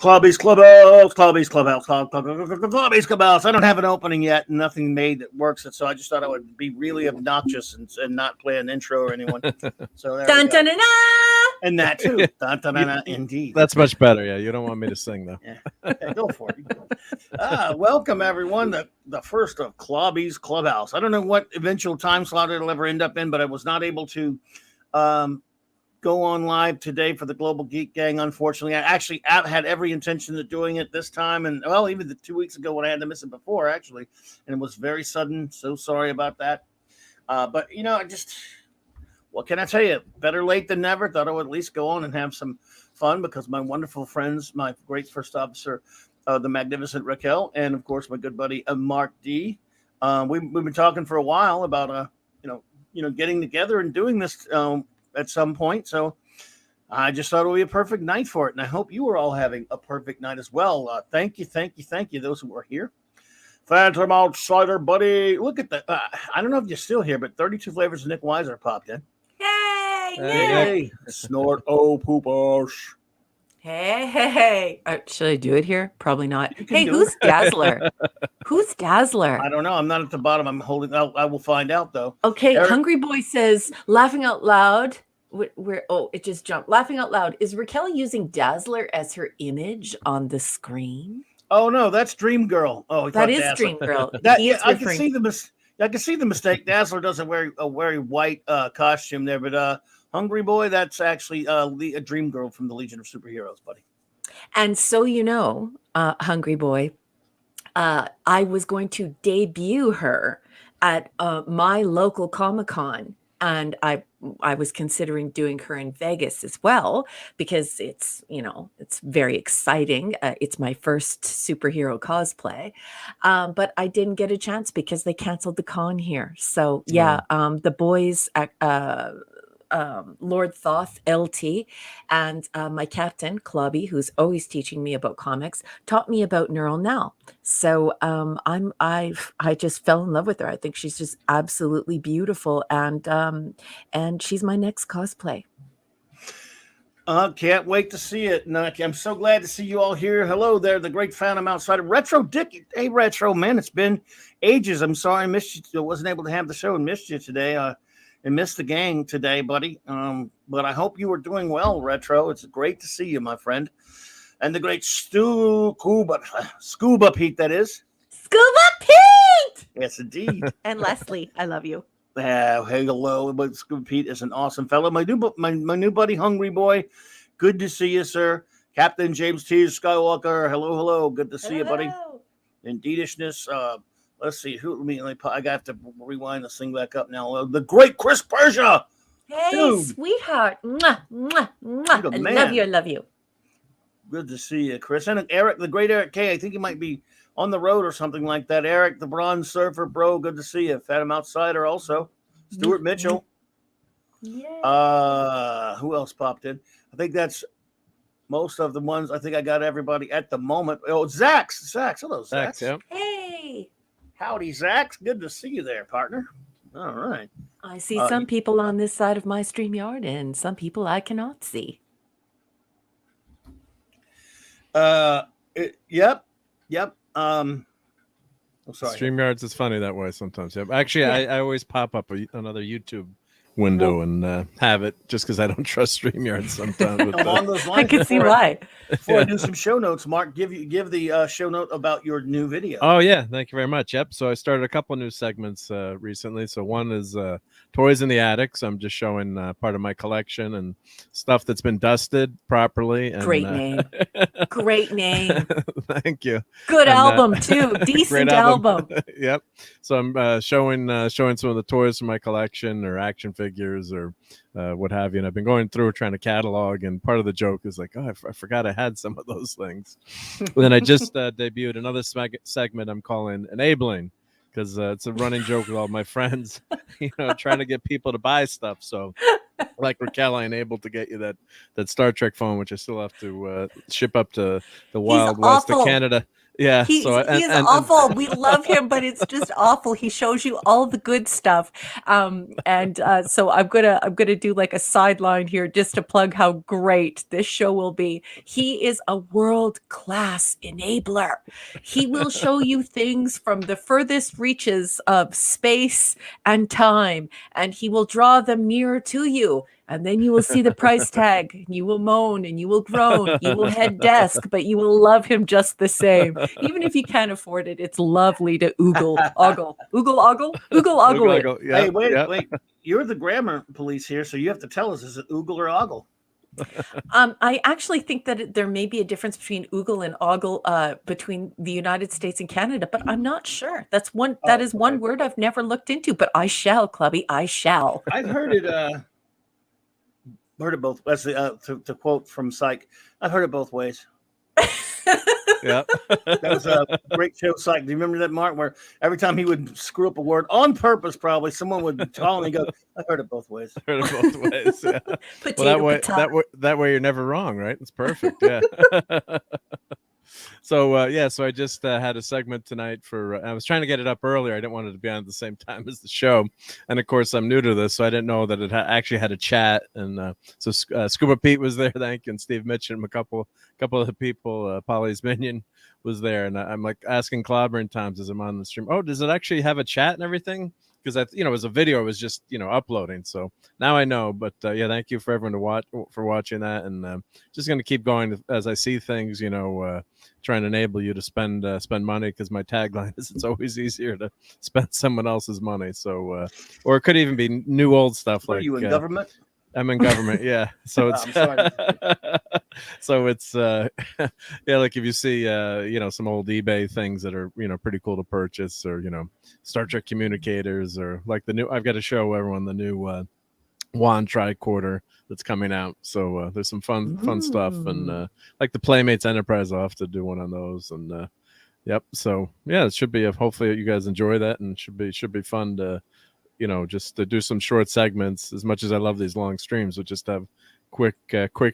Clubby's Clubhouse, Clubby's Clubhouse, Clubby's Clubhouse. I don't have an opening yet, and nothing made that works. So I just thought I would be really obnoxious and not play an intro or anyone. So there Dun, we go. dun, dun, dun. And that too. Dun, dun, dun, dun, indeed. That's much better. Yeah, you don't want me to sing though. Yeah, go for it. Welcome everyone to the first of Clubby's Clubhouse. I don't know what eventual time slot it'll ever end up in, but I was not able to go on live today for the Global Geek Gang. Unfortunately, I actually had every intention of doing it this time, and well, even the 2 weeks ago when I had to miss it before, actually, and it was very sudden. So sorry about that. But you know, what can I tell you? Better late than never. Thought I would at least go on and have some fun because my wonderful friends, my great first officer, the magnificent Raquel, and of course my good buddy Mark D. We've been talking for a while about getting together and doing this at some point. So I just thought it would be a perfect night for it, and I hope you are all having a perfect night as well. Thank you, those who are here. Phantom Outsider, buddy. Look at that. I don't know if you're still here, but 32 Flavors of Nick Weiser popped in. Hey, Hey. Snort, poopers. Hey. Should I do it here? Probably not. Hey, who's Dazzler? Who's Dazzler? I don't know. I'm not at the bottom. I'm holding. I will find out though. Okay, Eric? Hungry Boy says, laughing out loud. It just jumped. Laughing out loud. Is Raquel using Dazzler as her image on the screen? Oh no, that's Dream Girl. Oh, that is Dazzler. Dream Girl. I can see the mistake. Dazzler doesn't wear a very white costume there, but Hungry Boy, that's actually a Dream Girl from the Legion of Superheroes, buddy. And so Hungry Boy, I was going to debut her at my local Comic-Con, and I was considering doing her in Vegas as well because it's very exciting. It's my first superhero cosplay, but I didn't get a chance because they canceled the con here. So yeah, the boys Lord Thoth LT and my captain Clobby, who's always teaching me about comics, taught me about Neural Now. So I just fell in love with her. I think she's just absolutely beautiful, and she's my next cosplay. Can't wait to see it. And I'm so glad to see you all here. Hello there, the great Phantom Outsider, Retro Dick. Hey, Retro man, it's been ages. I'm sorry I missed you. I wasn't able to have the show and missed you today. And missed the gang today, buddy. But I hope you were doing well, Retro. It's great to see you, my friend. And the great Scuba Pete, that is. Scuba Pete! Yes, indeed. And Leslie, I love you. Hey, hello. But Scuba Pete is an awesome fellow. My new buddy, Hungry Boy. Good to see you, sir. Captain James T. Skywalker. Hello. Good to see you, buddy. Indeedishness. Let's see. I got to rewind this thing back up now. The great Chris Persia. Hey, dude. Sweetheart. Mwah, mwah, mwah. I love you. Good to see you, Chris. And Eric, the great Eric K. I think he might be on the road or something like that. Eric, the Bronze Surfer, bro. Good to see you. Phantom Outsider also. Stuart Mitchell. Yeah. Who else popped in? I think that's most of the ones. I think I got everybody at the moment. Oh, Zach. Hello, Zach. Yeah. Hey. Howdy, Zach. Good to see you there, partner. All right. I see some people on this side of my StreamYard and some people I cannot see. Yep. Sorry. StreamYards is funny that way sometimes. Yep. Actually, I always pop up another YouTube window and have it just because I don't trust StreamYard sometimes. Along those lines, I can see why. Before I do some show notes, Mark, give the show note about your new video. Oh yeah, thank you very much. Yep. So I started a couple new segments recently. So one is Toys in the Attic. So I'm just showing part of my collection and stuff that's been dusted properly. And, great name. Great name. Thank you. Good album too. Decent album. Yep. So I'm showing some of the toys from my collection or action figures or what have you. And I've been going through trying to catalog, and part of the joke is like, oh, I forgot I had some of those things. And then I just debuted another segment I'm calling Enabling, because it's a running joke with all my friends, trying to get people to buy stuff. So like Raquel, I enabled to get you that Star Trek phone, which I still have to ship up to the Wild West of Canada. Yeah. He So he is awful. We love him, but it's just awful. He shows you all the good stuff. So I'm gonna do like a sideline here just to plug how great this show will be. He is a world-class enabler. He will show you things from the furthest reaches of space and time, and he will draw them nearer to you. And then you will see the price tag. You will moan and you will groan. You will head desk, but you will love him just the same. Even if you can't afford it, it's lovely to oogle, ogle, oogle, ogle, oogle, ogle it. Yep, Hey, wait, yep. wait. You're the grammar police here, so you have to tell us, is it oogle or ogle? I actually think that there may be a difference between oogle and ogle between the United States and Canada, but I'm not sure. That is one word I've never looked into, but I shall, Clubby. I shall. I've heard it. Heard it both. That's to quote from Psych. I've heard it both ways. Yeah. That was a great show, Psych. Do you remember that, Mark? Where every time he would screw up a word on purpose, probably someone would call and go, "I heard it both ways." Heard it both ways. Yeah. Potato, Well, that way you're never wrong, right? It's perfect. Yeah. So I just had a segment tonight for. I was trying to get it up earlier. I didn't want it to be on at the same time as the show, and of course I'm new to this, so I didn't know that it actually had a chat. And so Scuba Pete was there, thank you, and Steve Mitchum, a couple of the people. Polly's minion was there, and I'm like asking Clobberin times as I'm on the stream. Oh, does it actually have a chat and everything? Because it was a video. It was just uploading. So now I know. But yeah, thank you for everyone for watching that, and just going to keep going as I see things. Trying to enable you to spend money, because my tagline is it's always easier to spend someone else's money. So or it could even be new old stuff. Are like you in government? I'm in government. Yeah. So it's I'm sorry. so it's yeah, like if you see some old eBay things that are pretty cool to purchase, or Star Trek communicators, or like I've got to show everyone the new WAN tricorder that's coming out. So there's some fun stuff, and like the Playmates Enterprise, I'll have to do one on those. And yep. So yeah, it should be. Hopefully you guys enjoy that, and should be fun to just to do some short segments. As much as I love these long streams, but just have quick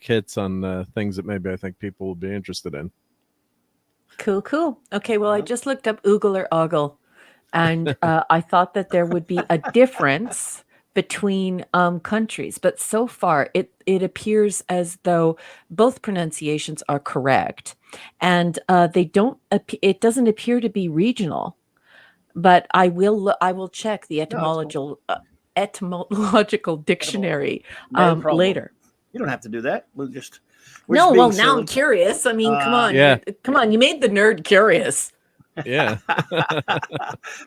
hits on things that maybe I think people will be interested in. Cool. Okay, well, I just looked up oogle or ogle, and I thought that there would be a difference between countries, but so far it appears as though both pronunciations are correct, and it doesn't appear to be regional. But I will check the etymological dictionary later. You don't have to do that. We're just now silly. I'm curious. I mean, come on. Yeah. Come on. You made the nerd curious. Yeah.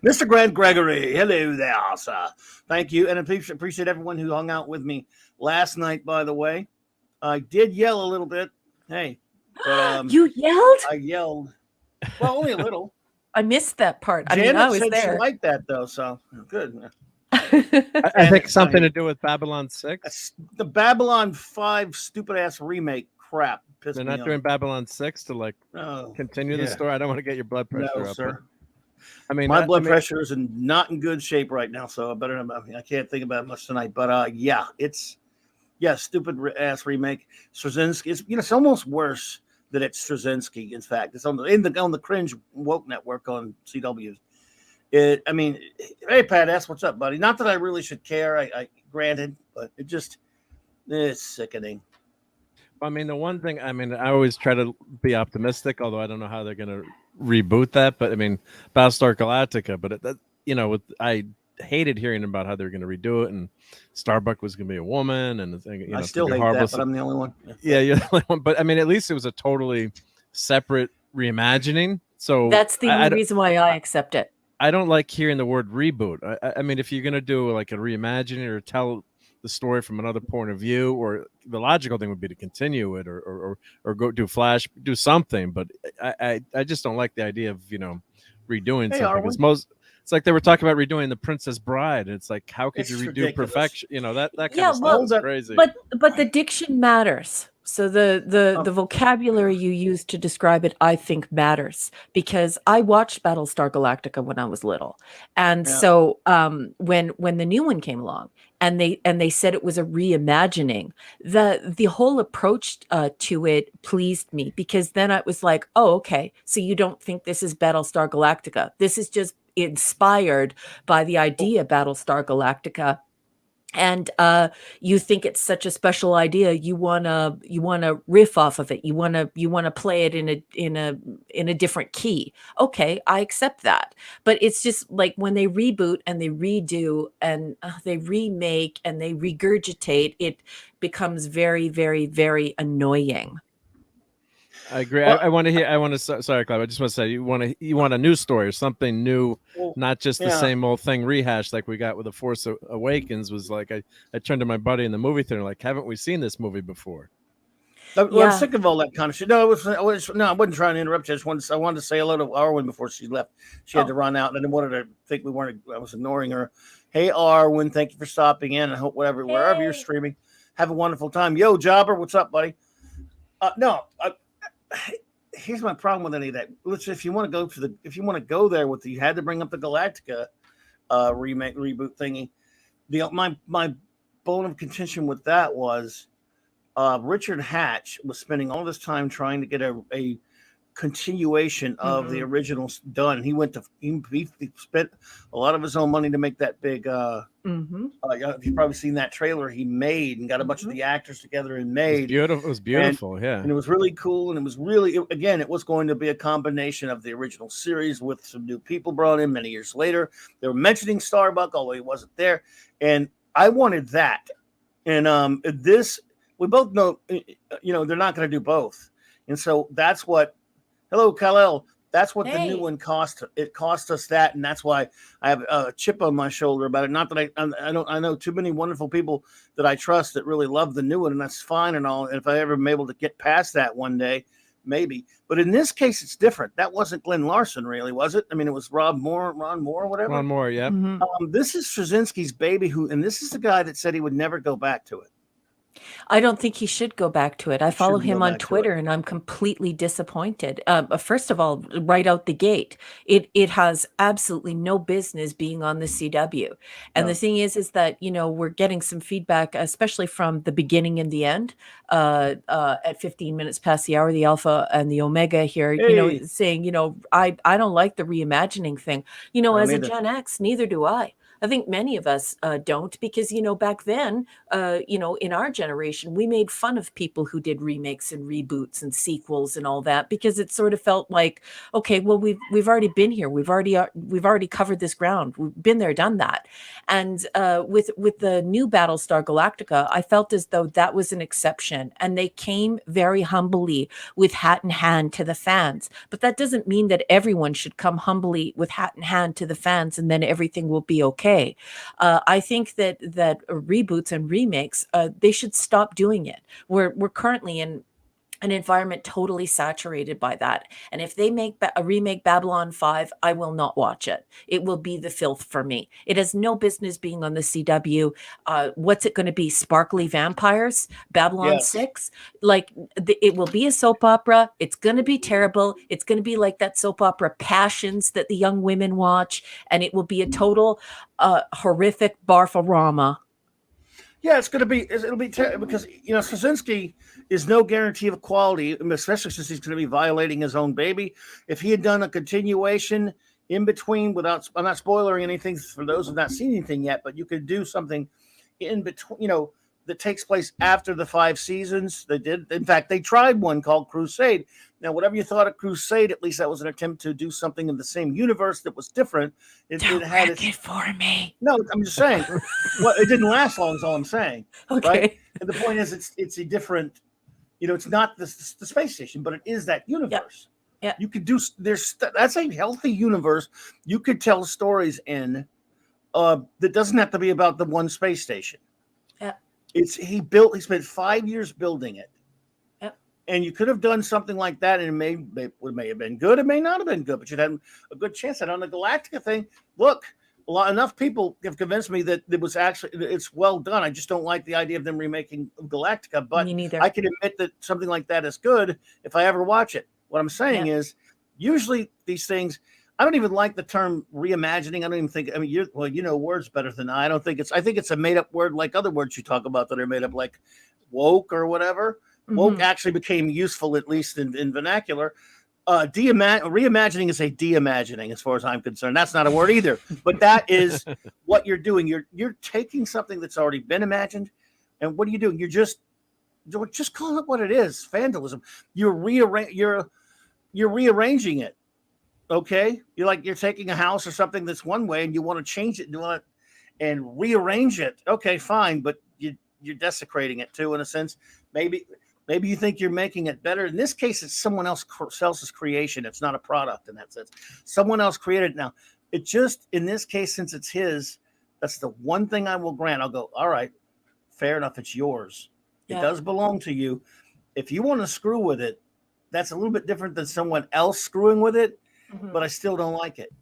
Mr. Grant Gregory, hello there, sir. Thank you, and I appreciate everyone who hung out with me last night. By the way, I did yell a little bit. Hey, you yelled? I yelled. Well, only a little. I missed that part. Janet I was said there. she liked that though, so good. I think something to do with Babylon 6. The Babylon 5 stupid ass remake crap. They're not doing Babylon 6 to continue the story. I don't want to get your blood pressure up. Sir. I mean, my blood pressure is not in good shape right now, so I can't think about it much tonight. But stupid ass remake. Straczynski. It's almost worse that it's Straczynski. In fact, it's on the cringe woke network on CW's. Hey Pat S, what's up, buddy? Not that I really should care. I granted, but it's sickening. I mean, the one thing, I always try to be optimistic, although I don't know how they're going to reboot that. But Battlestar Galactica. But I hated hearing about how they're going to redo it, and Starbuck was going to be a woman, and I still hate that, but I'm the only one. Yeah, you're the only one. But at least it was a totally separate reimagining. So that's the only reason why I accept it. I don't like hearing the word reboot. If you're going to do like a reimagining or tell the story from another point of view, or the logical thing would be to continue it, or go do something. But I just don't like the idea of redoing something. It's like they were talking about redoing The Princess Bride. It's like, how could you redo ridiculous. Perfection? That kind of stuff is crazy. But the diction matters. So the vocabulary you use to describe it, I think, matters, because I watched Battlestar Galactica when I was little, and Yeah. so when the new one came along and they said it was a reimagining, the whole approach to it pleased me, because then I was like, oh, okay, so you don't think this is Battlestar Galactica? This is just inspired by the idea Battlestar Galactica. And you think it's such a special idea, you wanna riff off of it, you wanna play it in a different key. Okay, I accept that. But it's just like when they reboot and they redo and they remake and they regurgitate, it becomes very, very, very annoying. I agree. Well, I want to hear. I want to. Sorry, Clive. I just want to say you want a new story or something new, well, not just the yeah. same old thing rehashed like we got with the Force Awakens. Was like I turned to my buddy in the movie theater like, haven't we seen this movie before? Well, I'm sick of all that kind of shit. No, I wasn't trying to interrupt you. I wanted to say hello to Arwen before she left. She had to run out, and I didn't want her to think I was ignoring her. Hey, Arwen, thank you for stopping in. I hope wherever you're streaming, have a wonderful time. Yo, Jobber, what's up, buddy? Here's my problem with any of that. If you want to go there with you had to bring up the Galactica reboot thingy. My bone of contention with that was Richard Hatch was spending all this time trying to get a continuation of the originals done. He spent a lot of his own money to make that big you've probably seen that trailer he made and got a bunch of the actors together and made. It was beautiful. Yeah. And it was really cool. And it was really, again, it was going to be a combination of the original series with some new people brought in many years later. They were mentioning Starbuck, although he wasn't there. And I wanted that. And this, we both know, they're not going to do both. And so that's what, hello, Kal-El. That's what the new one cost. It cost us that, and that's why I have a chip on my shoulder about it. Not that I know too many wonderful people that I trust that really love the new one, and that's fine and all. And if I ever am able to get past that one day, maybe. But in this case, it's different. That wasn't Glenn Larson, really, was it? I mean, it was Ron Moore, whatever. Ron Moore, yeah. This is Straczynski's baby, and this is the guy that said he would never go back to it. I don't think he should go back to it. I follow him on Twitter, and I'm completely disappointed. First of all, right out the gate, it has absolutely no business being on the CW. And the thing is that we're getting some feedback, especially from the beginning and the end. At 15 minutes past the hour, the Alpha and the Omega here, saying, I don't like the reimagining thing. As a Gen X, neither do I. I think many of us don't, because, back then, in our generation, we made fun of people who did remakes and reboots and sequels and all that, because it sort of felt like, okay, well, we've already been here. We've already covered this ground. We've been there, done that. And with the new Battlestar Galactica, I felt as though that was an exception, and they came very humbly with hat in hand to the fans. But that doesn't mean that everyone should come humbly with hat in hand to the fans and then everything will be okay. I think that reboots and remakes, they should stop doing it. We're currently in an environment totally saturated by that. And if they make a remake Babylon 5, I will not watch it. It will be the filth for me. It has no business being on the CW. What's it going to be? Sparkly vampires? Babylon 6? Like, it will be a soap opera. It's going to be terrible. It's going to be like that soap opera Passions that the young women watch. And it will be a total horrific barfarama. Yeah, it'll be because Straczynski is no guarantee of quality, especially since he's going to be violating his own baby. If he had done a continuation in between, I'm not spoiling anything for those who've not seen anything yet, but you could do something in between, that takes place after the 5 seasons. They did. In fact, they tried one called Crusade. Now, whatever you thought of Crusade, at least that was an attempt to do something in the same universe that was different. It had it for me. No, I'm just saying. It didn't last long. Is all I'm saying. Okay. Right? And the point is, it's a different. It's not the space station, but it is that universe. Yeah. You could do. That's a healthy universe. You could tell stories in that doesn't have to be about the one space station. Yeah. He spent 5 years building it. And you could have done something like that, and it may have been good. It may not have been good, but you'd had a good chance. And on the Galactica thing, look, enough people have convinced me that it was actually it's well done. I just don't like the idea of them remaking Galactica, but Me neither. I can admit that something like that is good if I ever watch it. What I'm saying is, usually these things, I don't even like the term reimagining. I don't even think. I mean, you know words better than I. I think it's a made up word, like other words you talk about that are made up, like woke or whatever. Woke actually became useful, at least in vernacular. Reimagining is a de-imagining, as far as I'm concerned. That's not a word either, but that is what you're doing. You're taking something that's already been imagined, and what are you doing? You're just call it what it is. Vandalism. You're rearranging it. Okay, you're taking a house or something that's one way, and you want to change it and rearrange it. Okay, fine, but you're desecrating it too, in a sense. Maybe you think you're making it better. In this case, it's someone else's creation. It's not a product in that sense. Someone else created it. Now, it just, in this case, since it's his, that's the one thing I will grant. I'll go, all right, fair enough. It's yours. It does belong to you. If you want to screw with it, that's a little bit different than someone else screwing with it, but I still don't like it.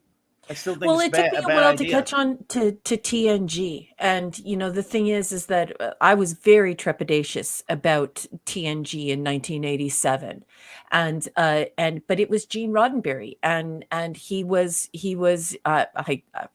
I still think Well, it's it took me a bad while idea. to catch on to TNG, and you know the thing is that I was very trepidatious about TNG in 1987, and but it was Gene Roddenberry, and he was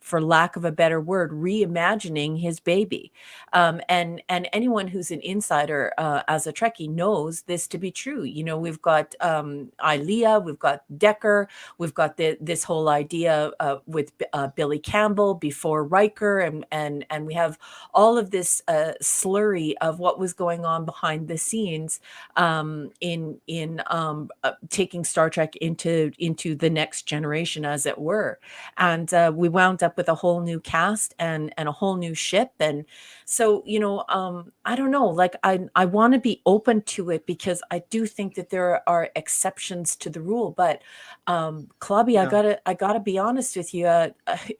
for lack of a better word, reimagining his baby, and anyone who's an insider as a Trekkie knows this to be true. You know, we've got Ilea, we've got Decker, we've got this whole idea with Billy Campbell before Riker, and we have all of this slurry of what was going on behind the scenes in taking Star Trek into the next generation, as it were. And we wound up with a whole new cast and a whole new ship. And so, you know, I don't know, like I want to be open to it because I do think that there are exceptions to the rule. But Clubby, I gotta be honest with you,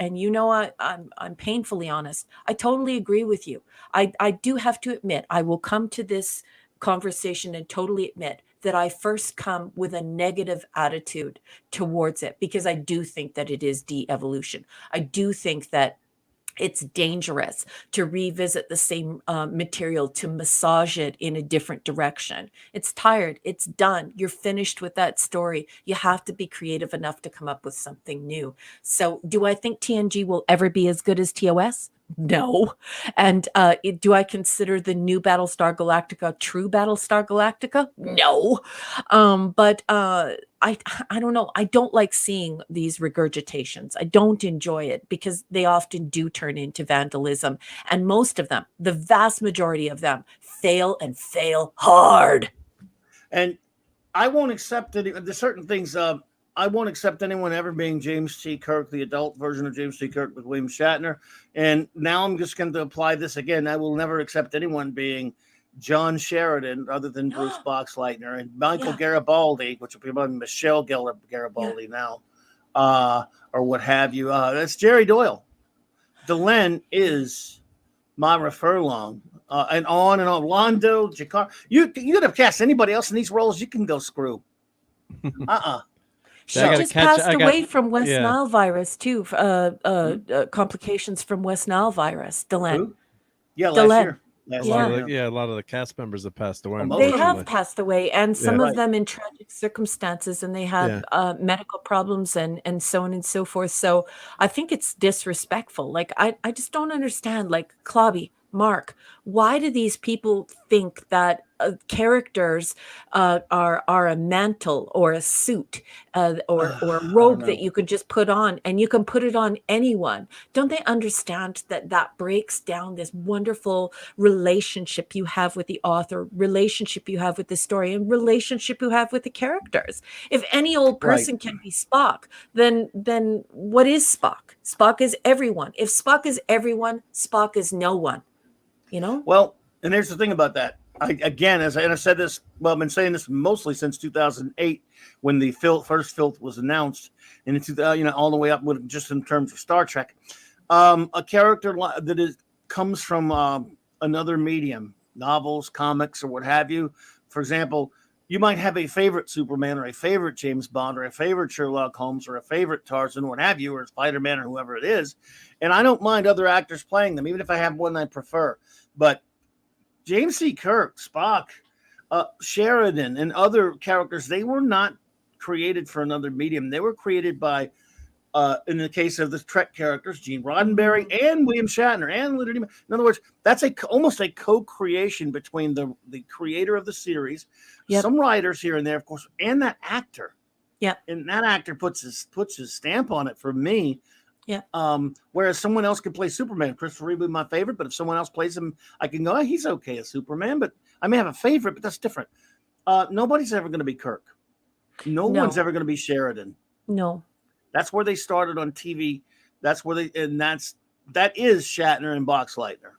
and you know I'm painfully honest. I totally agree with you. I do have to admit, I will come to this conversation and totally admit that I first come with a negative attitude towards it because I do think that it is de-evolution. I do think that it's dangerous to revisit the same material, to massage it in a different direction. It's tired. It's done. You're finished with that story. You have to be creative enough to come up with something new. So do I think TNG will ever be as good as TOS? No. And do I consider the new Battlestar Galactica true Battlestar Galactica? No. But I don't know. I don't like seeing these regurgitations. I don't enjoy it because they often do turn into vandalism. And most of them, the vast majority of them, fail and fail hard. And I won't accept it. There's certain things. I won't accept anyone ever being James T. Kirk, the adult version of James T. Kirk with William Shatner. And now I'm just going to apply this again. I will never accept anyone being John Sheridan other than Bruce Boxleitner and Michael Garibaldi, which will be Michelle Garibaldi now, or what have you. That's Jerry Doyle. Delenn is Myra Furlong. And on. Londo, Jakar. You could have cast anybody else in these roles. You can go screw. She just passed away from West Nile virus too. Complications from West Nile virus. Delenn. Who? Yeah, last year. A lot of the cast members have passed away. They have passed away, and some of them in tragic circumstances, and they had medical problems and so on and so forth. So I think it's disrespectful. Like I just don't understand. Like Clobby, Mark, why do these people think that characters are a mantle or a suit or a robe that you could just put on and you can put it on anyone? Don't they understand that breaks down this wonderful relationship you have with the author, relationship you have with the story, and relationship you have with the characters? If any old person can be Spock, then what is Spock? Spock is everyone. If Spock is everyone, Spock is no one. You know? Well, and there's the thing about that. I said this, well, I've been saying this mostly since 2008 when the first Filth was announced, and it's all the way up with just in terms of Star Trek. A character that comes from another medium, novels, comics, or what have you. For example, you might have a favorite Superman or a favorite James Bond or a favorite Sherlock Holmes or a favorite Tarzan, what have you, or Spider-Man or whoever it is. And I don't mind other actors playing them, even if I have one I prefer. But James C. Kirk, Spock, Sheridan, and other characters, they were not created for another medium. They were created by, in the case of the Trek characters, Gene Roddenberry and William Shatner and Leonard Nimoy. In other words, that's almost a co-creation between the creator of the series, some writers here and there, of course, and that actor. Yeah, and that actor puts his stamp on it for me. Yeah. Whereas someone else could play Superman. Christopher Reeve would be my favorite, but if someone else plays him, I can go, he's okay as Superman, but I may have a favorite, but that's different. Nobody's ever going to be Kirk. No one's ever going to be Sheridan. No. That's where they started on TV. That's where that is Shatner and Boxleitner.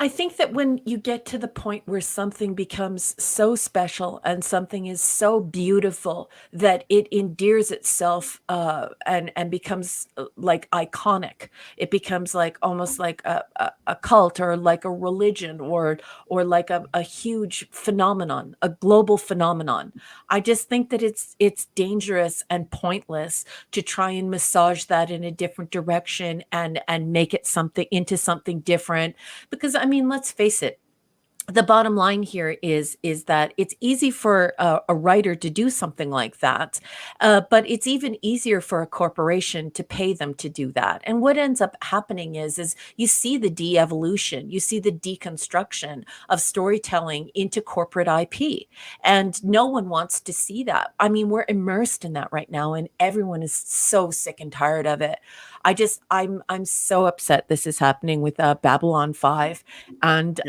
I think that when you get to the point where something becomes so special and something is so beautiful that it endears itself and becomes like iconic, it becomes like almost like a cult or like a religion or like a huge phenomenon, a global phenomenon. I just think that it's dangerous and pointless to try and massage that in a different direction and make it into something different, because I mean, let's face it. The bottom line here is that it's easy for a writer to do something like that, but it's even easier for a corporation to pay them to do that. And what ends up happening is you see the de-evolution, you see the deconstruction of storytelling into corporate IP, and no one wants to see that. I mean, we're immersed in that right now, and everyone is so sick and tired of it. I'm so upset this is happening with Babylon 5, and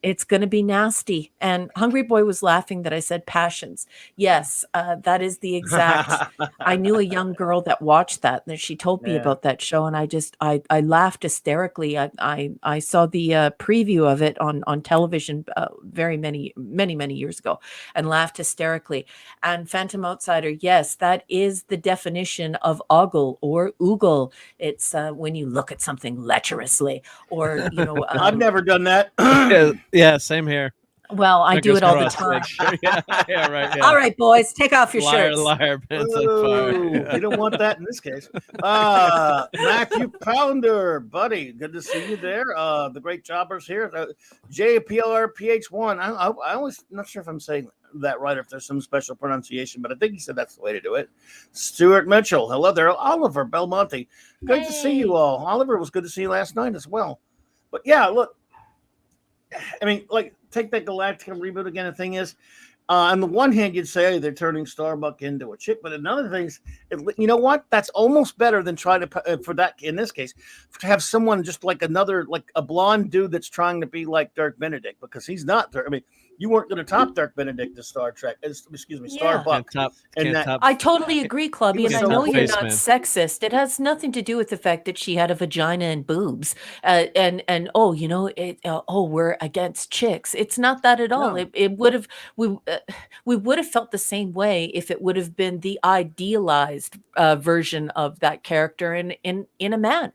it's going to be nasty. And Hungry Boy was laughing that I said passions. Yes, that is the exact. I knew a young girl that watched that, and she told me about that show, and I laughed hysterically. I saw the preview of it on television many years ago, and laughed hysterically. And Phantom Outsider, yes, that is the definition of ogle or oogle. It's when you look at something lecherously, or I've never done that. Yeah, same here. Well, I do it all the time. Yeah, right. Yeah. All right, boys, take off your shirts. Liar, pants on fire. You don't want that in this case. Matthew Pounder, buddy, good to see you there. The great jobbers here. JPLRPH1. I always not sure if I'm saying that right, or if there's some special pronunciation, but I think he said that's the way to do it. Stuart Mitchell, hello there. Oliver Belmonte, good to see you all. Oliver, was good to see you last night as well. But yeah, look, I mean, like, take that Galactica reboot again. The thing is, on the one hand, you'd say, hey, they're turning Starbuck into a chick, but another thing is, you know what? That's almost better than trying to, for that, in this case, to have someone just like a blonde dude that's trying to be like Dirk Benedict, because he's not Dirk. I mean, you weren't going to top Dirk Benedict to Star Trek. Excuse me, Starbuck. I totally agree, Clubby, and I know you're not sexist. It has nothing to do with the fact that she had a vagina and boobs, and we're against chicks. It's not that at all. No. It would have we would have felt the same way if it would have been the idealized version of that character in a man.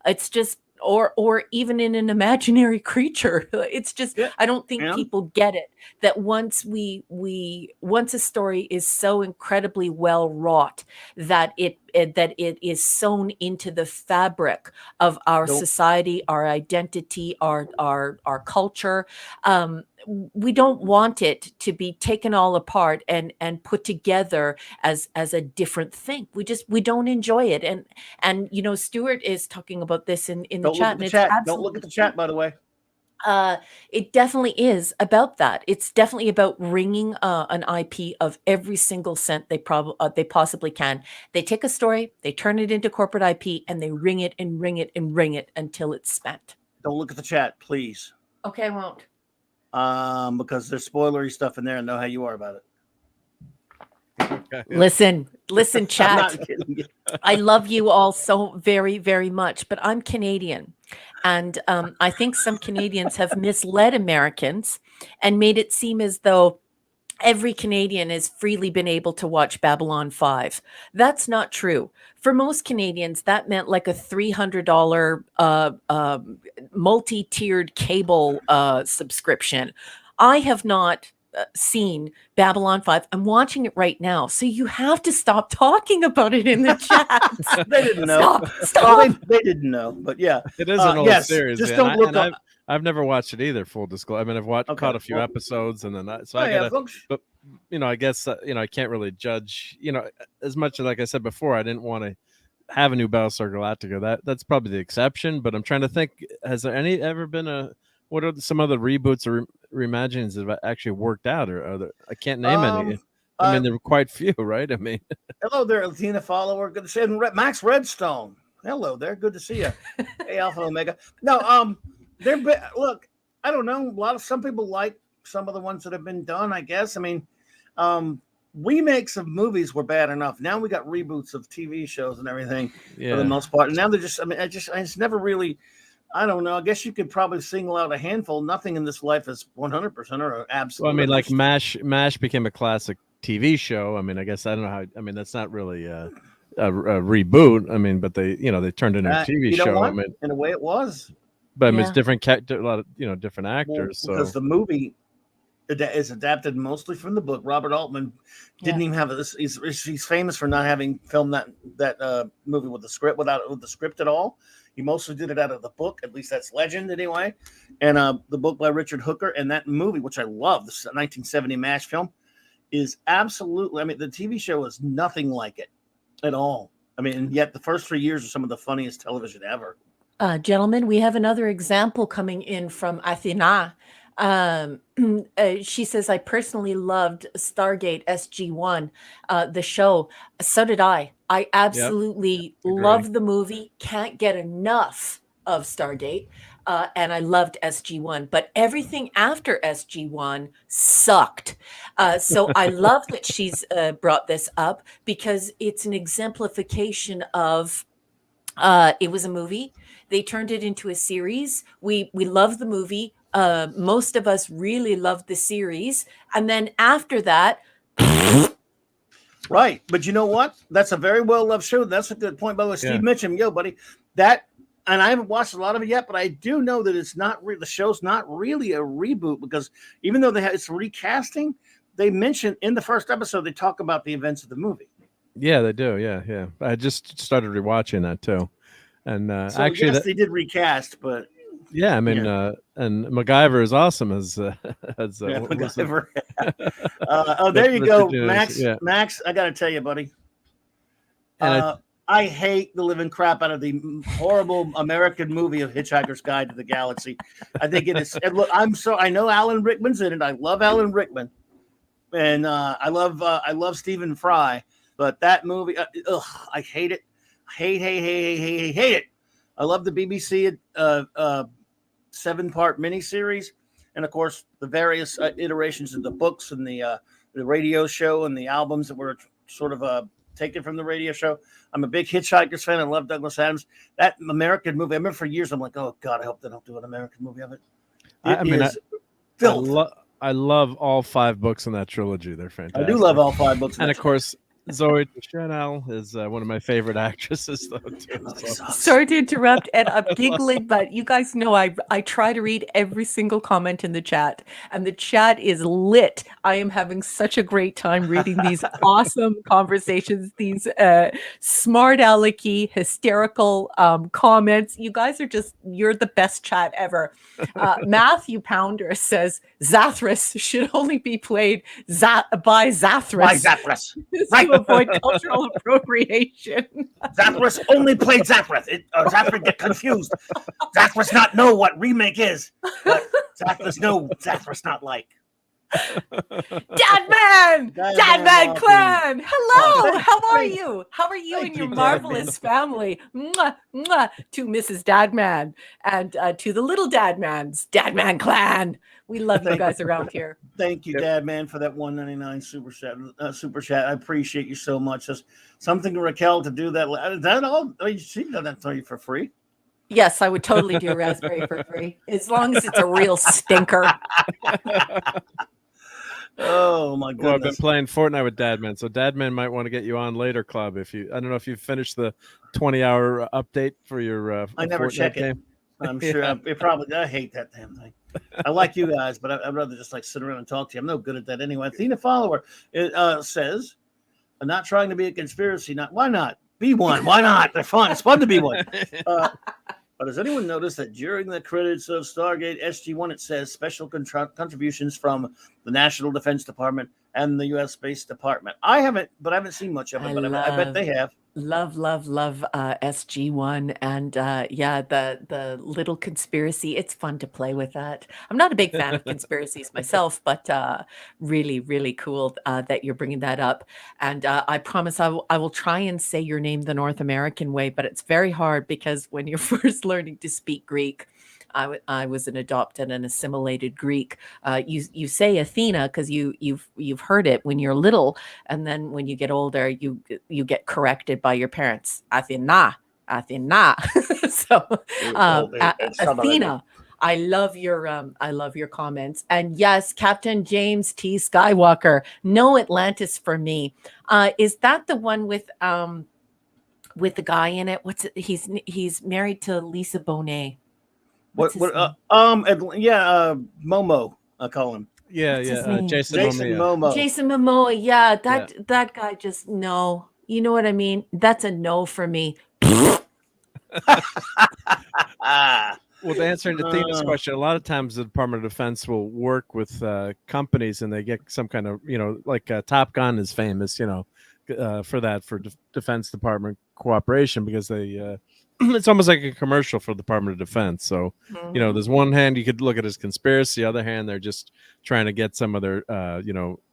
It's just. Or even in an imaginary creature. It's just, I don't think people get it, that once a story is so incredibly well wrought that it is sewn into the fabric of our society, our identity, our culture. We don't want it to be taken all apart and put together as a different thing. We don't enjoy it. And Stuart is talking about this in the chat. Don't look at the chat, by the way. It definitely is about that. It's definitely about wringing an IP of every single cent they possibly can. They take a story, they turn it into corporate IP, and they wring it and wring it and wring it until it's spent. Don't look at the chat, please. Okay, I won't. Because there's spoilery stuff in there, and know how you are about it. Okay. Listen, chat. I love you all so very, very much, but I'm Canadian. And I think some Canadians have misled Americans and made it seem as though every Canadian has freely been able to watch Babylon 5. That's not true. For most Canadians, that meant like a $300 multi-tiered cable subscription. I have not seen Babylon 5. I'm watching it right now. So you have to stop talking about it in the chat. They didn't know. Stop. Well, they didn't know, but yeah. It is an old yes, series. just yeah, don't look and up. I've never watched it either. Full disclosure. I mean, I've caught a few well, episodes, and then I yeah, gotta. folks. But I guess I can't really judge. As much as, like I said before, I didn't want to have a new Battlestar Galactica. That's probably the exception. But I'm trying to think: has there ever been what are some other reboots or reimaginings that have actually worked out? Or I can't name any. I mean, there were quite few, right? I mean, hello there, Latina follower. Good to see you. Max Redstone. Hello there. Good to see you. Hey, Alpha Omega. No, look, I don't know. Some people like some of the ones that have been done, I guess. I mean, remakes of movies were bad enough. Now we got reboots of TV shows and everything for the most part. And now they're just, I just never really, I don't know. I guess you could probably single out a handful. Nothing in this life is 100% or absolute. Well, I mean, like MASH became a classic TV show. I mean, I guess I don't know how. I mean, that's not really a reboot. I mean, but they turned it into a TV show. I mean, in a way, it was. But I mean, it's different. A lot of different actors. Because the movie is adapted mostly from the book. Robert Altman didn't even have this. He's famous for not having filmed that movie with the script at all. He mostly did it out of the book. At least that's legend anyway. And the book by Richard Hooker, and that movie, which I love, the 1970 MASH film, is absolutely. I mean, the TV show is nothing like it at all. I mean, and yet the first 3 years are some of the funniest television ever. Gentlemen, we have another example coming in from Athena. She says, I personally loved Stargate SG-1, the show. So did I. I absolutely love the movie. Can't get enough of Stargate. And I loved SG-1, but everything after SG-1 sucked. So I love that she's brought this up, because it's an exemplification of it was a movie. They turned it into a series. We love the movie. Most of us really loved the series. And then after that. Right. But you know what? That's a very well-loved show. That's a good point, by the way. Steve Mitchum, yo, buddy. And I haven't watched a lot of it yet, but I do know that it's not the show's not really a reboot, because even though it's recasting, they mention in the first episode, they talk about the events of the movie. Yeah, they do. Yeah. I just started rewatching that too. And so actually, yes, they did recast, but yeah, I mean, and MacGyver is awesome as MacGyver. There you go, Max. Yeah. Max, I got to tell you, buddy. I hate the living crap out of the horrible American movie of Hitchhiker's Guide to the Galaxy. I think it is. Look, I know Alan Rickman's in it. I love Alan Rickman, and I love Stephen Fry. But that movie, I hate it. Hate it. I love the BBC 7-part miniseries, and of course the various iterations of the books and the radio show and the albums that were sort of taken from the radio show. I'm a big Hitchhikers fan. I love Douglas Adams. That American movie, I remember for years, I'm like, oh God, I hope they don't do an American movie of it. I love all 5 books in that trilogy. They're fantastic. I do love all 5 books. And of course, Zoe Deschanel is one of my favorite actresses, though, too. So. Sorry to interrupt, and I'm giggling, but you guys know I try to read every single comment in the chat, and the chat is lit. I am having such a great time reading these awesome conversations, these smart alecky, hysterical comments. You guys are you're the best chat ever. Matthew Pounder says, Zathras should only be played by Zathras. By Zathras. Right. Avoid cultural appropriation. Zathras only played Zathras. Zathras get confused. Zathras not know what remake is. But Zathras not like. Dadman clan. Hello. How are you? How are you and your marvelous family? Mwah, mwah, to Mrs. Dadman and to the little Dadmans. Dadman clan. We love you guys around here. Thank you, Dadman, for that $1.99 super chat. I appreciate you so much. Just something to Raquel to do that. Is that all? She done that for you for free. Yes, I would totally do raspberry for free, as long as it's a real stinker. Oh my goodness! Well, I've been playing Fortnite with Dadman, so Dadman might want to get you on later, Club. I don't know if you finished the 20-hour update for your. I never Fortnite check game. it. I'm sure. I hate that damn thing. I like you guys, but I'd rather just like sit around and talk to you. I'm no good at that anyway. Athena Follower says, I'm not trying to be a conspiracy. Why not? Be one. Why not? They're fun. It's fun to be one. But has anyone noticed that during the credits of Stargate SG-1, it says special contributions from the National Defense Department and the U.S. Space Department? I haven't seen much of it, I bet they have. Love SG-1, and the little conspiracy. It's fun to play with that. I'm not a big fan of conspiracies myself, but really cool that you're bringing that up. And I promise I will try and say your name the North American way, but it's very hard because when you're first learning to speak Greek, I was an adopted and assimilated Greek. You say Athena because you've heard it when you're little, and then when you get older, you get corrected by your parents. Athena. So Athena. I love your comments. And yes, Captain James T. Skywalker, no Atlantis for me. Is that the one with the guy in it? He's married to Lisa Bonet. Momo, I call him. Jason Momoa. Jason Momoa, that guy just no. You know what I mean? That's a no for me. Well, to answer Athena's question, a lot of times the Department of Defense will work with companies, and they get some kind of, like Top Gun is famous, for that, for Defense Department cooperation, because they it's almost like a commercial for the Department of Defense. So, there's one hand you could look at as conspiracy, the other hand they're just trying to get some of their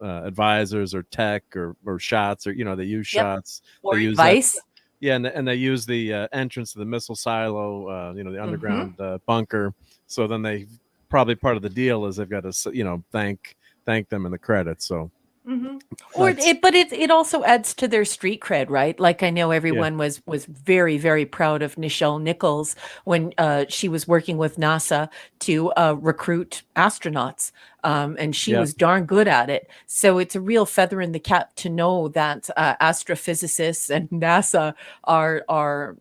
advisors or tech or shots, or they use shots or they use advice. And they use the entrance to the missile silo, the underground bunker. So then they probably, part of the deal is they've got to thank them in the credits. So but it also adds to their street cred, right? Like, I know everyone was very, very proud of Nichelle Nichols when she was working with NASA to recruit astronauts, and she was darn good at it. So it's a real feather in the cap to know that astrophysicists and NASA are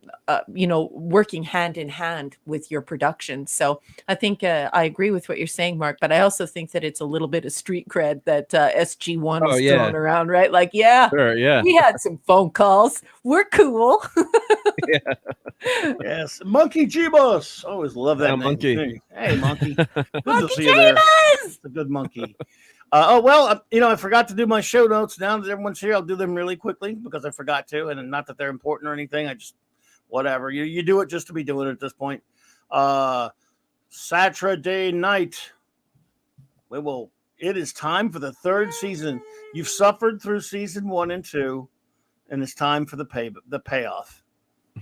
working hand in hand with your production. So I think I agree with what you're saying, Mark, but I also think that it's a little bit of street cred that SG-1 was thrown around, right? Like, we had some phone calls. We're cool. Yes, Monkey Jeebus. Always love that name. Monkey. Hey, Monkey. Good Monkey to see you there. It's a good monkey. I forgot to do my show notes. Now that everyone's here, I'll do them really quickly because I forgot to, and not that they're important or anything. I just, whatever. You do it just to be doing it at this point. Saturday night. It is time for the third season. You've suffered through season 1 and 2, and it's time for the payoff.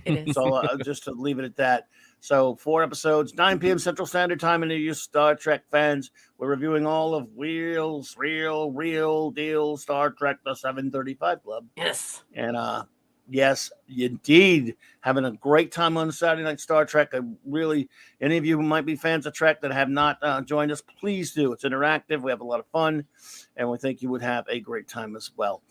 It is. So just to leave it at that. So 4 episodes, 9 p.m. Central Standard Time, and you Star Trek fans, we're reviewing all of Wheels, Real Deal Star Trek, the 735 Club. Yes. And yes, indeed, having a great time on Saturday Night Star Trek. Any of you who might be fans of Trek that have not joined us, please do. It's interactive. We have a lot of fun, and we think you would have a great time as well.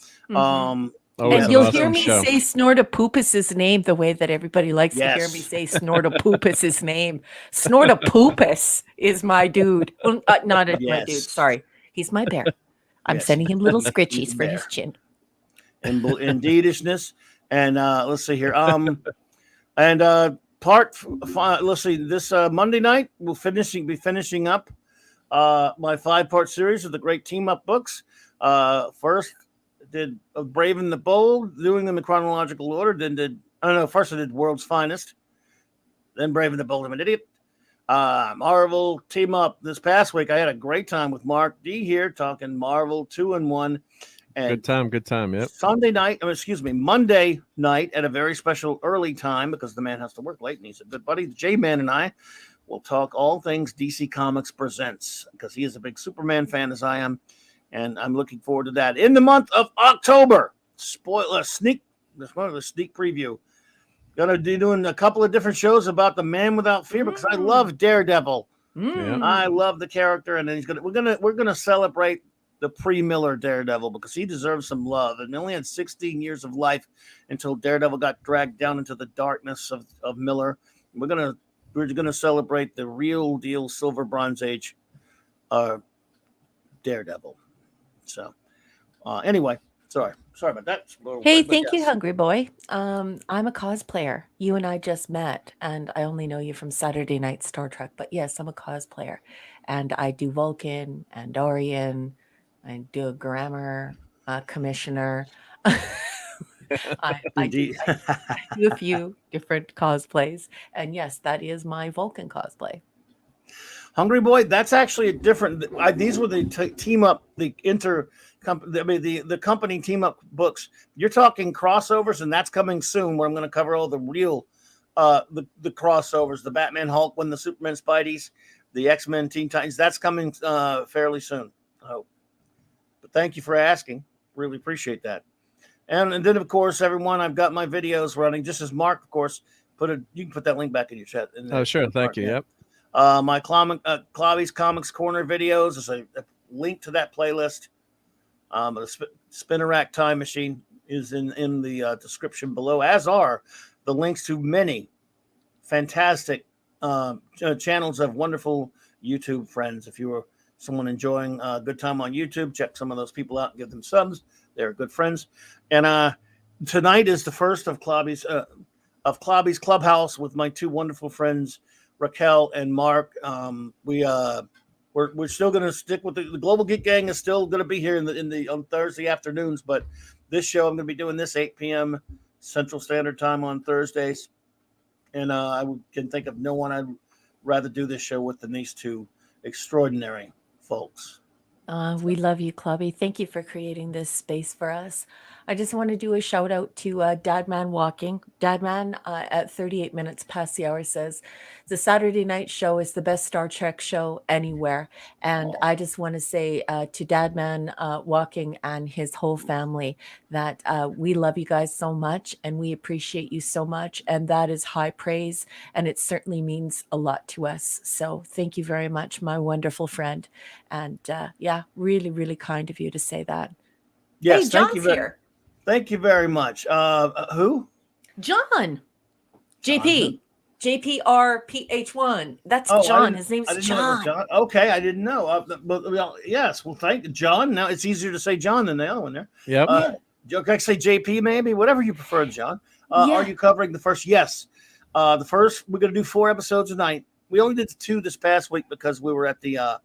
And you'll hear me say Snortapoopus's name the way that everybody likes to hear me say Snortapoopus's name. Snortapoopus is my dude. My dude. Sorry. He's my bear. I'm sending him little scritchies for his chin. Indeedishness. And let's see here. Let's see. This Monday night, we'll be finishing up my 5-part series of the great team up books. First, did Brave and the Bold, doing them in chronological order. First I did World's Finest, then Brave and the Bold. I'm an idiot. Marvel Team Up. This past week, I had a great time with Mark D here talking Marvel 2-in-1. And good time. Yep. Monday night at a very special early time because the man has to work late and he's a good buddy. J-Man and I will talk all things DC Comics Presents because he is a big Superman fan as I am. And I'm looking forward to that. In the month of October, sneak preview. Gonna be doing a couple of different shows about the Man Without Fear because I love Daredevil. I love the character, and then we're gonna celebrate the pre-Miller Daredevil because he deserves some love. And he only had 16 years of life until Daredevil got dragged down into the darkness of Miller. We're gonna celebrate the real deal Silver Bronze Age Daredevil. So anyway, sorry about that. Hey, But thank you, yes. Hungry Boy. I'm a cosplayer. You and I just met, and I only know you from Saturday Night Star Trek. But yes, I'm a cosplayer, and I do Vulcan and Dorian. I do a grammar commissioner. I do Indeed. I do a few different cosplays, and yes, that is my Vulcan cosplay. Hungry Boy, that's actually a different. These were the team up, the the company team up books. You're talking crossovers, and that's coming soon. Where I'm going to cover all the real, the crossovers, the Batman Hulk, when the Superman Spideys, the X-Men Teen Titans. That's coming fairly soon. Oh, but thank you for asking. Really appreciate that. And then of course, everyone, I've got my videos running. Just as Mark, of course, you can put that link back in your chat. Oh, sure. Thank you. Yeah. Yep. My Clobby's Comics Corner videos is a link to that playlist. The Spinner Rack Time Machine is in the description below, as are the links to many fantastic channels of wonderful YouTube friends. If you were someone enjoying a good time on YouTube, check some of those people out and give them subs. They're good friends. And tonight is the first of Clobby's Clubhouse with my two wonderful friends, RAQUEL and MARC. We're still going to stick with the Global Geek Gang is still going to be here on Thursday afternoons, but this show I'm going to be doing this 8 p.m. Central Standard Time on Thursdays, and I can think of no one I'd rather do this show with than these two extraordinary folks. We love you, Clubby. Thank you for creating this space for us. I just want to do a shout out to Dadman Walking. Dadman at 38 minutes past the hour says, the Saturday night show is the best Star Trek show anywhere. And I just want to say to Dadman Walking and his whole family that we love you guys so much and we appreciate you so much. And that is high praise. And it certainly means a lot to us. So thank you very much, my wonderful friend. And yeah, really, really kind of you to say that. Yes, hey, John's here. Thank you very much. Who? John. JP. JPRPH1. That's John. His name's John. John. Okay, I didn't know. Yes. Well, thank you, John. Now it's easier to say John than the other one there. Yep. I say JP, maybe whatever you prefer, John. Are you covering the first? Yes. The first. We're going to do 4 episodes tonight. We only did 2 this past week because we were at the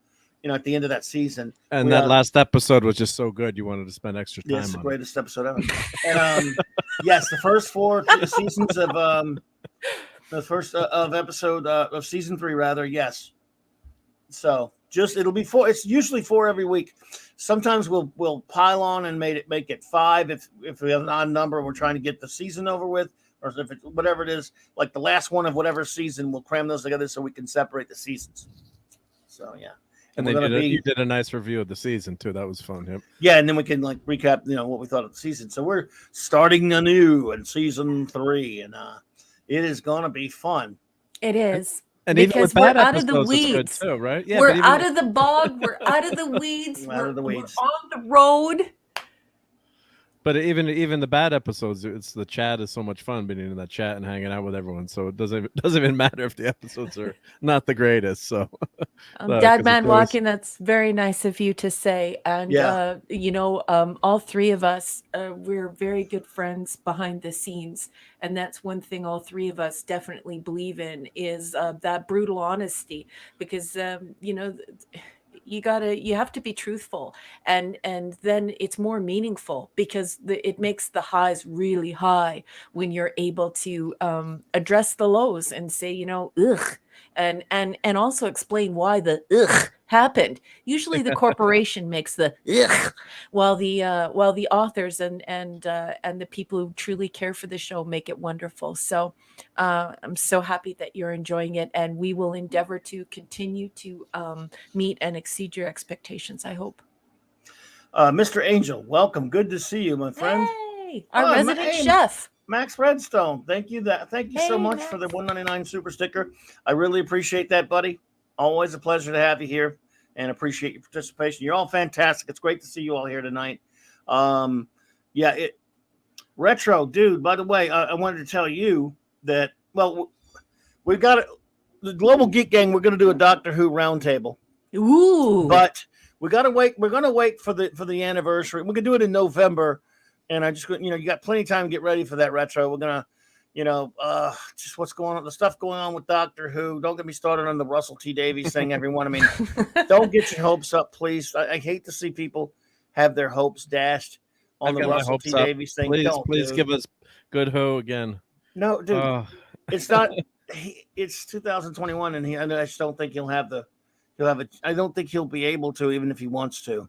at the end of that season. And that last episode was just so good. You wanted to spend extra time on it. It's the greatest episode ever. And yes, the first 4 seasons of the first of season 3, rather. Yes. So it'll be 4. It's usually 4 every week. Sometimes we'll pile on and make it 5 if we have an odd number. We're trying to get the season over with, or if it's whatever it is, like the last one of whatever season, we'll cram those together so we can separate the seasons. So yeah. And you did a nice review of the season too. That was fun. Yep. Yeah, and then we can recap, what we thought of the season. So we're starting anew in season 3, and it is gonna be fun. It is. And because we're out of the weeds, too, right? Yeah, we're out of the bog. We're out of the weeds. We're on the road. But even the bad episodes, it's the chat is so much fun being in that chat and hanging out with everyone. So it doesn't even matter if the episodes are not the greatest. So, Dadman Walking, that's very nice of you to say. And all 3 of us, we're very good friends behind the scenes, and that's one thing all 3 of us definitely believe in is that brutal honesty, because you have to be truthful, and then it's more meaningful because it makes the highs really high when you're able to address the lows and say, ugh, and also explain why the ugh happened. Usually the corporation makes the ugh, while the authors and the people who truly care for the show make it wonderful. So I'm so happy that you're enjoying it, and we will endeavor to continue to meet and exceed your expectations, I hope. Mr. Angel, welcome. Good to see you, my friend. Hey, our resident chef. Max Redstone, thank you so much for the $1.99 super sticker. I really appreciate that, buddy. Always a pleasure to have you here, and appreciate your participation. You're all fantastic. It's great to see you all here tonight. Retro, dude, by the way, I wanted to tell you that, we've got the Global Geek Gang. We're going to do a Doctor Who roundtable. Ooh. But we gotta wait. We're gonna wait for the anniversary. We're gonna do it in November, and I just you got plenty of time to get ready for that retro. We're gonna just what's going on, the stuff going on with Doctor Who. Don't get me started on the Russell T Davies thing, everyone. I mean, don't get your hopes up, please. I hate to see people have their hopes dashed on the Russell T Davies thing. Please give us good Who again. No, dude, it's not. It's 2021, and I just don't think he'll have I don't think he'll be able to, even if he wants to.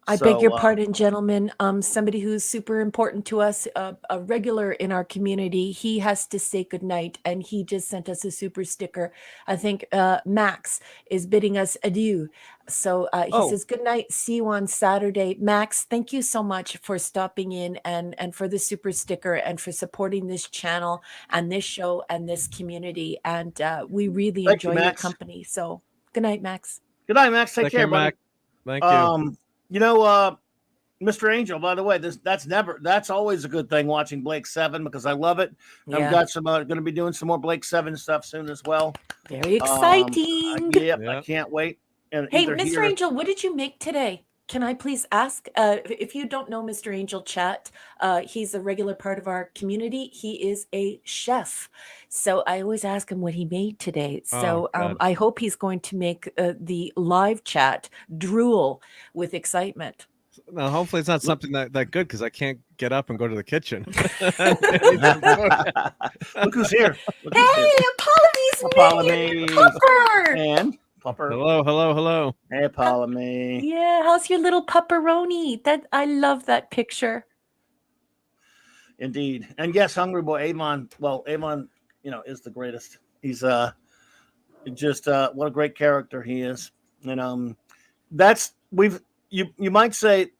I beg your pardon, gentlemen. Somebody who's super important to us, a regular in our community, he has to say goodnight, and he just sent us a super sticker. I think Max is bidding us adieu. So he says, good night. See you on Saturday. Max, thank you so much for stopping in and for the super sticker and for supporting this channel and this show and this community. And we really enjoy your company. So good night, Max. Good night, Max. Take care, Max. Thank you. Mr. Angel, by the way, that's always a good thing watching Blake 7 because I love it. Yeah. I've got some going to be doing some more Blake 7 stuff soon as well. Very exciting. I can't wait. And hey, Mr. Angel, what did you make today? Can I please ask? If you don't know Mr. Angel Chat, he's a regular part of our community. He is a chef. So I always ask him what he made today. So I hope he's going to make the live chat drool with excitement. Now, hopefully it's not something that good because I can't get up and go to the kitchen. Look who's here. Apologies. Pupper. And Pupper. Hello. Hey, Apollo. Yeah, how's your little pupperoni? I love that picture. Indeed. And yes, Hungry Boy Avon. Well, Avon, is the greatest. He's just what a great character he is. And you might say,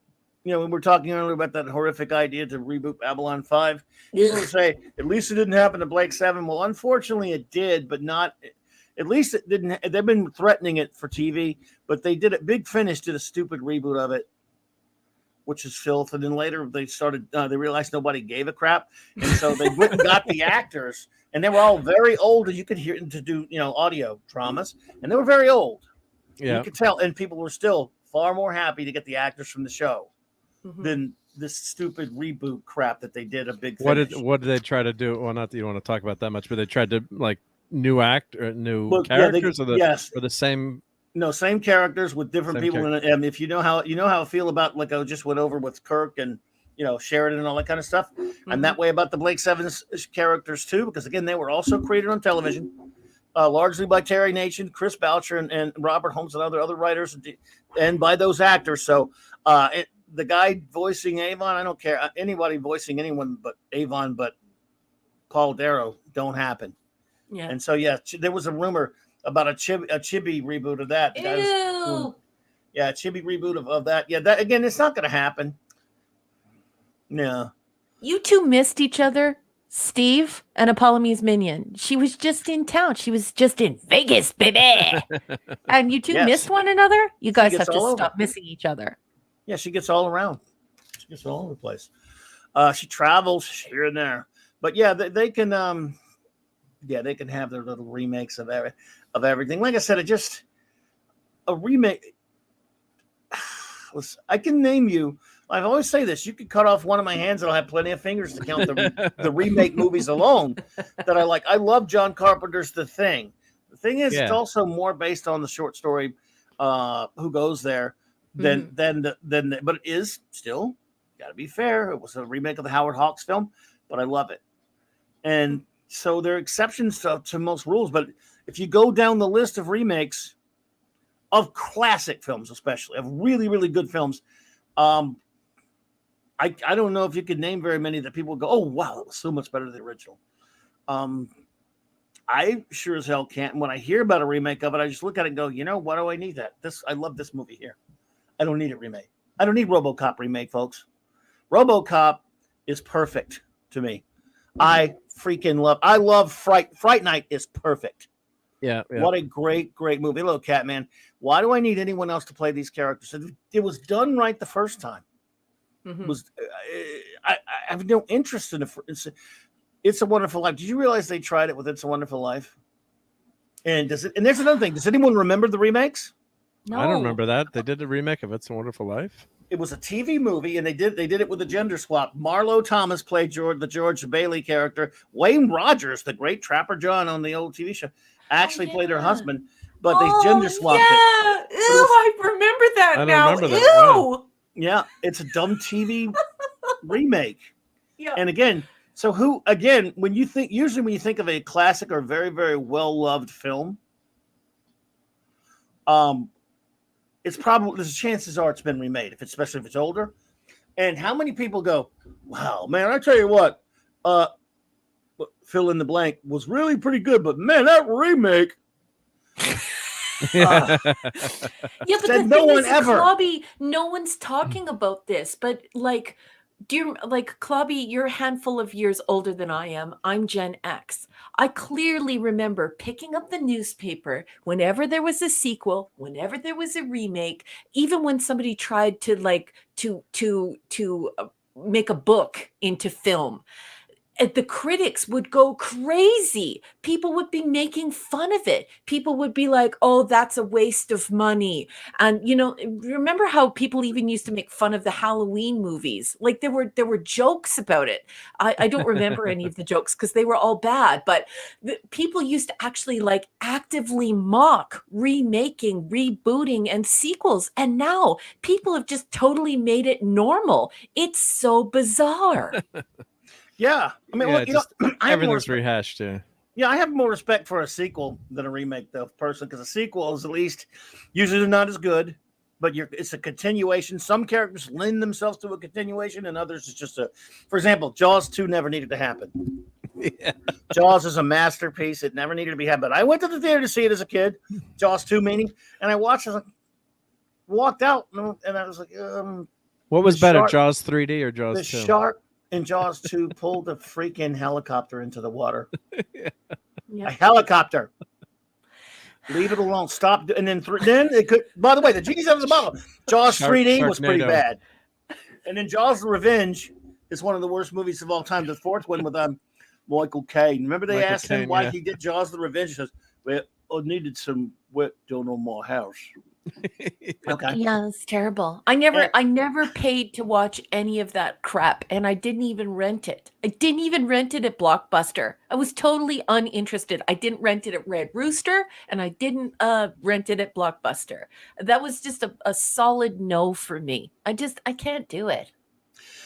we were talking earlier about that horrific idea to reboot Babylon 5. You would say, at least it didn't happen to Blake 7. Well, unfortunately it did, but not, at least it didn't. They've been threatening it for TV, but they did it. Big Finish did a stupid reboot of it, which is filth. And then later they realized nobody gave a crap. And so they went and got the actors, and they were all very old, and you could hear them to do, audio dramas, and they were very old. Yeah. You could tell, and people were still far more happy to get the actors from the show than this stupid reboot crap that they did. A Big Finish. What did they try to do? Well, not that you don't want to talk about that much, but they tried to new characters or the same. No, same characters with different people in it. And if you know how I feel about I just went over with Kirk and Sheridan and all that kind of stuff, and that way about the Blake 7 characters too, because again they were also created on television. Largely by Terry Nation, Chris Boucher, and Robert Holmes and other writers, and by those actors. So the guy voicing Avon, I don't care. Anybody voicing anyone but Avon, but Paul Darrow, don't happen. Yeah. And so, there was a rumor about a Chibi reboot of that. Ew. A Chibi reboot of that. Yeah, that again, it's not going to happen. No. You two missed each other. Steve and Apollome's minion. She was just in town. She was just in Vegas, baby. And you two missed one another? You guys have to stop missing each other. Yeah, she gets all around. She gets all over the place. She travels here and there. But yeah, they can they can have their little remakes of everything. Like I said, a remake. I can name you. I always say this: you could cut off one of my hands, and I'll have plenty of fingers to count the remake movies alone that I like. I love John Carpenter's The Thing. The thing is, it's also more based on the short story "Who Goes There" than but it is still, got to be fair. It was a remake of the Howard Hawks film, but I love it. And so there are exceptions to most rules. But if you go down the list of remakes of classic films, especially of really, really good films, I don't know if you could name very many that people go, oh, wow, it was so much better than the original. I sure as hell can't. And when I hear about a remake of it, I just look at it and go, why do I need that? I love this movie here. I don't need it remade. I don't need RoboCop remake, folks. RoboCop is perfect to me. I love Fright Night is perfect. Yeah. What a great, great movie. Hello, Catman. Why do I need anyone else to play these characters? It was done right the first time. I have no interest in it. It's a Wonderful Life. Did you realize they tried it with It's a Wonderful Life? And there's another thing. Does anyone remember the remakes? No. I don't remember that. They did a remake of It's a Wonderful Life. It was a TV movie, and they did it with a gender swap. Marlo Thomas played the George Bailey character. Wayne Rogers, the great Trapper John on the old TV show, actually played her husband, but they gender swapped it. Ew, I remember that I don't now. remember that. Ew. Wow. Yeah, it's a dumb TV remake. Yeah. And again, when you think of a classic or very, very well loved film, it's probably, there's chances are it's been remade, especially if it's older. And how many people go, wow, man, I tell you what, fill in the blank was really pretty good, but man, that remake. Yeah, but the no thing one is, ever. Clobby, no one's talking about this, but like, Clobby, you're a handful of years older than I am. I'm Gen X. I clearly remember picking up the newspaper whenever there was a sequel, whenever there was a remake, even when somebody tried to make a book into film. The critics would go crazy. People would be making fun of it. People would be like, oh, that's a waste of money. And, remember how people even used to make fun of the Halloween movies? Like there were jokes about it. I don't remember any of the jokes because they were all bad, but people used to actually like actively mock remaking, rebooting, and sequels. And now people have just totally made it normal. It's so bizarre. Yeah, I mean, everything's rehashed. Yeah, I have more respect for a sequel than a remake, though, personally, because a sequel is at least usually not as good, but it's a continuation. Some characters lend themselves to a continuation, and others is just for example, Jaws 2 never needed to happen. Yeah. Jaws is a masterpiece. It never needed to be had, but I went to the theater to see it as a kid, Jaws 2 meaning, and I watched it, walked out, and I was like, what was better, Jaws 3D or Jaws 2? The shark in Jaws 2 pulled a freaking helicopter into the water. Yeah. A helicopter. Leave it alone. Stop. And then it could. By the way, the genie's out of the bottle. Jaws 3D was pretty bad. And then Jaws: The Revenge is one of the worst movies of all time. The fourth one with Michael Caine. Remember they asked him why he did Jaws: The Revenge. He says, "Well, I needed some wet down on my house." Okay. Yeah, it's terrible. I never paid to watch any of that crap, and I didn't even rent it. I didn't even rent it at Blockbuster. I was totally uninterested. I didn't rent it at Red Rooster, and I didn't rent it at Blockbuster. That was just a solid no for me. I can't do it.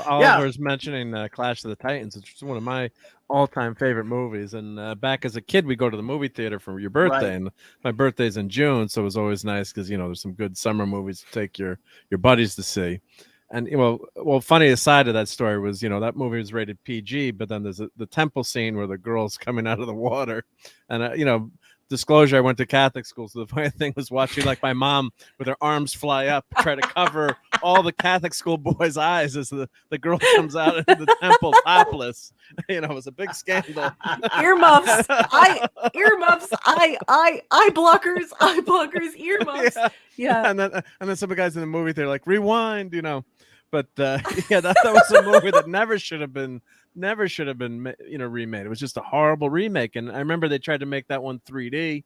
Oliver's mentioning Clash of the Titans, which is one of my all-time favorite movies. And back as a kid, we go to the movie theater for your birthday, and my birthday's in June, so it was always nice because there's some good summer movies to take your buddies to see. And well, funny aside of that story was that movie was rated PG, but then there's the temple scene where the girl's coming out of the water, and disclosure, I went to Catholic school, so the funny thing was watching like my mom with her arms fly up, try to cover all the Catholic school boys' eyes as the girl comes out into the temple topless. It was a big scandal. Earmuffs, eye blockers, earmuffs. Yeah. And then some of the guys in the movie, they're like, rewind, But that was a movie that never should have been remade. It was just a horrible remake. And I remember they tried to make that one 3D,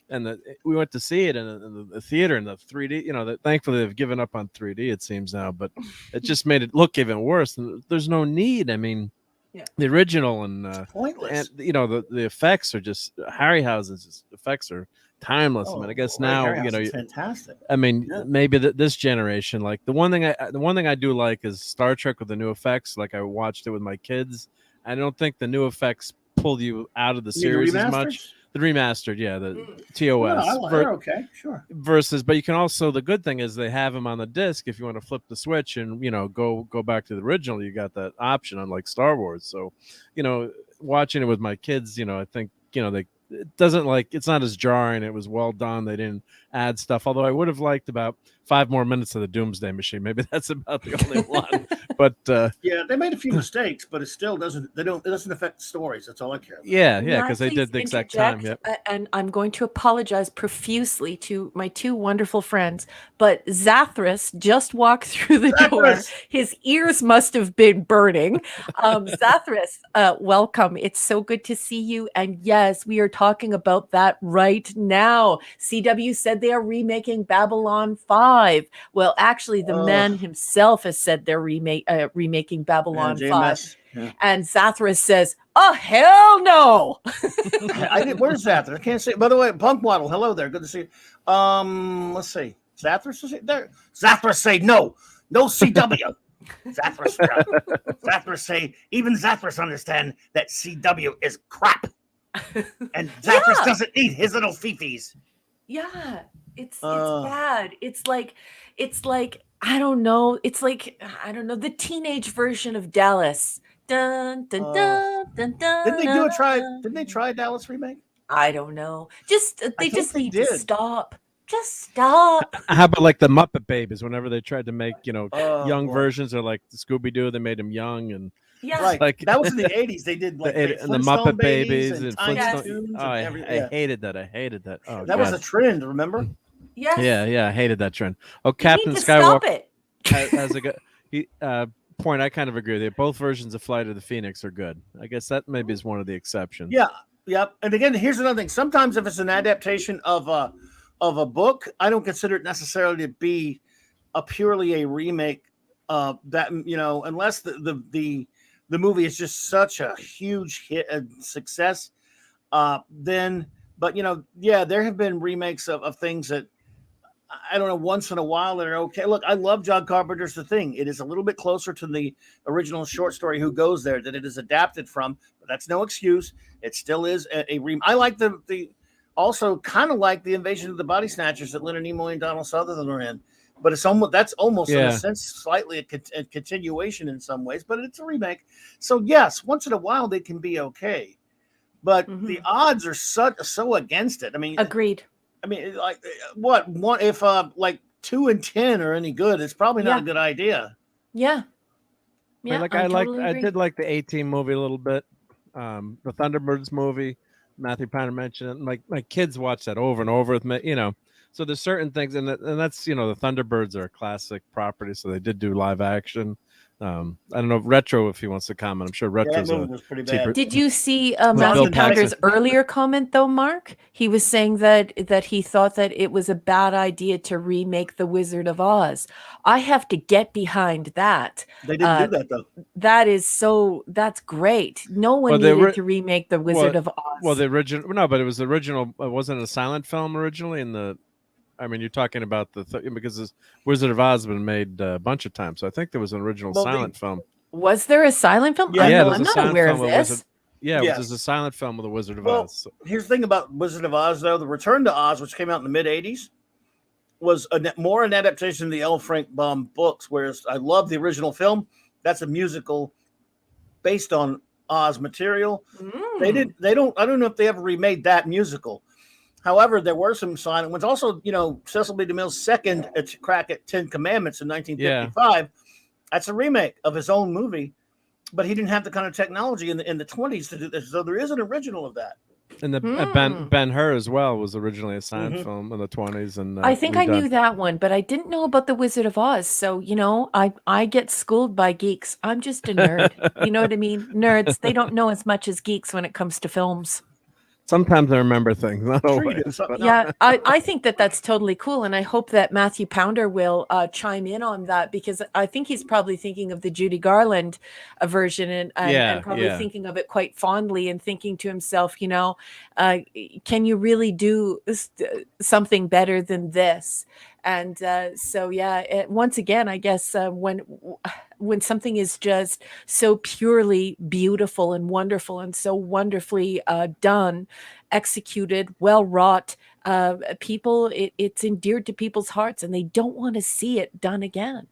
and we went to see it in the theater in the 3D. Thankfully they've given up on 3D, it seems now, but it just made it look even worse. And there's no need. I mean, the original and pointless. And the effects are just Harryhausen's effects are timeless. I mean, I guess now fantastic. I mean, maybe this generation, like the one thing I do like is Star Trek with the new effects. Like I watched it with my kids. I don't think the new effects pull you out of the series as much. The remastered, the TOS. Okay, sure. Versus, but you can also, the good thing is they have them on the disc. If you want to flip the switch and go back to the original, you got that option, unlike Star Wars. So, watching it with my kids, I think it doesn't it's not as jarring. It was well done. They didn't add stuff. Although I would have liked about 5 more minutes of the Doomsday Machine. Maybe that's about the only one. But they made a few mistakes, but it still doesn't. It doesn't affect the stories. That's all I care about. Yeah, because they did the exact time. Yep. And I'm going to apologize profusely to my two wonderful friends, but Zathras just walked through the door. His ears must have been burning. Zathras, welcome. It's so good to see you. And yes, we are talking about that right now. CW said said they are remaking Babylon 5. Well, actually, the man himself has said they're remaking Babylon 5. JMS. Yeah. And Zathras says, "Oh, hell no." Where's Zathras? I can't see. By the way, Punk Waddle, hello there. Good to see you. Let's see. Zathras is there. Zathras say no CW. Zathras say even Zathras understand that CW is crap, and Zathras doesn't need his little fifis. Yeah, it's bad. It's like I don't know. It's like the teenage version of Dallas. Dun dun dun dun dun. Didn't they try a Dallas remake? I don't know. They just need did. to stop. Just stop. How about like the Muppet Babies? Whenever they tried to make young versions, or like the Scooby Doo, they made them young and right. Like that was in the 80s. They did like the Muppet Babies and Flintstone. Oh, I hated that. I hated that. Oh, that was a trend. Remember? Yes. Yeah. I hated that trend. Oh, Captain Skywalker has a good point. I kind of agree with you. Both versions of Flight of the Phoenix are good. I guess that maybe is one of the exceptions. Yeah. Yep. And again, here's another thing. Sometimes if it's an adaptation of a book, I don't consider it necessarily to be purely a remake. That unless the movie is just such a huge hit and success, then. But there have been remakes of things that I don't know, once in a while that are okay. Look, I love John Carpenter's The Thing. It is a little bit closer to the original short story Who Goes There that it is adapted from, but that's no excuse. It still is a remake. I like the also kind of like the Invasion of the Body Snatchers that Leonard Nimoy and Donald Sutherland are in, but it's almost in a sense slightly a continuation in some ways, but it's a remake. So yes, once in a while they can be okay, but the odds are so against it. I mean, agreed. I mean, like what one if like 2 and 10 are any good? It's probably not a good idea. Yeah. Yeah, I did like the A-Team movie a little bit. The Thunderbirds movie. Matthew Powder mentioned it. And my kids watch that over and over with me, So there's certain things, and that's the Thunderbirds are a classic property, so they did do live action. I don't know, Retro, if he wants to comment. I'm sure Retro's was pretty bad. Did you see Matthew Powder's earlier comment though, Mark? He was saying that he thought that it was a bad idea to remake The Wizard of Oz. I have to get behind that. They didn't do that though. That's great. No one needed to remake The Wizard of Oz. Well, the original, no, but it was the original. Wasn't it a silent film originally? You're talking about because this Wizard of Oz has been made a bunch of times. So I think there was an original silent film. Was there a silent film? Yeah, I'm not aware of this. There's a silent film of the Wizard of Oz. So. Here's the thing about Wizard of Oz, though. The Return to Oz, which came out in the mid-'80s, was more an adaptation of the L. Frank Baum books, whereas I love the original film. That's a musical based on Oz material. I don't know if they ever remade that musical. However, there were some silent ones. Also, Cecil B. DeMille's second crack at 10 Commandments in 1955. Yeah. That's a remake of his own movie, but he didn't have the kind of technology in the 20s to do this. So there is an original of that. And the Ben-Hur as well was originally a silent film in the 20s. And I think I knew that one, but I didn't know about the Wizard of Oz. So, I get schooled by geeks. I'm just a nerd. You know what I mean? Nerds, they don't know as much as geeks when it comes to films. Sometimes I remember things, not always. Yeah, I think that's totally cool. And I hope that Matthew Pounder will chime in on that, because I think he's probably thinking of the Judy Garland version and probably thinking of it quite fondly and thinking to himself, can you really do something better than this? And once again, I guess when something is just so purely beautiful and wonderful and so wonderfully done, executed, well wrought, it's endeared to people's hearts, and they don't want to see it done again.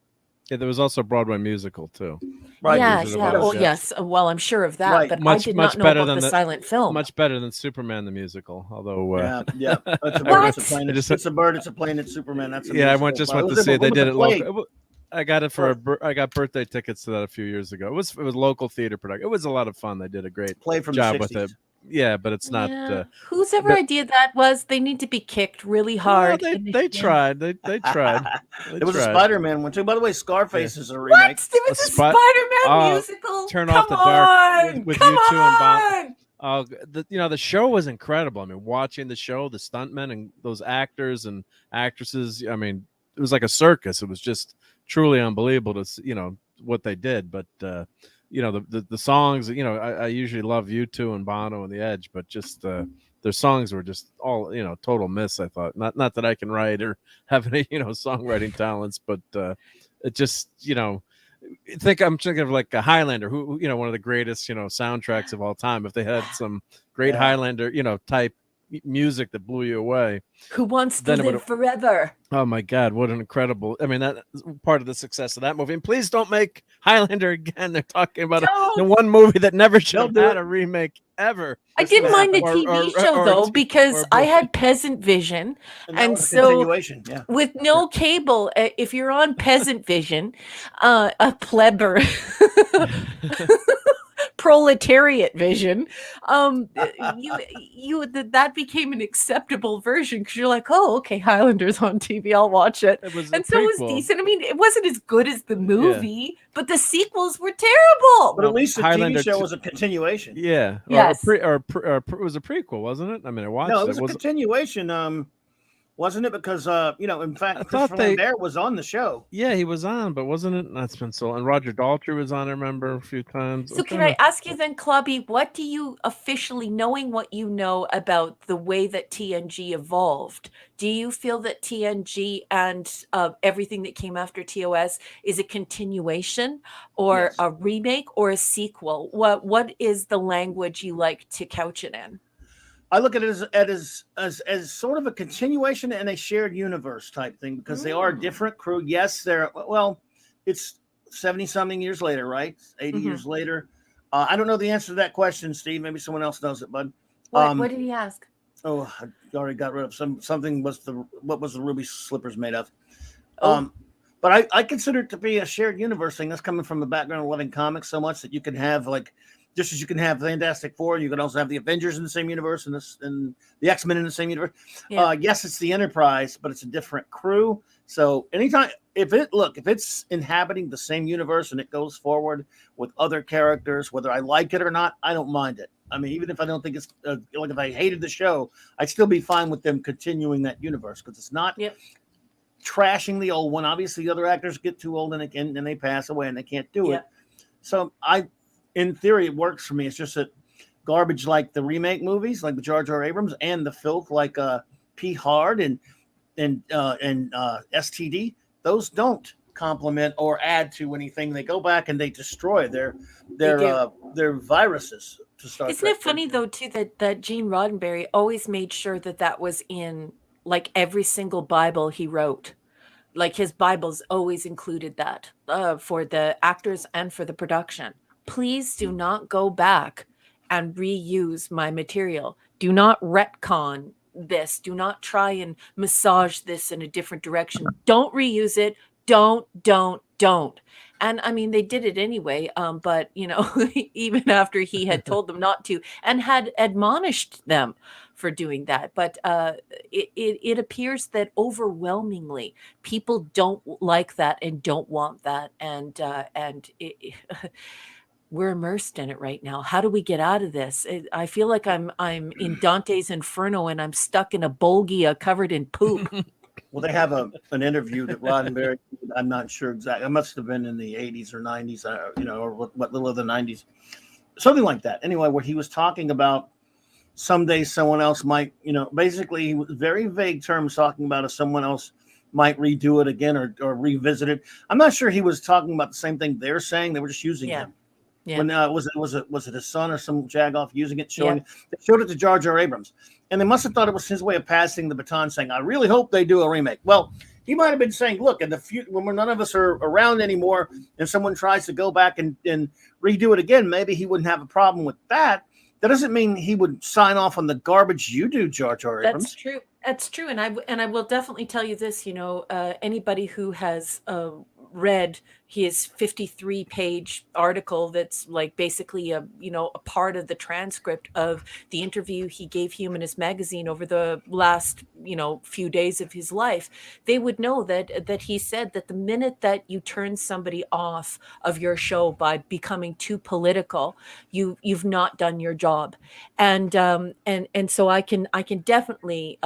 Yeah, there was also a Broadway musical too. Right. Yeah. Well, yes. Well, I'm sure of that, right. But I did not know about the silent film. Much better than Superman the musical, although. Yeah. It's a bird. It's a plane. It's a bird. It's a plane. It's Superman. That's a I went to see it. They did it local. I got it I got birthday tickets to that a few years ago. It was local theater production. It was a lot of fun. They did a great job with it. Yeah, but it's not. Whose ever idea that was? They need to be kicked really hard. Well, they tried. They tried. It was a Spider-Man one too. By the way, Scarface is a remake. What? It was a Spider-Man musical. Turn off the dark with you two and Bond. The show was incredible. I mean, watching the show, the stuntmen and those actors and actresses. I mean, it was like a circus. It was just truly unbelievable to see, what they did. But the songs. I usually love U2 and Bono and The Edge, but just their songs were just all total miss. I thought not that I can write or have any songwriting talents, but it just I'm thinking of like a Highlander, who one of the greatest soundtracks of all time. If they had some great Highlander type music that blew you away. Who Wants to Live Forever? Oh my God, what an incredible! I mean, that part of the success of that movie. And please don't make Highlander again. They're talking about the one movie that never should have had a remake ever. I didn't mind the TV show though, because I had Peasant Vision, and so with no cable, if you're on Peasant Vision, a plebber. Proletariat Vision, that became an acceptable version because you're like, oh, okay, Highlander's on TV, I'll watch it. So it was decent. I mean, it wasn't as good as the movie, but the sequels were terrible. But at least the TV show was a continuation. Yeah, yes, or it was a prequel, wasn't it? I mean, I watched. No, it was a continuation. Wasn't it? Because in fact, Christopher Lambert was on the show. Yeah, he was on, but wasn't it? That's been so. And Roger Daltrey was on, I remember, a few times. So can I ask you then, Clubby, what do you officially, knowing what you know about the way that TNG evolved, do you feel that TNG and everything that came after TOS is a continuation or a remake or a sequel? What is the language you like to couch it in? I look at it as sort of a continuation and a shared universe type thing, because they are a different crew. Yes, it's 70-something years later, right? 80 years later. I don't know the answer to that question, Steve. Maybe someone else knows it, bud. What did he ask? Oh, I already got rid of something. What was the ruby slippers made of? But I consider it to be a shared universe thing. That's coming from the background of loving comics so much that you can have just as you can have Fantastic Four, you can also have the Avengers in the same universe and the X-Men in the same universe. Yeah. Yes, it's the Enterprise, but it's a different crew. So anytime, if it's inhabiting the same universe and it goes forward with other characters, whether I like it or not, I don't mind it. I mean, even if I don't think it's like if I hated the show, I'd still be fine with them continuing that universe, because it's not trashing the old one. Obviously, the other actors get too old and they pass away and they can't do it. So in theory, it works for me. It's just that garbage like the remake movies, like the Jar Jar Abrams, and the filth like P. Hard and STD, those don't complement or add to anything. They go back and they destroy their viruses to start. Isn't it funny though too that Gene Roddenberry always made sure that was in like every single Bible he wrote. Like his Bibles always included that for the actors and for the production. Please do not go back and reuse my material. Do not retcon this. Do not try and massage this in a different direction. Don't reuse it. Don't. And I mean, they did it anyway. But even after he had told them not to and had admonished them for doing that. But it appears that overwhelmingly people don't like that and don't want that. And we're immersed in it right now. How do we get out of this? I feel like I'm in Dante's Inferno and I'm stuck in a bolgia covered in poop. Well, they have an interview that Roddenberry, I'm not sure exactly. It must have been in the 80s or 90s, or what little of the 90s, something like that. Anyway, where he was talking about someday someone else might, basically he was very vague terms talking about if someone else might redo it again or revisit it. I'm not sure he was talking about the same thing they're saying. They were just using him. Yeah. When was it his son or some jagoff using it? They showed it to Jar Jar Abrams, and they must have thought it was his way of passing the baton, saying, "I really hope they do a remake." Well, he might have been saying, "Look, in the future, when none of us are around anymore, and someone tries to go back and redo it again, maybe he wouldn't have a problem with that." That doesn't mean he would sign off on the garbage you do, Jar Jar Abrams. That's true. That's true, and I will definitely tell you this. Anybody who has read his 53-page article, that's like basically a part of the transcript of the interview he gave Humanist Magazine over the last few days of his life, they would know that he said that the minute that you turn somebody off of your show by becoming too political, you've not done your job. And so I can definitely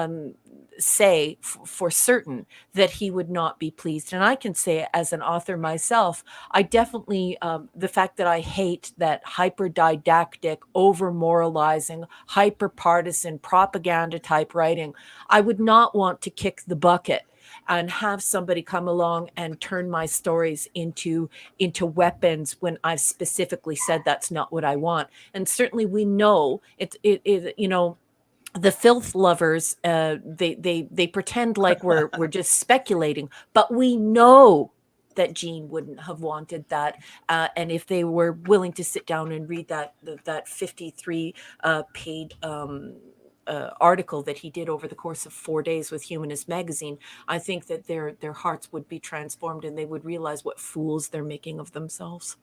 say for certain that he would not be pleased. And I can say, as an author myself, I definitely, the fact that I hate that hyper didactic, over moralizing, hyper partisan propaganda type writing, I would not want to kick the bucket and have somebody come along and turn my stories into weapons when I've specifically said that's not what I want. And certainly we know the filth lovers, they pretend like we're just speculating, but we know that Gene wouldn't have wanted that. And if they were willing to sit down and read that 53 page article that he did over the course of 4 days with Humanist Magazine, I think that their hearts would be transformed and they would realize what fools they're making of themselves.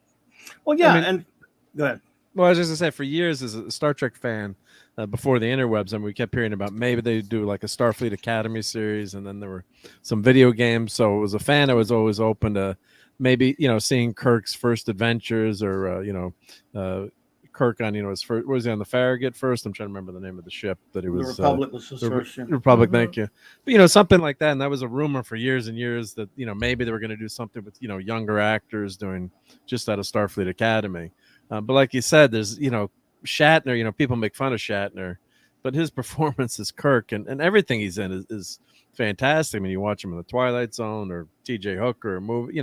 Well, yeah, I mean, and go ahead. Well, I was just gonna say, for years as a Star Trek fan, before the interwebs, and we kept hearing about maybe they do like a Starfleet Academy series, and then there were some video games. So as a fan, I was always open to maybe seeing Kirk's first adventures, or Kirk on his first. Was he on the Farragut first? I'm trying to remember the name of the ship that he was. The Republic was his first ship. Republic, thank you. But something like that, and that was a rumor for years and years that maybe they were going to do something with younger actors doing just out of Starfleet Academy. But like you said, there's Shatner. People make fun of Shatner, but his performance as Kirk and everything he's in is fantastic. I mean, you watch him in The Twilight Zone or T.J. Hooker, or movie.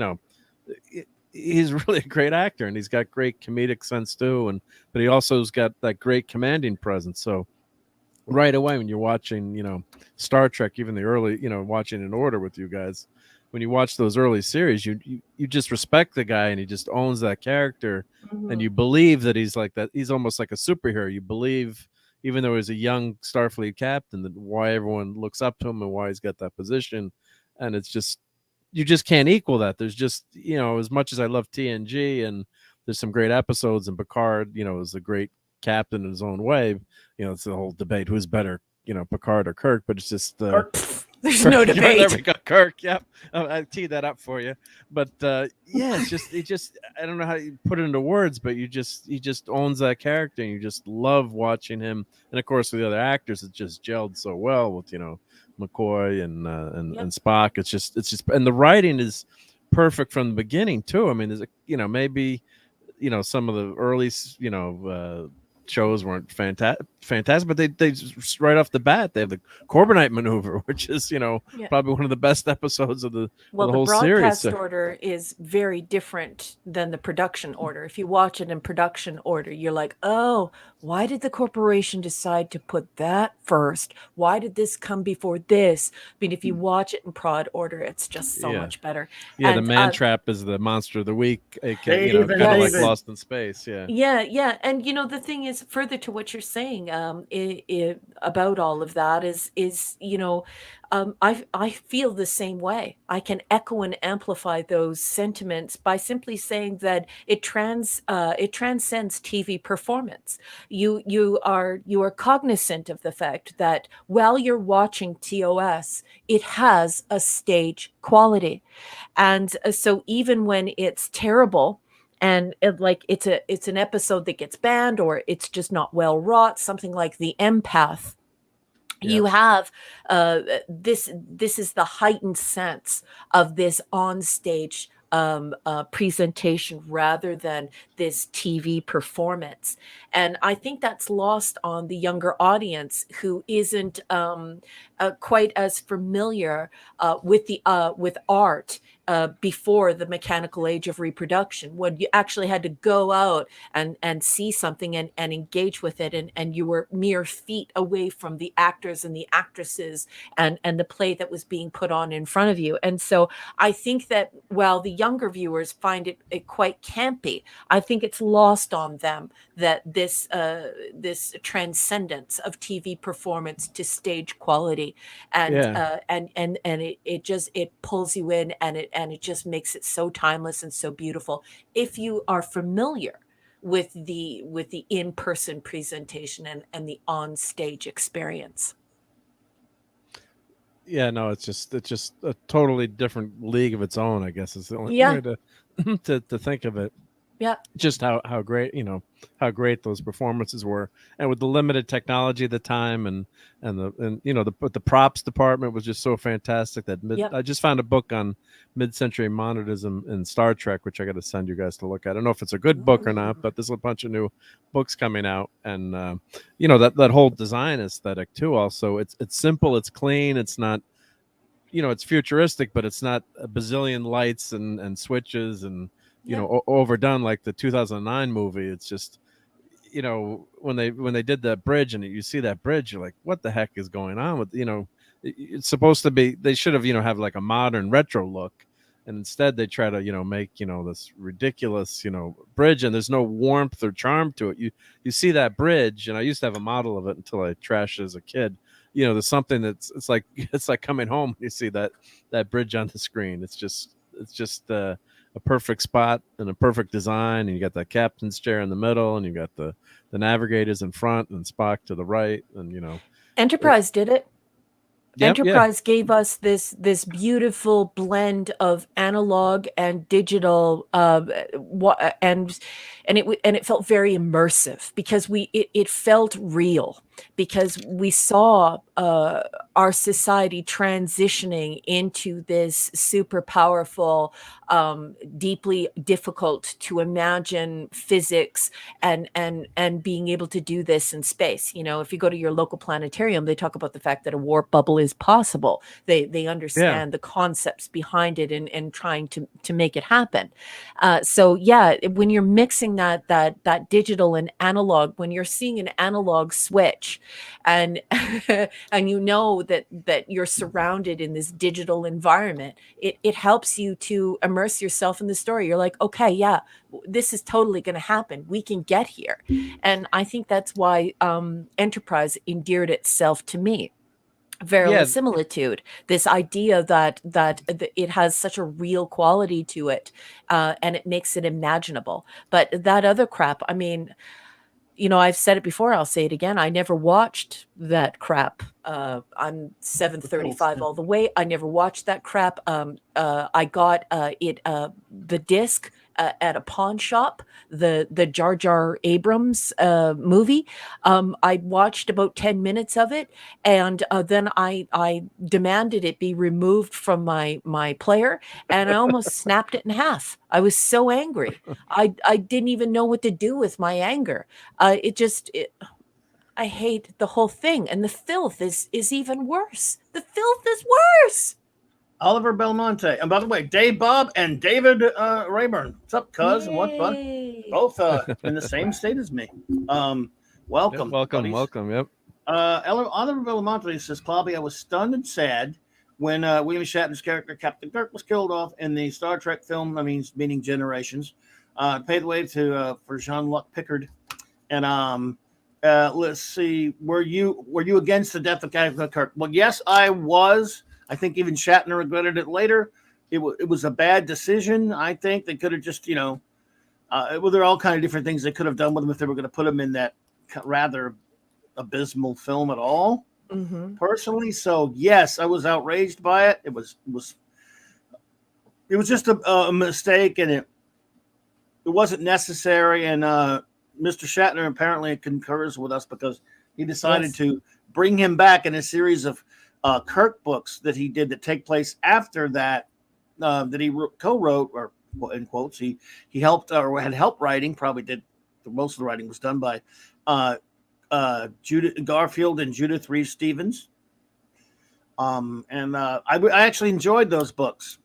He's really a great actor, and he's got great comedic sense too. But he also has got that great commanding presence. So right away, when you're watching Star Trek, even the early watching in order with you guys, when you watch those early series, you just respect the guy, and he just owns that character, and you believe that he's like that. He's almost like a superhero. You believe, even though he's a young Starfleet captain, that why everyone looks up to him and why he's got that position. And it's just, you just can't equal that. There's just, as much as I love TNG, and there's some great episodes, and Picard, is a great captain in his own way. It's the whole debate, who's better, Picard or Kirk, but it's just there's Kirk, no debate. There we go, Kirk. Yep, I teed that up for you. But yeah, it just I don't know how you put it into words, but he just owns that character, and you just love watching him. And of course, with the other actors, it just gelled so well with McCoy and Spock. It's just and the writing is perfect from the beginning too. I mean, there's maybe some of the early shows weren't fantastic, but they just, right off the bat, they have the Corbinite maneuver, which is probably one of the best episodes of the whole series. The broadcast order is very different than the production order. If you watch it in production order, you're like, oh, why did the corporation decide to put that first? Why did this come before this? I mean, if you watch it in prod order, it's just so much better. Yeah, and, the man trap is the monster of the week, kind of like Lost in Space. Yeah. And the thing is, further to what you're saying about all of that is I feel the same way. I can echo and amplify those sentiments by simply saying that it transcends TV performance. You are cognizant of the fact that while you're watching TOS, it has a stage quality, and so even when it's terrible, and it's an episode that gets banned, or it's just not well wrought, something like The Empath, you have this is the heightened sense of this onstage presentation rather than this TV performance. And I think that's lost on the younger audience, who isn't quite as familiar with art before the mechanical age of reproduction, when you actually had to go out and see something and engage with it, and you were mere feet away from the actors and the actresses and the play that was being put on in front of you. And so I think that while the younger viewers find it quite campy, I think it's lost on them that this transcendence of TV performance to stage quality movie, and Yeah. it pulls you in, and it just makes it so timeless and so beautiful if you are familiar with the in-person presentation and the on-stage experience. Yeah, no, it's just a totally different league of its own, I guess is the only Yeah, way to to think of it. yeah, Just how great, how great those performances were, and with the limited technology at the time, and the props department was just so fantastic that yep. I just found a book on mid-century modernism in Star Trek, which I got to send you guys to look at. I don't know if it's a good book or not, Ooh. but there's a bunch of new books coming out, and that whole design aesthetic too. Also, it's simple, it's clean, it's not, it's futuristic, but it's not a bazillion lights and switches and Yeah. overdone like the 2009 movie. It's just, when they did that bridge, and you see that bridge, you're like, what the heck is going on with, it's supposed to be, they should have, have like a modern retro look, and instead they try to, make, this ridiculous, bridge, and there's no warmth or charm to it. You see that bridge, and I used to have a model of it until I trashed it as a kid. There's something it's like it's like coming home. You see that bridge on the screen. It's just a perfect spot and a perfect design, and you got that captain's chair in the middle, and you got the navigators in front and Spock to the right, and Enterprise did it. yeah. Enterprise gave us this beautiful blend of analog and digital, and it felt very immersive because it felt real, because we saw our society transitioning into this super powerful, deeply difficult to imagine physics, and being able to do this in space. If you go to your local planetarium, they talk about the fact that a warp bubble is possible. They understand the concepts behind it, and trying to make it happen. So yeah, when you're mixing that digital and analog, when you're seeing an analog switch, and and that you're surrounded in this digital environment, it helps you to immerse yourself in the story. You're like, okay, yeah, this is totally going to happen. We can get here. And I think that's why Enterprise endeared itself to me. Verisimilitude, this idea that it has such a real quality to it, and it makes it imaginable. But that other crap, I mean, I've said it before, I'll say it again. I never watched that crap. I'm 735 all the way. I never watched that crap. I got the disc at a pawn shop, the Jar Jar Abrams movie. I watched about 10 minutes of it, and then I demanded it be removed from my player, and I almost snapped it in half. I was so angry. I didn't even know what to do with my anger. I hate the whole thing, and the filth is even worse. The filth is worse. Oliver Belmonte. And by the way, Dave Bob and David Rayburn. What's up, cuz? And what, bud? Yay. Both in the same state as me. Welcome. Welcome. Yep. Oliver Belmonte says, Clobby, I was stunned and sad when William Shatner's character, Captain Kirk, was killed off in the Star Trek film, meaning Generations. Paved the way for Jean-Luc Picard. And let's see, were you against the death of Captain Kirk? Well, yes, I was. I think even Shatner regretted it later. It was a bad decision. I think they could have just, well, there are all kind of different things they could have done with him if they were going to put him in that rather abysmal film at all. Mm-hmm. Personally, so yes, I was outraged by it. It was just a mistake, and it wasn't necessary. And Mr. Shatner apparently concurs with us because he decided to bring him back in a series of Kirk books that he did that take place after that, that he co-wrote, or in quotes, he helped or had help writing. Probably did most of the writing was done by Judith Garfield and Judith Reeves Stevens. And I actually enjoyed those books.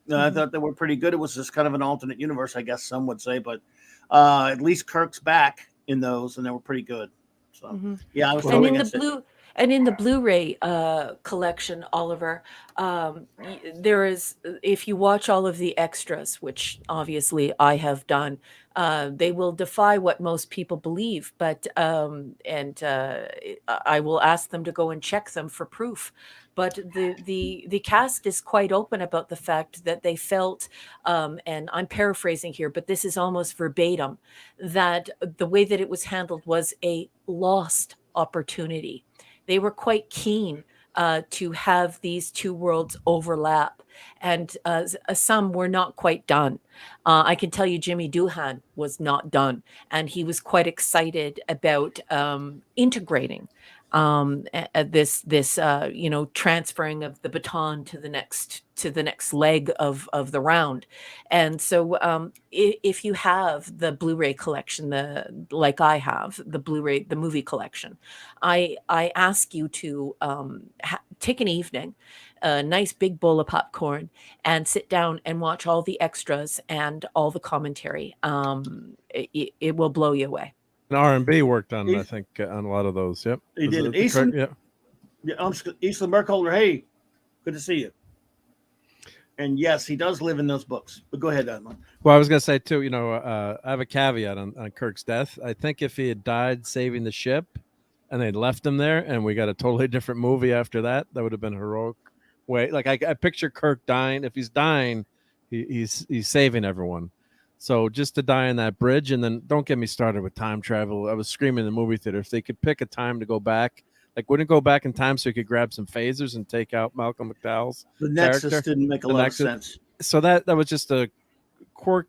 I thought they were pretty good. It was just kind of an alternate universe, I guess some would say, but at least Kirk's back in those, and they were pretty good. So yeah, I was And totally in against it. And in the Blu-ray collection, Oliver, there is, if you watch all of the extras, which obviously I have done, they will defy what most people believe, but I will ask them to go and check them for proof. But the cast is quite open about the fact that they felt, and I'm paraphrasing here, but this is almost verbatim, that the way that it was handled was a lost opportunity. They were quite keen to have these two worlds overlap, and some were not quite done. I can tell you, Jimmy Doohan was not done, and he was quite excited about integrating this transferring of the baton to the next leg of the round. And so if you have the Blu-ray collection, like I have the Blu-ray, the movie collection, I ask you to take an evening, a nice big bowl of popcorn, and sit down and watch all the extras and all the commentary. It will blow you away. And R&B worked on, I think, on a lot of those. Yep. He Is did it it. Eastland, yeah. Eastland Burkholder, hey, good to see you. And yes, he does live in those books. But go ahead, Edmund. Well, I was going to say, too, I have a caveat on Kirk's death. I think if he had died saving the ship and they'd left him there and we got a totally different movie after that, that would have been a heroic way. Like, I picture Kirk dying. If he's dying, he's saving everyone. So just to die on that bridge, and then don't get me started with time travel. I was screaming in the movie theater. If they could pick a time to go back, like, wouldn't go back in time so he could grab some phasers and take out Malcolm McDowell's The Nexus character? didn't make a lot of sense. So that was just a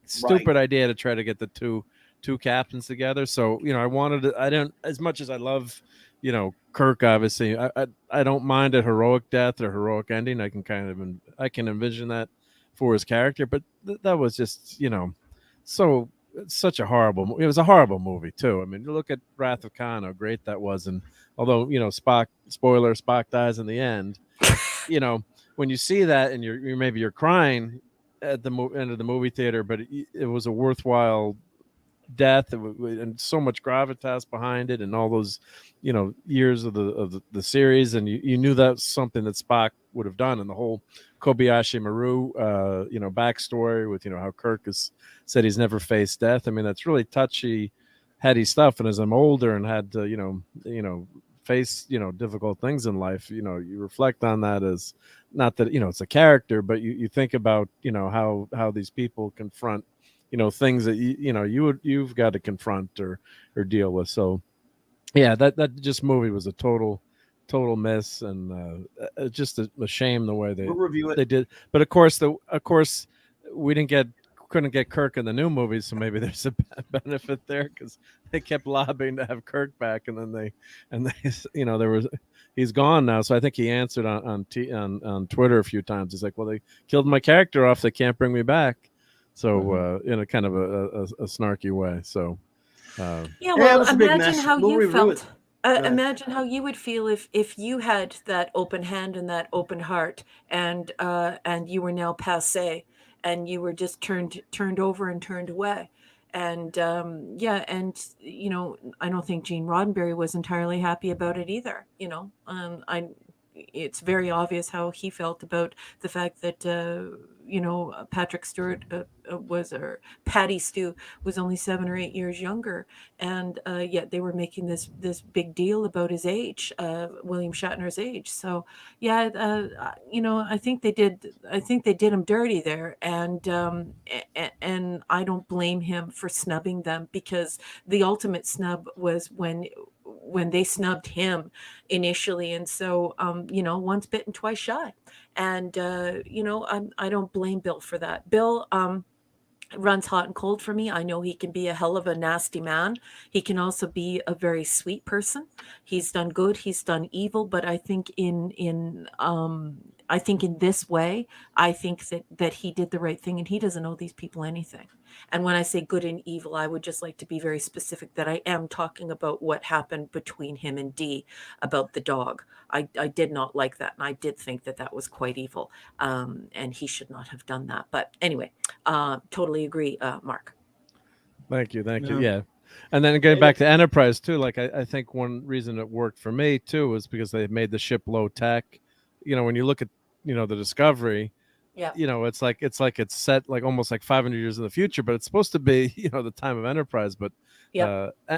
stupid idea to try to get the two captains together. So, I wanted to, I don't, as much as I love, Kirk, obviously, I don't mind a heroic death or heroic ending. I can envision that for his character, but that was just, such a horrible, it was a horrible movie too. I mean, look at Wrath of Khan, how great that was. And although, Spock dies in the end, when you see that and you're crying at the end of the movie theater, but it was a worthwhile death, and so much gravitas behind it, and all those years of the series, and you knew that's something that Spock would have done, and the whole Kobayashi Maru backstory with how Kirk has said he's never faced death. I mean, that's really touchy, heady stuff. And as I'm older and had to face difficult things in life, you reflect on that, as not that it's a character, but you think about how these people confront things that you've got to confront or deal with. So yeah, that just movie was a total miss, and just a shame the way they did. But of course we couldn't get Kirk in the new movies, so maybe there's a benefit there, because they kept lobbying to have Kirk back, and then they he's gone now. So I think he answered on Twitter a few times. He's like, well, they killed my character off, they can't bring me back. So in a kind of a snarky way. So imagine how you felt. Imagine how you would feel if you had that open hand and that open heart, and you were now passé, and you were just turned over and turned away. And I don't think Gene Roddenberry was entirely happy about it either. It's very obvious how he felt about the fact that Patrick Stewart or Patty Stew was only 7 or 8 years younger, and yet they were making this big deal about his age, William Shatner's age. So yeah, I think they did him dirty there, and I don't blame him for snubbing them, because the ultimate snub was when they snubbed him initially. And so, once bitten, twice shy. And, I don't blame Bill for that. Bill, runs hot and cold for me. I know he can be a hell of a nasty man. He can also be a very sweet person. He's done good, he's done evil, but I think in this way, I think that he did the right thing, and he doesn't owe these people anything. And when I say good and evil, I would just like to be very specific that I am talking about what happened between him and Dee about the dog. I did not like that, and I did think that was quite evil, and he should not have done that. But anyway, totally agree, Mark. Thank you. Yeah. And then getting back to Enterprise too, like I think one reason it worked for me too was because they made the ship low tech. You know, when you look at the Discovery, Yeah. it's like it's set like almost like 500 years in the future, but it's supposed to be the time of Enterprise. But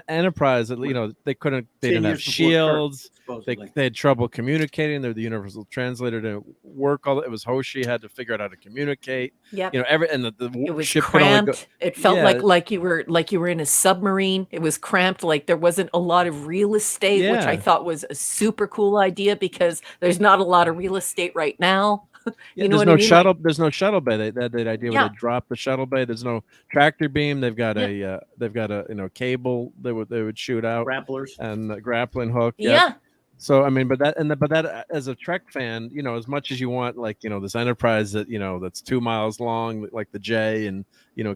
Enterprise, they didn't have shields. They had trouble communicating. They're the universal translator didn't work. It was Hoshi had to figure out how to communicate. Yeah, The it was ship cramped. It felt like you were in a submarine. It was cramped. Like there wasn't a lot of real estate, which I thought was a super cool idea because there's not a lot of real estate right now. There's no shuttle. There's no shuttle bay. They had that idea where they drop the shuttle bay. There's no tractor beam. They've got a cable they would shoot out grapplers and a grappling hook. Yeah. So I mean, but that as a Trek fan, as much as you want like this Enterprise that that's 2 miles long like the J and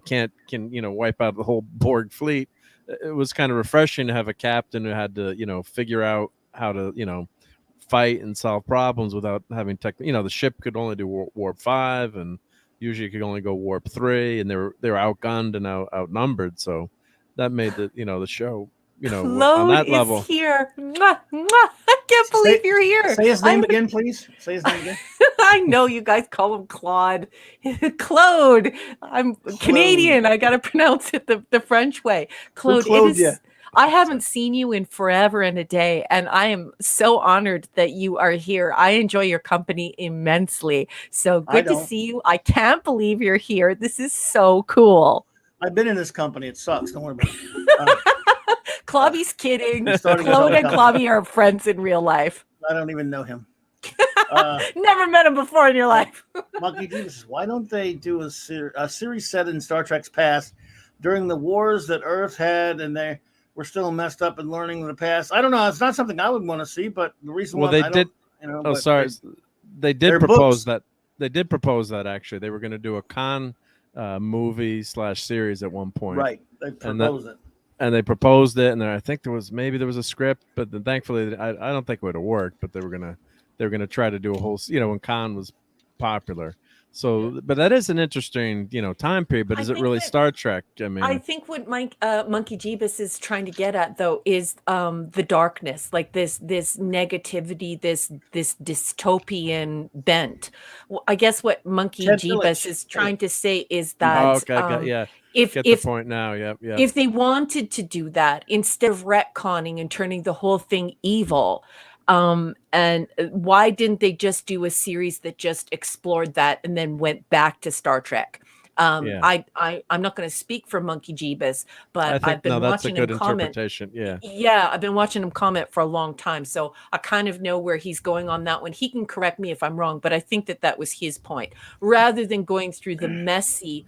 can wipe out the whole Borg fleet. It was kind of refreshing to have a captain who had to figure out how to fight and solve problems without having the ship could only do warp 5 and usually it could only go warp 3 and they were outgunned and outnumbered, so that made the show on that level. Here. Mwah, mwah. I can't believe you're here. Say his name again, please. Say his name again. I know you guys call him Claude. Claude. I'm Canadian. I got to pronounce it the French way. Claude. I haven't seen you in forever and a day, and I am so honored that you are here. I enjoy your company immensely. So good to see you. I can't believe you're here. This is so cool. I've been in this company. It sucks. Don't worry about it. Clobby's kidding. Claude and Clobby are friends in real life. I don't even know him. Never met him before in your life. Monkey Jesus, why don't they do a series set in Star Trek's past during the wars that Earth had, and we're still messed up and learning the past? I don't know. It's not something I would want to see, but the reason why they did. They did propose that. They did propose that actually. They were going to do a Khan movie / series at one point. Right. They proposed it. And they proposed it, and I think there was a script, but then thankfully I don't think it would have worked. But they were gonna try to do a whole when Khan was popular. So, but that is an interesting, time period. But is it really Star Trek? I mean, I think what Monkey Jeebus is trying to get at, though, is the darkness, like this negativity, this dystopian bent. Well, I guess what Monkey Jeebus is trying to say is that Get the point now. If they wanted to do that instead of retconning and turning the whole thing evil. And why didn't they just do a series that just explored that and then went back to Star Trek? I'm not going to speak for Monkey Jeebus, but I've been watching him comment. I've been watching him comment for a long time, so I kind of know where he's going on that one. He can correct me if I'm wrong, but I think that was his point. Rather than going through the messy,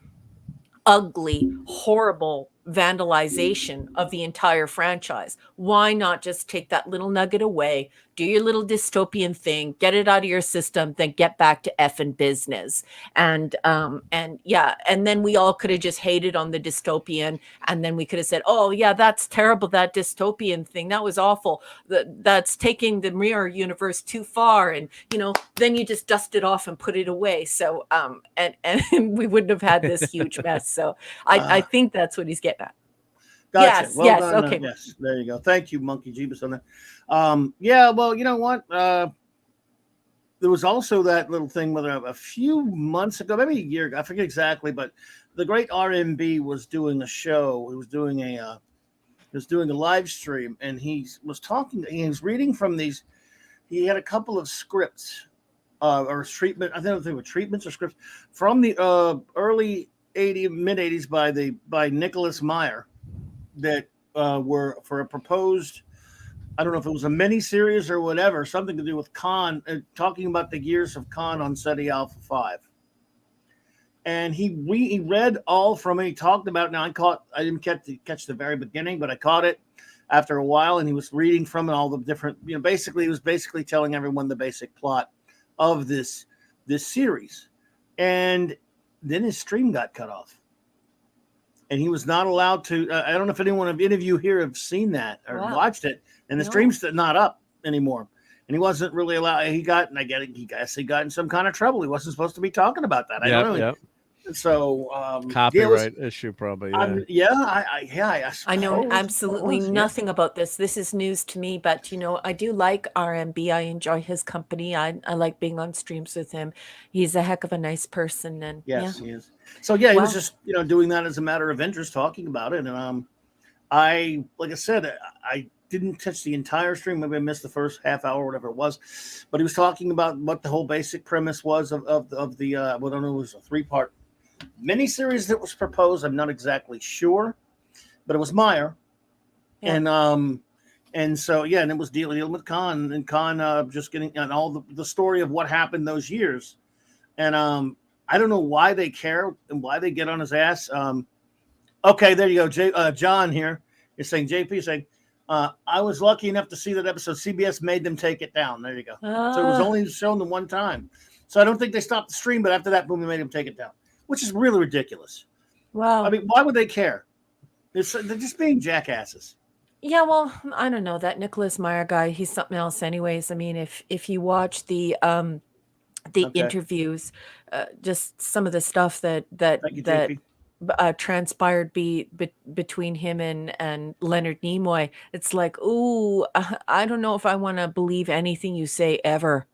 ugly, horrible vandalization of the entire franchise, why not just take that little nugget away, do your little dystopian thing, get it out of your system, then get back to effing business? And then we all could have just hated on the dystopian, and then we could have said, oh yeah, that's terrible, that dystopian thing, that was awful, that's taking the mirror universe too far, and then you just dust it off and put it away. So and we wouldn't have had this huge mess. So I think that's what he's getting at. Gotcha. Yes, done, okay. Yes, there you go. Thank you, Monkey Jeebus, on that. Well, you know what? There was also that little thing whether a few months ago, maybe a year ago, I forget exactly, but the great RMB was doing a show. He was doing a live stream, and he was reading from these. He had a couple of scripts or treatment. I think they were treatments or scripts from the early mid 80s by Nicholas Meyer that were for a proposed, I don't know if it was a mini series or whatever, something to do with Khan, talking about the years of Khan on SETI Alpha 5. And he read all from it. He talked about it. Now I didn't catch the very beginning, but I caught it after a while, and he was reading from it all the different, basically he was telling everyone the basic plot of this series. And then his stream got cut off. And he was not allowed to. I don't know if any of you here have seen that or watched it. And the stream's not up anymore. And he wasn't really allowed. He got in some kind of trouble. He wasn't supposed to be talking about that. I don't know. So Copyright issue, probably. Yeah. I know suppose absolutely it was, nothing about this. This is news to me, but I do like RMB. I enjoy his company. I like being on streams with him. He's a heck of a nice person, and Yes, he is. So yeah, he was Wow. just doing that as a matter of interest, talking about it, and I like I said, I didn't catch the entire stream. Maybe I missed the first half hour, whatever it was, but he was talking about what the whole basic premise was of the well, I don't know, it was a 3-part miniseries that was proposed. I'm not exactly sure, but it was Meyer, Yeah. and so yeah, and it was dealing with Khan and Khan just getting and all the story of what happened those years, and I don't know why they care and why they get on his ass. Okay, there you go. John here is saying, JP saying, I was lucky enough to see that episode. CBS made them take it down. There you go. So it was only shown the one time. So I don't think they stopped the stream, but after that, boom, they made them take it down, which is really ridiculous. Wow. I mean, why would they care? They're just being jackasses. Yeah, well, I don't know. That Nicholas Meyer guy, he's something else anyways. I mean, if you watch the Okay. interviews, just some of the stuff that Thank you, JP. transpired between him and Leonard Nimoy, it's like, ooh, I don't know if I want to believe anything you say ever.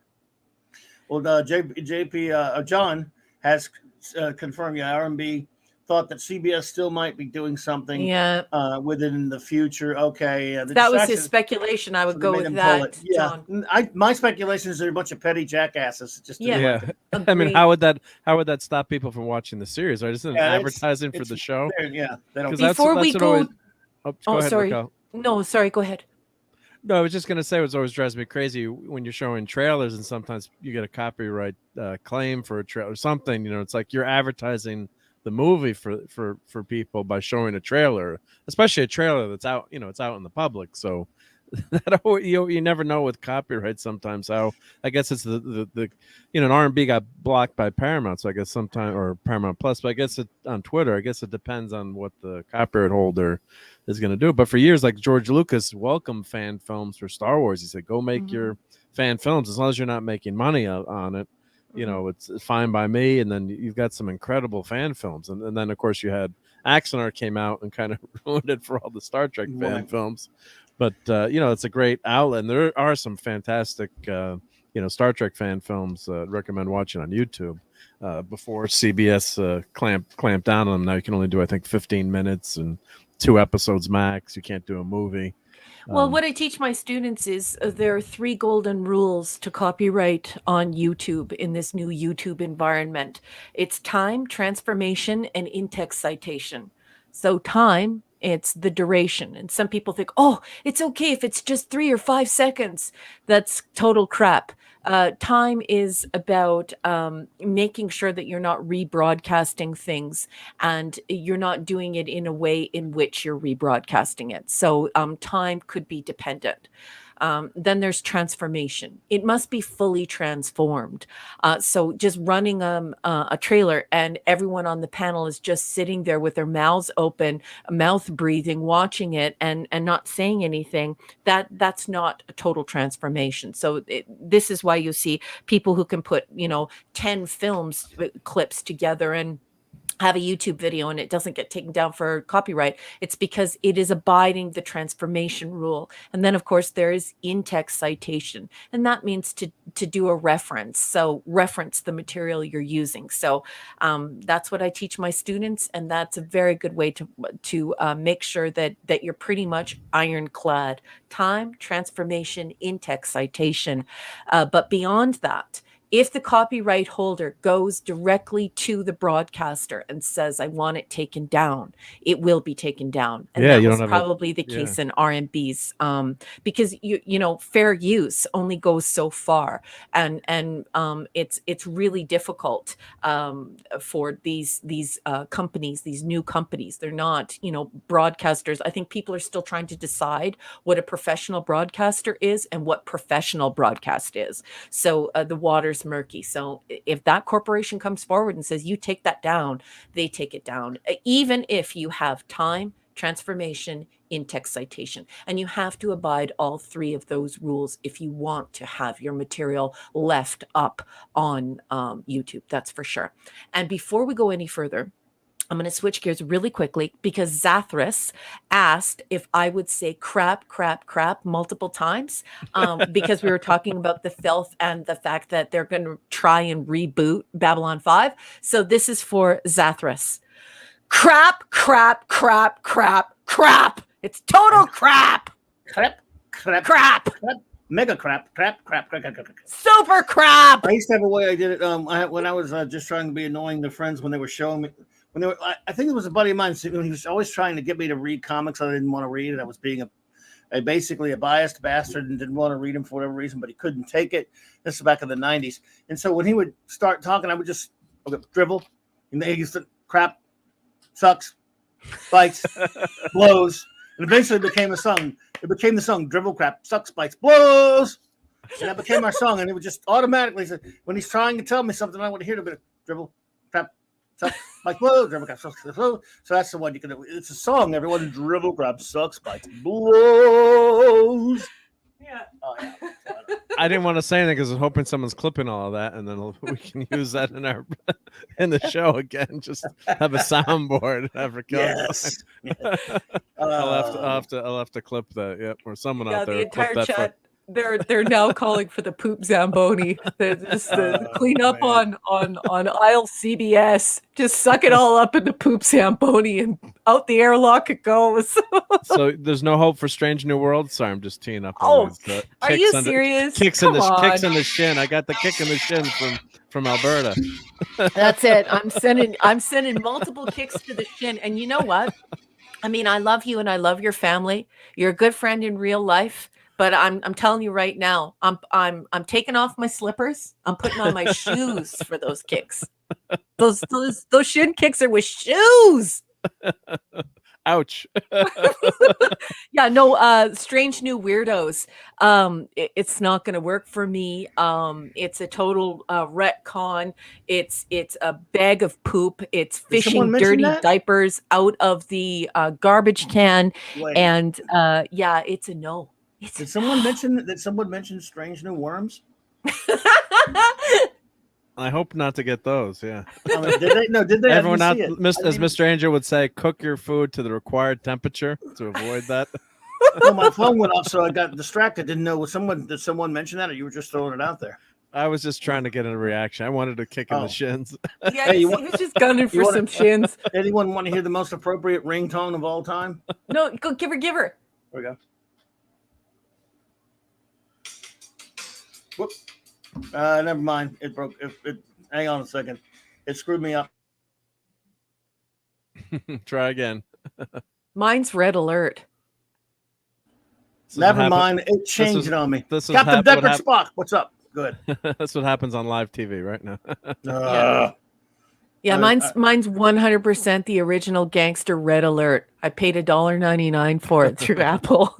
Well, John has confirmed, yeah, RMB thought that CBS still might be doing something Yeah, with it in the future. Okay. that was his speculation. I would So they go made with him pull that, it. Yeah. John. My speculation is they're a bunch of petty jackasses. Just Yeah. Yeah. I mean, Agreed. how would that stop people from watching the series? Right? Isn't it advertising for the show? Yeah, they don't. 'Cause Before we what go, always- go ahead, sorry. Raquel. No, sorry, go ahead. No, I was just gonna say, it always drives me crazy when you're showing trailers, and sometimes you get a copyright claim for a trailer or something. It's like you're advertising the movie for people by showing a trailer, especially a trailer that's out. It's out in the public, so that you never know with copyright sometimes. How I guess it's the an R&B got blocked by Paramount, so I guess sometime, or Paramount Plus, but I guess on Twitter, I guess it depends on what the copyright holder is going to do. But for years, like George Lucas welcomed fan films for Star Wars. He said, go make your fan films as long as you're not making money on it. It's fine by me. And then you've got some incredible fan films, and then of course you had Axonar came out and kind of ruined it for all the Star Trek fan films. But it's a great outlet, and there are some fantastic Star Trek fan films. Recommend watching on YouTube. Before CBS clamped down on them, now you can only do, I think, 15 minutes and 2 episodes max. You can't do a movie. Well, what I teach my students is there are 3 golden rules to copyright on YouTube in this new YouTube environment. It's time, transformation, and in-text citation. So time, it's the duration. And some people think, oh, it's okay if it's just 3 or 5 seconds. That's total crap. Time is about making sure that you're not rebroadcasting things, and you're not doing it in a way in which you're rebroadcasting it. So time could be dependent. Then there's transformation. It must be fully transformed. So just running a trailer and everyone on the panel is just sitting there with their mouths open, mouth breathing, watching it and not saying anything, that's not a total transformation. So this is why you see people who can put 10 films clips together and have a YouTube video and it doesn't get taken down for copyright. It's because it is abiding the transformation rule. And then of course there is in-text citation, and that means to do a reference. So reference the material you're using. So that's what I teach my students, and that's a very good way to make sure that you're pretty much ironclad. Time, transformation, in-text citation. But beyond that, if the copyright holder goes directly to the broadcaster and says, I want it taken down, it will be taken down. And that was probably the case in RMB's, because fair use only goes so far. And it's really difficult for these companies, these new companies. They're not, broadcasters. I think people are still trying to decide what a professional broadcaster is and what professional broadcast is. So the water's murky. So if that corporation comes forward and says, you take that down, they take it down. Even if you have time, transformation, in-text citation. And you have to abide all 3 of those rules if you want to have your material left up on YouTube, that's for sure. And before we go any further, I'm going to switch gears really quickly because Zathras asked if I would say crap, crap, crap multiple times because we were talking about the filth and the fact that they're going to try and reboot Babylon 5. So this is for Zathras. Crap, crap, crap, crap, crap. It's total crap. Crap, crap, Crap. crap, mega crap, crap, crap, crap, crap, crap, crap. Super crap. I used to have a way I did it. When I was just trying to be annoying to friends when they were showing me. When they were, I think it was a buddy of mine. When he was always trying to get me to read comics I didn't want to read, and I was being basically a biased bastard and didn't want to read them for whatever reason, but he couldn't take it. This is back in the 90s. And so when he would start talking, I would just dribble. And they used to crap, sucks, bites, blows. And eventually it became a song. It became the song Dribble, Crap, Sucks, Bites, Blows. And that became our song. And it would just automatically say, when he's trying to tell me something, I want to hear a bit of dribble, crap, sucks, bites, blows, dribble, crap, sucks, blows. So that's the one you can do. It's a song, everyone. Dribble, crap, sucks, bites, blows. Yeah. Oh, yeah. I didn't want to say anything because I was hoping someone's clipping all of that, and then we can use that in the show again. Just have a soundboard. Yes. I'll have to clip that. Yep, or someone out there The will clip entire that. chat. They're now calling for the poop Zamboni. Just clean up man. on aisle CBS. Just suck it all up in the poop Zamboni and out the airlock it goes. So there's no hope for Strange New World. Sorry, I'm just teeing up. Oh, these, are you serious? Kicks Come in on. the shin. I got the kick in the shin from Alberta. That's it. I'm sending multiple kicks to the shin. And you know what? I mean, I love you and I love your family. You're a good friend in real life. But I'm telling you right now, I'm taking off my slippers. I'm putting on my shoes for those kicks. Those shin kicks are with shoes. Ouch. Yeah, no, Strange New Weirdos. It's not going to work for me. It's a total retcon. It's a bag of poop. It's fishing dirty diapers out of the garbage can. Wait. And yeah, it's a no. Did someone mention Strange New Worms? I hope not to get those. Yeah. I mean, did they? No, did they? Everyone out, as Mr. Angel would say, cook your food to the required temperature to avoid that. Well, my phone went off, so I got distracted. Didn't know. Did someone mention that, or you were just throwing it out there? I was just trying to get a reaction. I wanted to kick in the shins. Yeah, hey, he was just gunning for some shins. Anyone want to hear the most appropriate ringtone of all time? No, go give her. There we go. Whoop. Never mind. It broke. Hang on a second. It screwed me up. Try again. Mine's red alert. Never mind. It changed it on me. Captain Deckard Spock. What's up? Good. That's what happens on live TV right now. Yeah, mine's 100% the original gangster red alert. I paid $1.99 for it through Apple.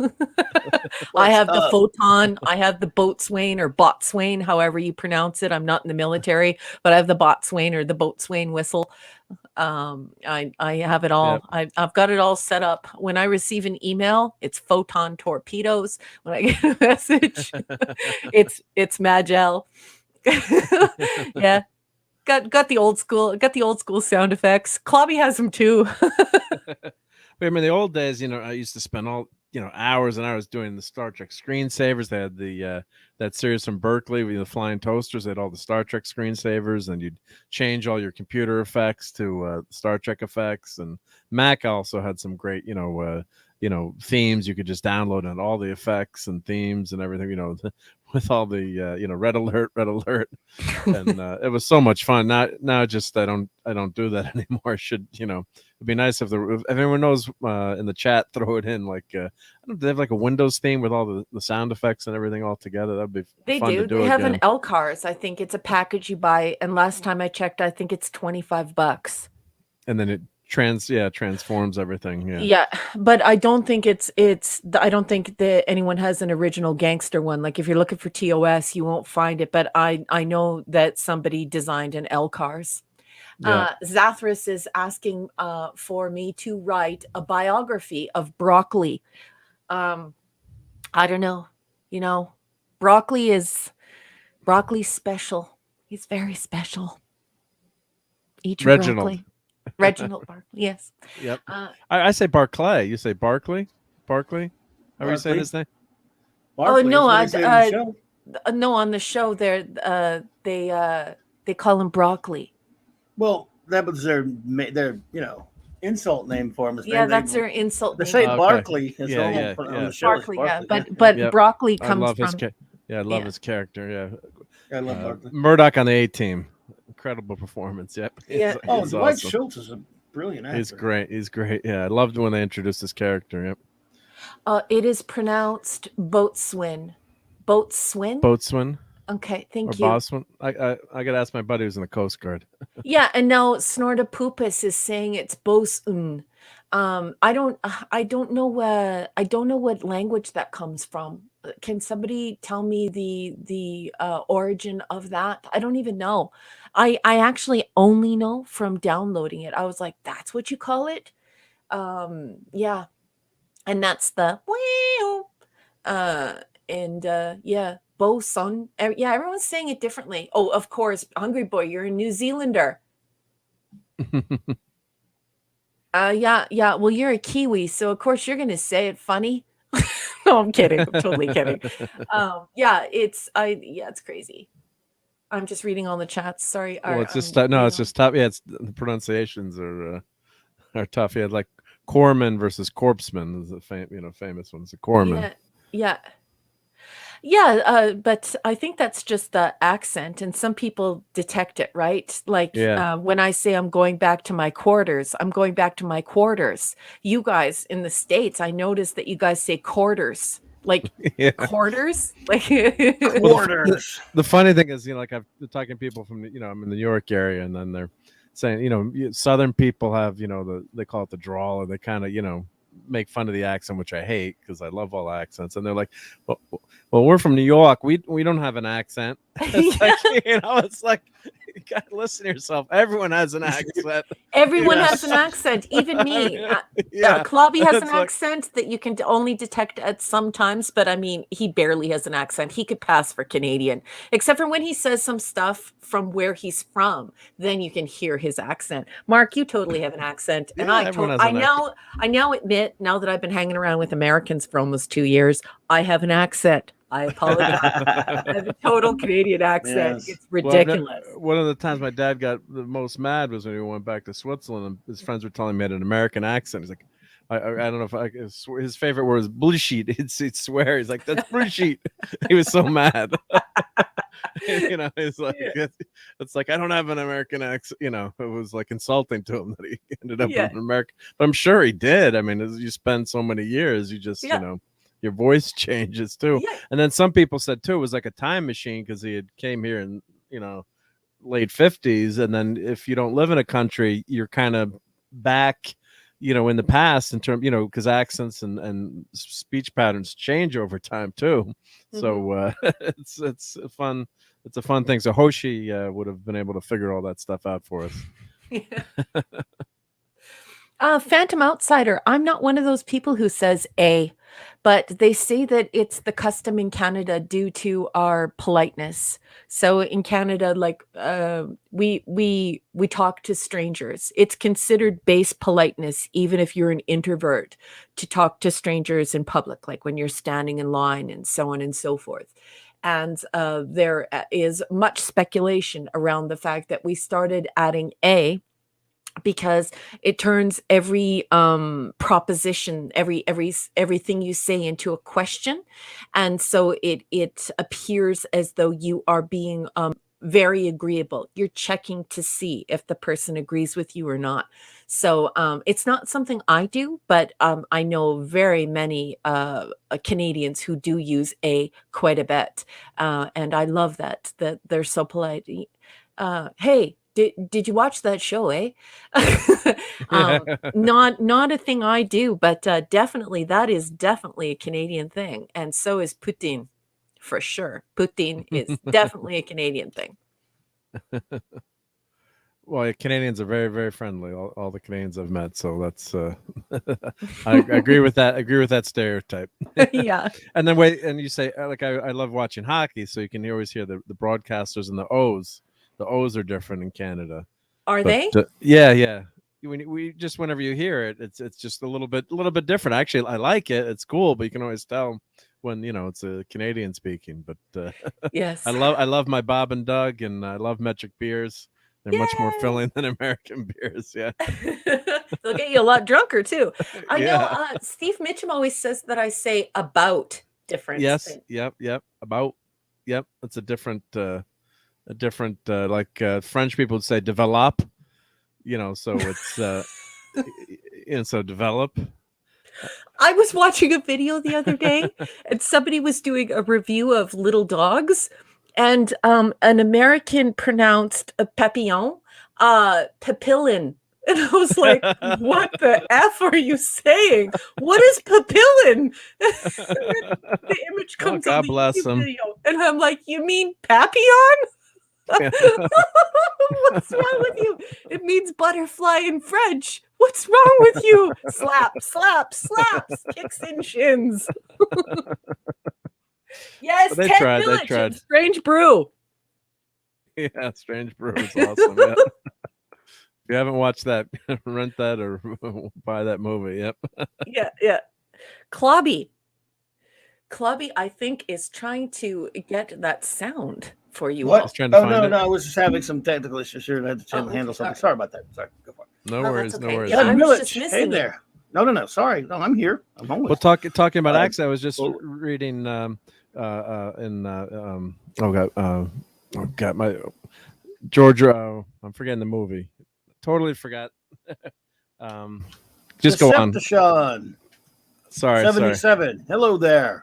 I have the photon. I have the boatswain or boatswain, however you pronounce it. I'm not in the military, but I have the boatswain or the boatswain whistle. I have it all. Yep. I've got it all set up. When I receive an email, it's photon torpedoes. When I get a message, it's Magel. Yeah. Got the old school sound effects. Clobby has them too. I mean, the old days, I used to spend hours and hours doing the Star Trek screensavers. They had that series from Berkeley with the flying toasters. They had all the Star Trek screensavers, and you'd change all your computer effects to Star Trek effects. And Mac also had some great, themes you could just download and all the effects and themes and everything, with all the red alert, and it was so much fun. Now just I don't do that anymore. It'd be nice if everyone knows in the chat, throw it in. Like they have like a Windows theme with all the sound effects and everying all together. That'd be fun to do. They have an LCARS. I think it's a package you buy, and last time I checked, I think it's $25. And then it transforms everything. Yeah, but I don't think I don't think that anyone has an original gangster one. Like if you're looking for TOS, you won't find it, but I know that somebody designed an LCARS. Zathras is asking for me to write a biography of Broccoli. I don't know. You know, Broccoli's special. He's very special. Eat your broccoli. Reginald Barkley. Yes. Yep. I say Barclay. You say Barkley? Barkley? How are you saying his name? Barkley, no, no, on the show they call him Broccoli. Well, that was their insult name for him. Yeah, that's their insult they name. say Barkley is on the show. Barkley, but Broccoli comes from. I love his character. Yeah, I love Barkley. Murdoch on the A-Team. Incredible performance. Yep. Yeah. Dwight awesome. Schultz is a brilliant actor. He's great. Yeah, I loved when they introduced this character. Yep. It is pronounced Boatswain. Boatswain? Boatswain. Okay, thank you. Boswin. I gotta ask my buddy who's in the Coast Guard. Yeah, and now Snortapoopus is saying it's Bosun. I don't know what language that comes from. Can somebody tell me the origin of that? I don't even know. I actually only know from downloading it. I was like, that's what you call it? Yeah. And that's the yeah, Bosun. Yeah, everyone's saying it differently. Oh, of course, Hungry Boy, you're a New Zealander. Yeah. Well, you're a Kiwi, so of course you're gonna say it funny. No, I'm kidding. I'm totally kidding. Yeah, it's crazy. I'm just reading all the chats. Sorry. Well, it's just it's just tough. Yeah, the pronunciations are tough. Yeah, like Corpsman versus Corpsman is a famous one. It's a Corpsman. Yeah, but I think that's just the accent, and some people detect it, right? Like when I say I'm going back to my quarters, I'm going back to my quarters. You guys in the States, I noticed that you guys say quarters, like quarters, like quarters. The funny thing is, like I've been talking to people from, I'm in the New York area, and then they're saying, Southern people have, they call it the drawl, or they kind of, make fun of the accent, which I hate because I love all accents. And they're like, well, we're from New York. We don't have an accent. It's like, it's like, you gotta listen to yourself. Everyone has an accent. Everyone has an accent, even me. Clobby has an accent that you can only detect at some times, but I mean, he barely has an accent. He could pass for Canadian, except for when he says some stuff from where he's from. Then you can hear his accent. Mark, you totally have an accent, and I now admit, now that I've been hanging around with Americans for almost 2 years, I have an accent. I apologize. I have a total Canadian accent. Yes. It's ridiculous. One of the times my dad got the most mad was when we went back to Switzerland, and his friends were telling me he had an American accent. He's like, I don't know if his favorite word was bullshit. He'd swear. He's like, that's bullshit. He was so mad. It's like, it's like, I don't have an American accent. It was like insulting to him that he ended up with an American. But I'm sure he did. I mean, as you spend so many years, you just, your voice changes too. And then some people said too, it was like a time machine because he had came here in, late 50s. And then if you don't live in a country, you're kind of back, in the past in terms, because accents and speech patterns change over time too. Mm-hmm. So it's a fun thing. So Hoshi would have been able to figure all that stuff out for us. Phantom Outsider. I'm not one of those people who says A, but they say that it's the custom in Canada due to our politeness. So in Canada, like we talk to strangers. It's considered base politeness, even if you're an introvert, to talk to strangers in public, like when you're standing in line and so on and so forth. And there is much speculation around the fact that we started adding A because it turns every proposition, everything you say into a question. And so it appears as though you are being very agreeable. You're checking to see if the person agrees with you or not. So it's not something I do, but I know very many Canadians who do use A quite a bit. And I love that they're so polite. Hey, did you watch that show, eh? Not a thing I do, but definitely that is definitely a Canadian thing. And so is Putin, for sure. Putin is definitely a Canadian thing. Well, Canadians are very, very friendly. All the Canadians I've met, so that's I agree with that. Agree with that stereotype. Yeah. And then wait, and you say like I love watching hockey, so you can always hear the broadcasters and the O's. The O's are different in Canada. Are But they? yeah, yeah. We just whenever you hear it, it's just a little bit different. Actually, I like it. It's cool, but you can always tell when it's a Canadian speaking. But Yes. I love my Bob and Doug, and I love metric beers. They're much more Yay! filling than American beers. Yeah. They'll get you a lot drunker too. I know Yeah. Steve Mitchum always says that I say about different. Yes. Yep. About. Yep. It's a different like French people would say develop. So it's so develop. I was watching a video the other day and somebody was doing a review of little dogs, and an American pronounced a papillon papillon. And I was like, what the F are you saying? What is papillon? The image comes God on the bless YouTube him. video, and I'm like, you mean papillon? What's wrong with you? It means butterfly in French. What's wrong with you? Slap, slap, slaps, kicks and shins. Yes, But they 10 tried, they Village tried. and Strange Brew. Yeah, Strange Brew is awesome. Yeah. If you haven't watched that, rent that or buy that movie. Yep. Yeah. Clobby, I think, is trying to get that sound for you What? all. Trying to Oh, find no, it. I was just having some technical issues here and I had to Oh, handle okay. something. All right. Sorry about that. Sorry. Go for it. No Oh, worries. that's No okay. worries. Yeah, I Ted was just Millich. missing Hey you. there. No. Sorry. No, I'm here. I'm always. Well, talking about Go ahead. accents, I was just Well- reading oh god, my Georgia. I'm forgetting the movie. Totally forgot. Just go on. Decepticon. Sorry. 77. Hello there.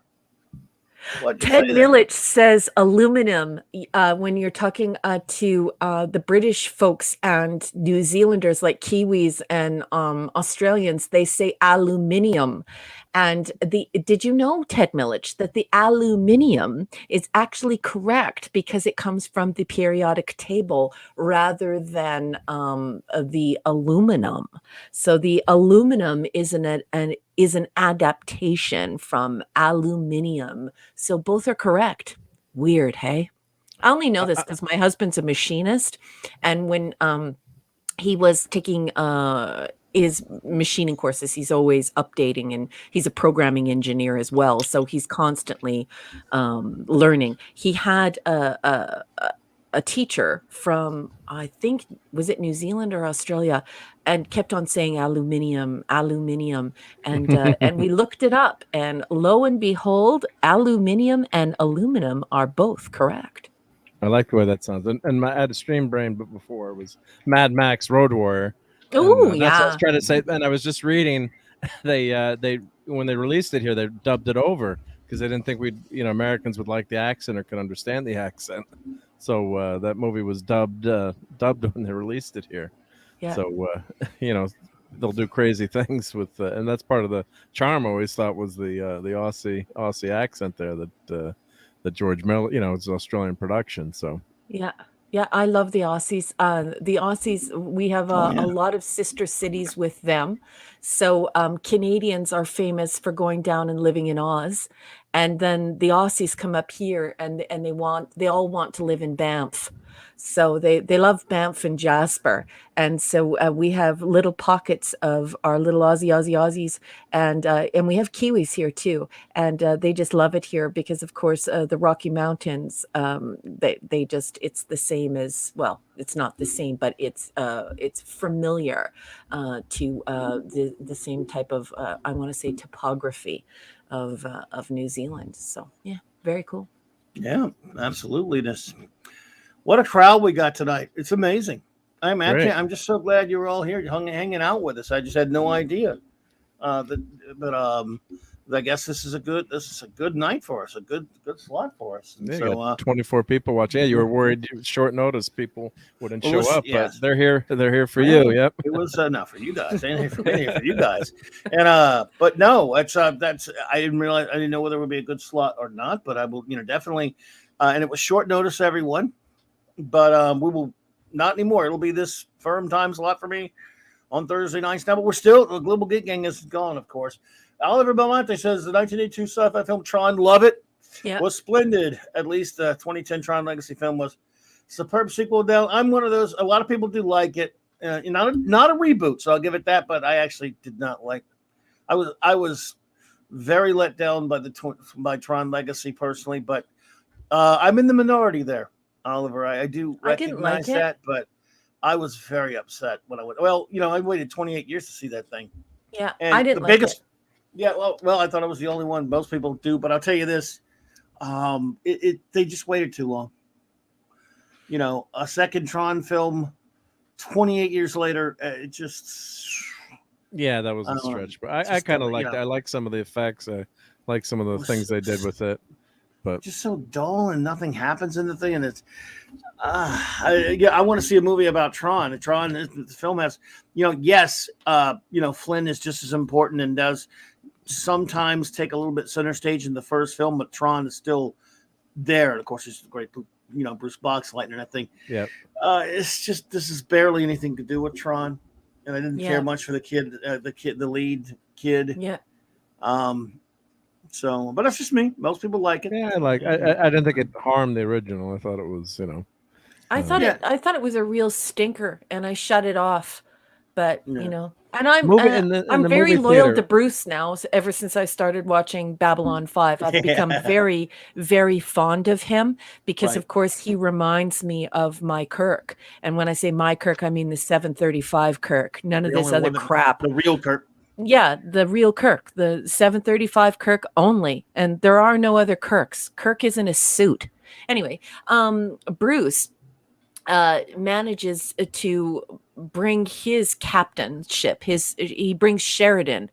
What'd you Ted say there? Millich says aluminum when you're talking to the British folks and New Zealanders like Kiwis and Australians, they say aluminium. And did you know, Ted Millich, that the aluminium is actually correct because it comes from the periodic table rather than the aluminum. So the aluminum is an adaptation from aluminium. So both are correct. Weird, hey? I only know this because my husband's a machinist, and when he was taking his machining courses, he's always updating, and he's a programming engineer as well, so he's constantly learning. He had a teacher from, I think, was it New Zealand or Australia, and kept on saying aluminium, and we looked it up, and lo and behold, aluminium and aluminum are both correct. I like the way that sounds. And I had a stream brain, but before it was Mad Max Road Warrior. Oh, That's what I yeah. was trying to say. And I was just reading, they when they released it here, they dubbed it over because they didn't think Americans would like the accent or could understand the accent. So that movie was dubbed when they released it here. Yeah. So they'll do crazy things with, and that's part of the charm. I always thought was the Aussie accent there that George Miller, it's Australian production. So Yeah, I love the Aussies. The Aussies, we have a lot of sister cities with them. So Canadians are famous for going down and living in Oz, and then the Aussies come up here and they all want to live in Banff. So they love Banff and Jasper, and so we have little pockets of our little Aussies, and we have Kiwis here too, and they just love it here because, of course, the Rocky Mountains. They just, it's the same as, well, it's not the same, but it's familiar to the same type of I want to say topography of New Zealand. So yeah, very cool. Yeah, absolutely. What a crowd we got tonight. It's amazing. I'm just so glad you were all here hanging out with us. I just had no idea. I guess this is a good night for us, a good slot for us. Yeah, so you got 24 people watching. Yeah, you were worried short notice people wouldn't show up, but they're here. They're here for you. Yep. It was not for you guys. Ain't here for me, here for you guys. And but no, that's I didn't realize, I didn't know whether it would be a good slot or not, but I will, definitely. And it was short notice, everyone. But we will not anymore. It'll be this firm time slot for me on Thursday nights now. But we're still, the Global Geek Gang is gone, of course. Oliver Belmonte says the 1982 sci-fi film Tron, love it. Yeah. Was splendid. At least the 2010 Tron Legacy film was superb sequel. Down, I'm one of those. A lot of people do like it. Not a reboot, so I'll give it that. But I actually did not like. I was very let down by Tron Legacy personally, but I'm in the minority there, Oliver. I do recognize that, but I was very upset when I went. Well, I waited 28 years to see that thing. Yeah, and I didn't like it. Yeah, well, I thought I was the only one. Most people do, but I'll tell you this: they just waited too long. A second Tron film, 28 years later, it just. Yeah, that was a stretch, but I kind of liked it. I like some of the effects. I like some of the things they did with it, but just so dull and nothing happens in the thing, and it's. I want to see a movie about Tron. The film has, yes, Flynn is just as important and does sometimes take a little bit center stage in the first film, but Tron is still there. And of course, it's great, Bruce Boxleitner and that thing. Yeah. It's just, this is barely anything to do with Tron. And I didn't care much for the lead kid. Yeah. So, but that's just me. Most people like it. Yeah, I didn't think it harmed the original. I thought it was, I thought it was a real stinker, and I shut it off. But and I'm very loyal to Bruce now. Ever since I started watching Babylon 5, I've become very, very fond of him because, of course, he reminds me of my Kirk. And when I say my Kirk, I mean the 735 Kirk. None of this other crap. The real Kirk. Yeah, the real Kirk, the 735 Kirk only. And there are no other Kirks. Kirk is in a suit. Anyway, Bruce manages to bring his captainship. He brings Sheridan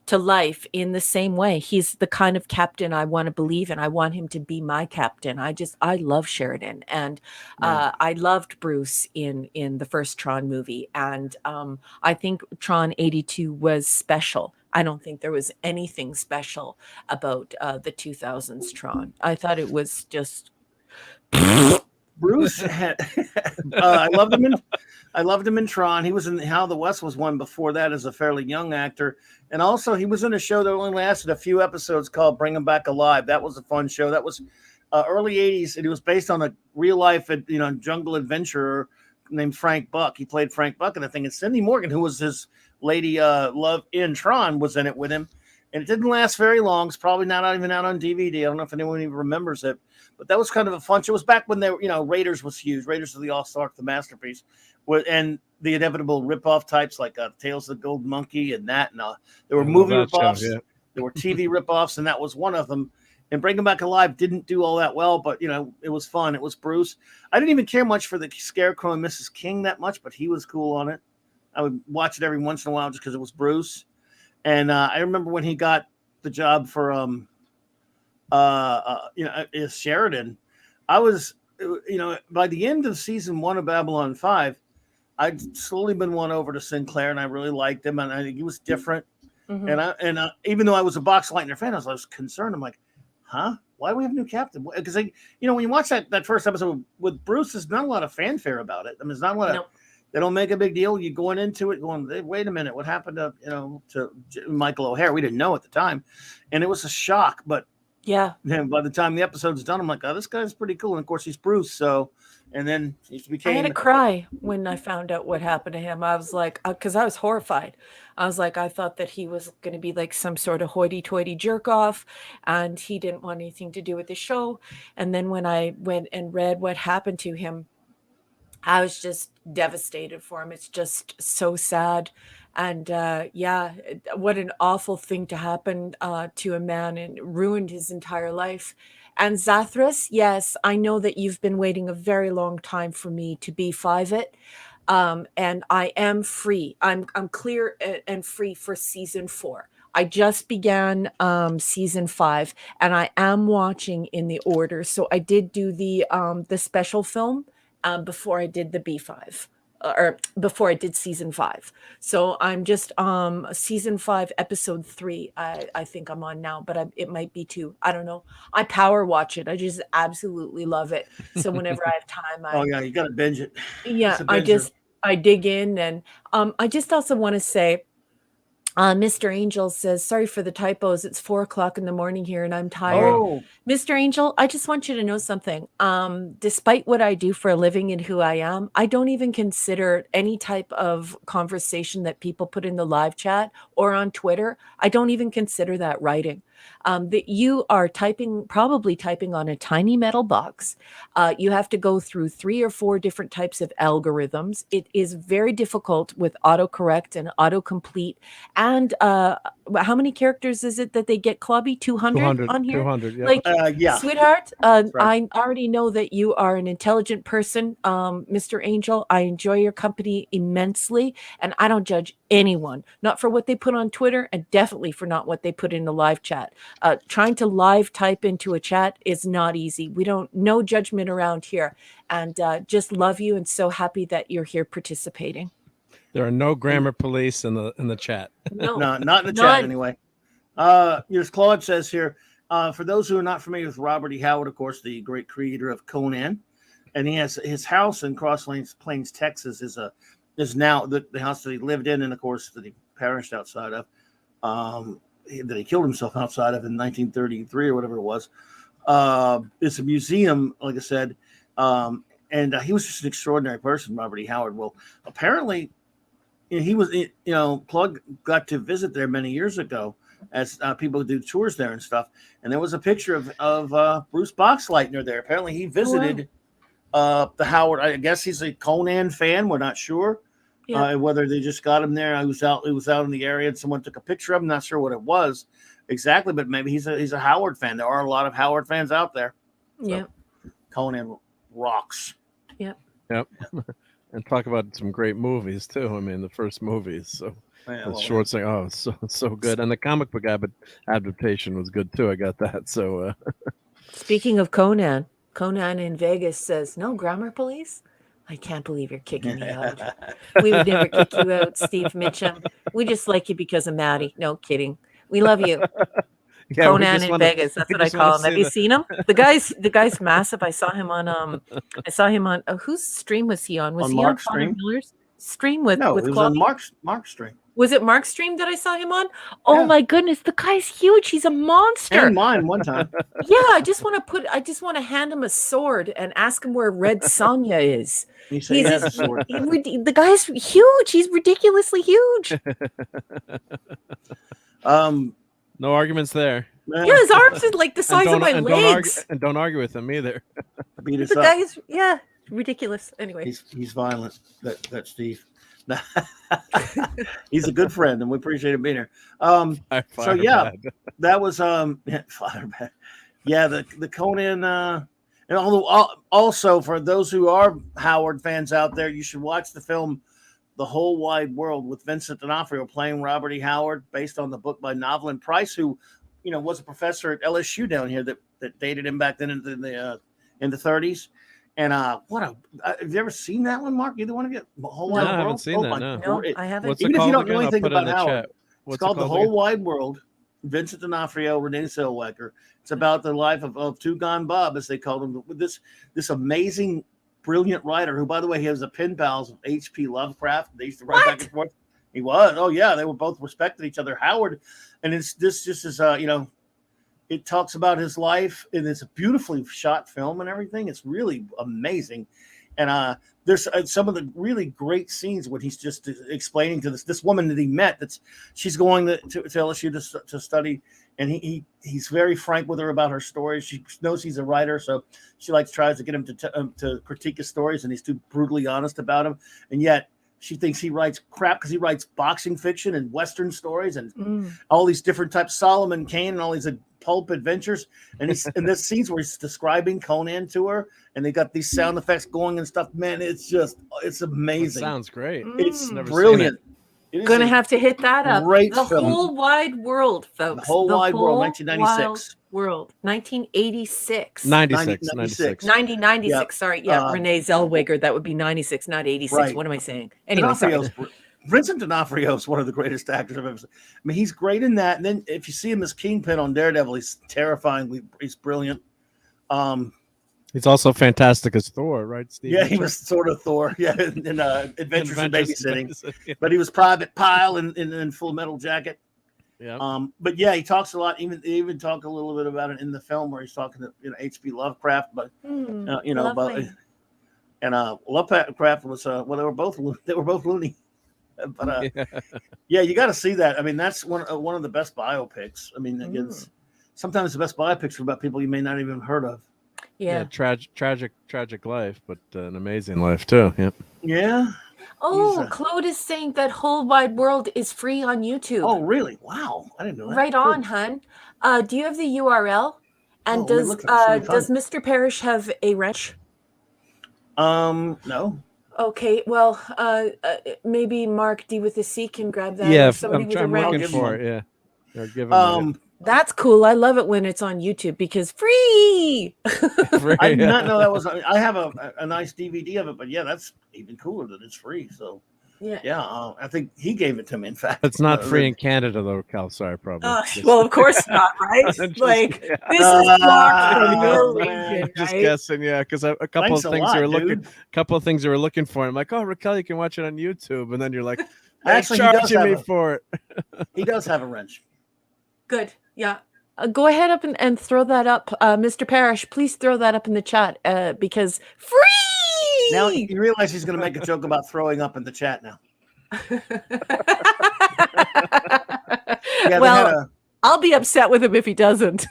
to life in the same way. He's the kind of captain I want to believe in. I want him to be my captain. I love Sheridan, and I loved Bruce in the first Tron movie, and I think Tron 82 was special. I don't think there was anything special about the 2000s Tron. I thought it was just. Bruce had, I loved him in Tron. He was in How the West Was Won before that as a fairly young actor. And also he was in a show that only lasted a few episodes called Bring 'Em Back Alive. That was a fun show. That was early 80s. And it was based on a real life, jungle adventurer named Frank Buck. He played Frank Buck in the thing. And Cindy Morgan, who was his lady love in Tron, was in it with him. And it didn't last very long. It's probably not even out on DVD. I don't know if anyone even remembers it. But that was kind of a fun show. It was back when they were, Raiders was huge. Raiders of the Lost Ark, the masterpiece. And the inevitable ripoff types like Tales of the Gold Monkey and that. And there were movie ripoffs. There were TV ripoffs, and that was one of them. And Bring 'Em Back Alive didn't do all that well, but, it was fun. It was Bruce. I didn't even care much for the Scarecrow and Mrs. King that much, but he was cool on it. I would watch it every once in a while just because it was Bruce. And I remember when he got the job for is Sheridan. I was, by the end of season 1 of Babylon 5, I'd slowly been won over to Sinclair, and I really liked him, and I think he was different. Mm-hmm. And even though I was a Boxleitner fan, I was concerned. I'm like, huh? Why do we have a new captain? Because when you watch that first episode with Bruce, there's not a lot of fanfare about it. I mean, there's not a lot of. They don't make a big deal. You going into it going, hey, wait a minute, what happened to Michael O'Hare? We didn't know at the time, and it was a shock. But yeah, by the time the episode's done, I'm like, oh, this guy's pretty cool. And of course, he's Bruce. So, and then he became. I had to cry when I found out what happened to him. I was like, because I was horrified. I was like, I thought that he was going to be like some sort of hoity-toity jerk off, and he didn't want anything to do with the show. And then when I went and read what happened to him, I was just devastated for him. It's just so sad. And what an awful thing to happen to a man, and ruined his entire life. And Zathras, yes, I know that you've been waiting a very long time for me to B5 it. And I am free. I'm clear and free for season 4. I just began season 5, and I am watching in the order. So I did do the special film before I did the B5. or before I did season 5. So I'm just season 5, episode 3. I think I'm on now, but it might be 2. I don't know. I power watch it. I just absolutely love it. So whenever I have time, Oh yeah, you got to binge it. yeah, It's a binger. I dig in. And I just also want to say, Mr. Angel says, sorry for the typos. It's 4:00 in the morning here and I'm tired. Oh, Mr. Angel, I just want you to know something. Despite what I do for a living and who I am, I don't even consider any type of conversation that people put in the live chat or on Twitter. I don't even consider that writing. That you are probably typing on a tiny metal box. You have to go through 3 or 4 different types of algorithms. It is very difficult with autocorrect and autocomplete. And how many characters is it that they get, Clubby? 200 on here? 200, yeah. Like, yeah. sweetheart, right. I already know that you are an intelligent person, Mr. Angel. I enjoy your company immensely, and I don't judge anyone, not for what they put on Twitter, and definitely for not what they put in the live chat. Trying to live type into a chat is not easy. No judgment around here, and just love you and so happy that you're here participating. There are no grammar police in the chat. No, not in the chat anyway. As Claude says here, for those who are not familiar with Robert E. Howard, of course, the great creator of Conan, and he has his house in Cross Plains, Texas, is now the house that he lived in, and of course that he perished outside of, that he killed himself outside of in 1933 or whatever it was. It's a museum, like I said, and he was just an extraordinary person, Robert E. Howard. Well, apparently, he was, Claude got to visit there many years ago as people do tours there and stuff. And there was a picture of Bruce Boxleitner there. Apparently he visited the Howard. I guess he's a Conan fan. We're not sure whether they just got him there. He was out in the area and someone took a picture of him. Not sure what it was exactly, but maybe he's a Howard fan. There are a lot of Howard fans out there. So, yeah. Conan rocks. Yeah. Yep. And talk about some great movies too. I mean, the first movies. So the short thing, so good. And the comic book adaptation was good too. I got that. So speaking of Conan in Vegas says, no grammar police? I can't believe you're kicking me out. We would never kick you out, Steve Mitchum. We just like you because of Maddie. No kidding. We love you. Yeah, Conan in Vegas. That's what I call him. Have you seen him? The guy's massive. I saw him on whose stream was he on? Was he on Connor Miller's stream with No, it was on Mark's stream. Was it Mark's stream that I saw him on? Oh my goodness, the guy's huge. He's a monster. And mine one time. Yeah, I just want to hand him a sword and ask him where Red Sonja is. The guy's huge. He's ridiculously huge. No arguments there. Yeah, his arms is like the size of my legs. Don't argue with him either. Beat us the up. guy is ridiculous. Anyway, he's violent. That Steve. He's a good friend, and we appreciate him being here. So yeah, that was Firebag. Yeah, the Conan. And also for those who are Howard fans out there, you should watch the film The Whole Wide World with Vincent D'Onofrio playing Robert E. Howard, based on the book by Novelyn Price, who was a professor at LSU down here that dated him back then in the 30s. And have you ever seen that one, Mark? Either one of you? The Whole Wide World? I haven't seen that. No, I haven't. Even if you don't know anything about Howard, it's called The Whole Wide World. Vincent D'Onofrio, Renee Zellweger. It's about the life of Two Gone Bob, as they called him. This amazing, brilliant writer who, by the way, he has a pen pals of H.P. Lovecraft. They used to write back and forth. He was. Oh yeah, they were both respected each other. Howard, and this just is it talks about his life, and it's a beautifully shot film and everything. It's really amazing. And there's some of the really great scenes when he's just explaining to this woman that he met. She's going to LSU to study, and he's very frank with her about her stories. She knows he's a writer, so she tries to get him to critique his stories, and he's too brutally honest about them. And yet she thinks he writes crap because he writes boxing fiction and Western stories and all these different types, Solomon Kane and all these pulp adventures. And he's in this scenes where he's describing Conan to her, and they got these sound effects going and stuff. Man, it's amazing. That sounds great. It's brilliant. Gonna have to hit that up. Great The film. Whole Wide World, folks. The Whole Wide World, 1996. World, 1986. 96, 96. 96. Sorry. Yeah. Uh, Renee Zellweger. That would be 96, not 86. Right. What am I saying? Anyway, sorry. Vincent D'Onofrio is one of the greatest actors I've ever seen. I mean, he's great in that. And then if you see him as Kingpin on Daredevil, he's terrifying. He's brilliant. He's also fantastic as Thor, right, Steve? Yeah, he was sort of Thor. Yeah, in Adventures in Babysitting. Yeah. But he was Private Pile in Full Metal Jacket. Yeah. But yeah, he talks a lot. Even talk a little bit about it in the film where he's talking to H.P. Lovecraft, but Lovecraft was well, they were both loony. But yeah, you got to see that. I mean, that's one of the best biopics. I mean, sometimes the best biopics are about people you may not even heard of. Yeah. Tragic life, but an amazing life too. Yeah. Yeah. Oh, Claude is saying that Whole Wide World is free on YouTube. Oh, really? Wow. I didn't know that. Right on, hun. Do you have the URL? And does Mr. Parrish have a wrench? No. Okay, well, maybe Mark D with a C can grab that. Yeah, somebody with a I'm wrench. looking for it. Yeah. Or give him That's cool. I love it when it's on YouTube because free. I did not know that was. I have a nice DVD of it, but yeah, that's even cooler that it's free. So yeah, I think he gave it to me. In fact, it's not free in Canada though, Cal. Sorry, probably. Well, of course not, right? Like this is blocked from your region, Just right? guessing, yeah, because a couple of things you were looking for. I'm like, oh, Raquel, you can watch it on YouTube, and then you're like, actually, charging me for it. He does have a wrench. Good. Yeah. Go ahead up and throw that up. Mr. Parrish, please throw that up in the chat because free! Now you realize he's going to make a joke about throwing up in the chat now. Well, I'll be upset with him if he doesn't.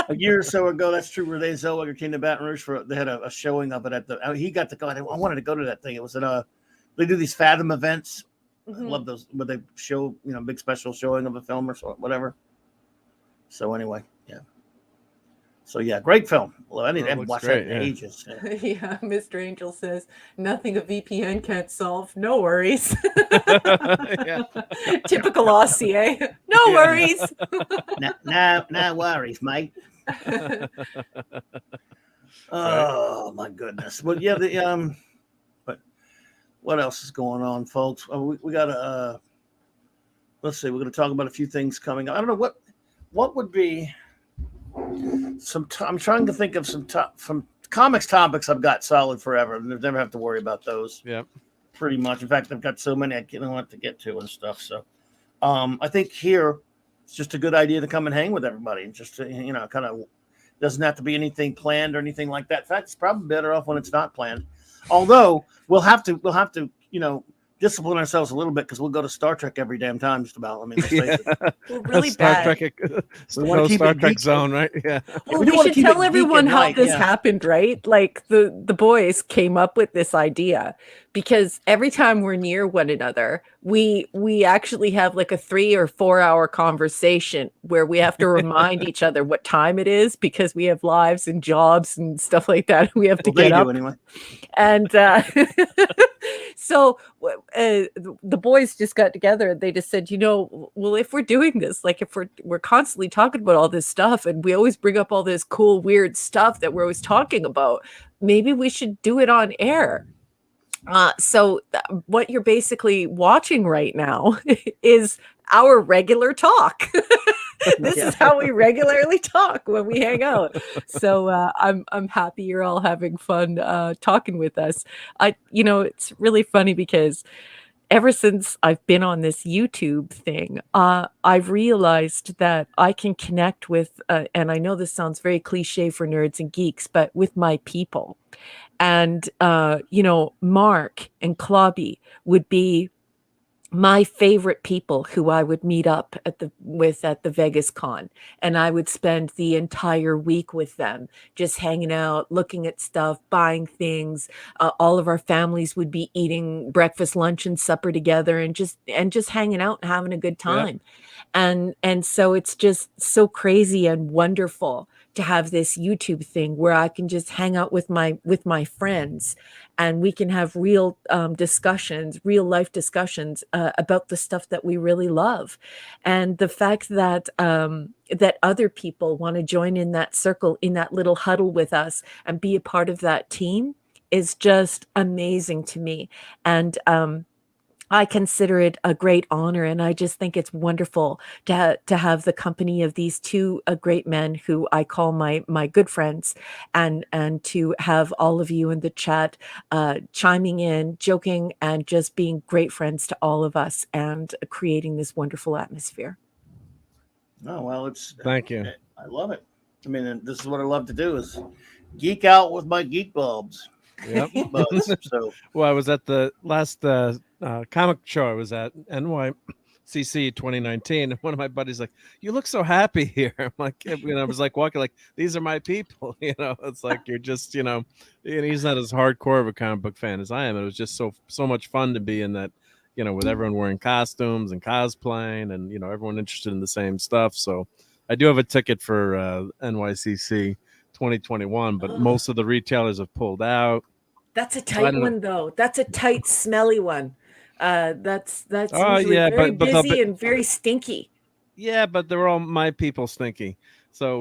A year or so ago, that's true. Renee Zellweger came to Baton Rouge they had a showing of it at he got to go. I wanted to go to that thing. It was they do these Fathom events. I love those where they show, big special showing of a film or whatever. So anyway, yeah. So yeah, great film. Well, I haven't watched that in ages. Yeah, Mr. Angel says nothing a VPN can't solve. No worries. Typical Aussie, eh? No worries. No worries, mate. Oh my goodness. Well, yeah, but what else is going on, folks? We got to let's see. We're going to talk about a few things coming up. I don't know what would be I'm trying to think of some comics topics I've got solid forever. I never have to worry about those. Yeah, pretty much. In fact, I've got so many I don't have to get to and stuff. So, I think here it's just a good idea to come and hang with everybody and just kind of doesn't have to be anything planned or anything like that. In fact, it's probably better off when it's not planned. Although we'll have to discipline ourselves a little bit because we'll go to Star Trek every damn time, just about. I mean, we're really Star bad. Trek, Star Trek zone, right? Yeah. Well, we should tell everyone how this happened, right? Like the boys came up with this idea because every time we're near one another, we actually have like a 3 or 4 hour conversation where we have to remind each other what time it is because we have lives and jobs and stuff like that. We have to get up anyway. And so the boys just got together and they just said, well, if we're doing this, like if we're constantly talking about all this stuff and we always bring up all this cool, weird stuff that we're always talking about, maybe we should do it on air. So what you're basically watching right now is our regular talk. This is how we regularly talk when we hang out. So I'm happy you're all having fun talking with us. It's really funny because ever since I've been on this YouTube thing, I've realized that I can connect with, and I know this sounds very cliche for nerds and geeks, but with my people. And, Mark and Clobby would be my favorite people who I would meet up at the Vegas Con, and I would spend the entire week with them, just hanging out, looking at stuff, buying things. All of our families would be eating breakfast, lunch, and supper together, and just hanging out and having a good time. Yeah. And so it's just so crazy and wonderful to have this YouTube thing where I can just hang out with my friends, and we can have real discussions, real life discussions about the stuff that we really love. And the fact that that other people want to join in that circle, in that little huddle with us, and be a part of that team is just amazing to me. And I consider it a great honor, and I just think it's wonderful to have the company of these two great men who I call my good friends, and to have all of you in the chat chiming in, joking, and just being great friends to all of us, and creating this wonderful atmosphere. Oh, well, Thank you. I love it. I mean, this is what I love to do, is geek out with my geek bulbs. Yep. Buzz, so Well, I was at the last comic show I was at, NYCC 2019, and one of my buddies like, "You look so happy here." I'm like, I was like walking like, "These are my people," It's like you're just, he's not as hardcore of a comic book fan as I am. It was just so much fun to be in that, with everyone wearing costumes and cosplaying, and everyone interested in the same stuff. So I do have a ticket for NYCC 2021, but most of the retailers have pulled out. That's a tight one, though. That's a tight, smelly one. That's usually very busy and very stinky. Yeah, but they're all my people stinky. So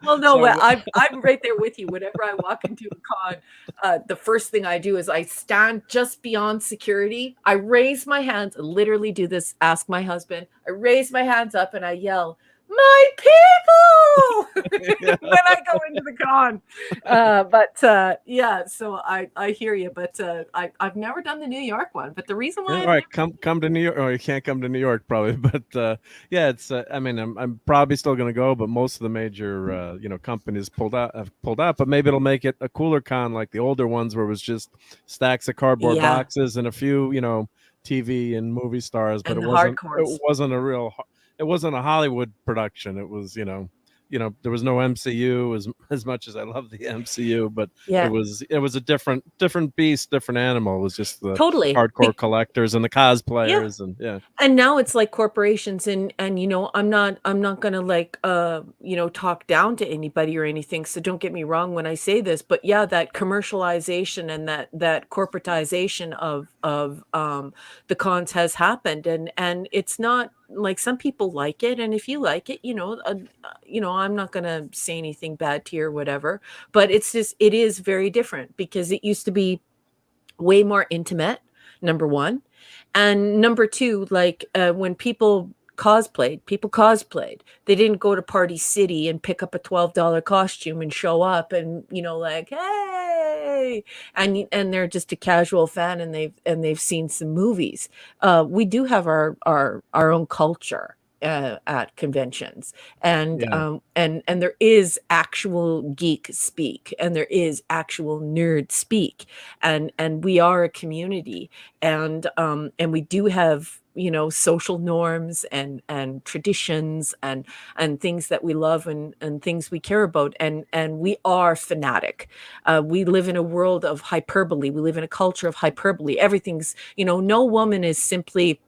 well, no, I'm right there with you. Whenever I walk into a con, the first thing I do is I stand just beyond security. I raise my hands, literally do this, ask my husband. I raise my hands up and I yell, "My people!" when I go into the con. Yeah, so I hear you, but I've never done the New York one. But the reason why, all right, come to New York. Oh, you can't come to New York probably, but yeah, it's. I mean, I'm probably still going to go, but most of the major companies have pulled out. But maybe it'll make it a cooler con like the older ones, where it was just stacks of cardboard boxes and a few TV and movie stars, but it wasn't a Hollywood production. It was, there was no MCU as much as I love the MCU, but it was a different beast, different animal. It was just the hardcore collectors and the cosplayers, and now it's like corporations, and I'm not gonna like talk down to anybody or anything, so don't get me wrong when I say this, but yeah, that commercialization and that corporatization of the cons has happened, and it's not like, some people like it, and if you like it, I'm not gonna say anything bad to you or whatever, but it is very different, because it used to be way more intimate, number one, and number two, like when people cosplayed. They didn't go to Party City and pick up a $12 costume and show up and like, hey, and they're just a casual fan, and they've seen some movies. We do have our own culture at conventions, and there is actual geek speak, and there is actual nerd speak, and we are a community, and we do have social norms and traditions and things that we love and things we care about, and we are fanatic. We live in a world of hyperbole. We live in a culture of hyperbole. Everything's, no woman is simply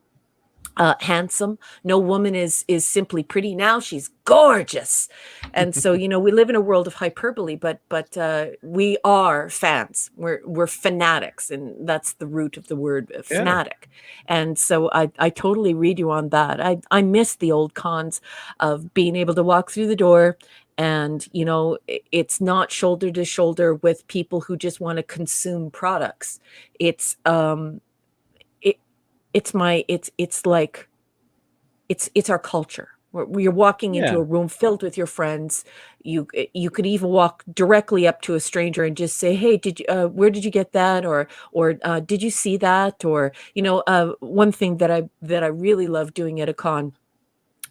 handsome. No woman is simply pretty. Now she's gorgeous. And so, we live in a world of hyperbole, but we are fans. We're fanatics, and that's the root of the word fanatic. And so I totally read you on that. I miss the old cons of being able to walk through the door, and it's not shoulder to shoulder with people who just want to consume products. It's our culture. You're walking into a room filled with your friends. You could even walk directly up to a stranger and just say, "Hey, where did you get that?" Or "Did you see that?" Or one thing that I really love doing at a con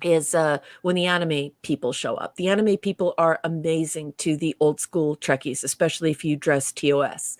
is when the anime people show up. The anime people are amazing to the old school Trekkies, especially if you dress TOS.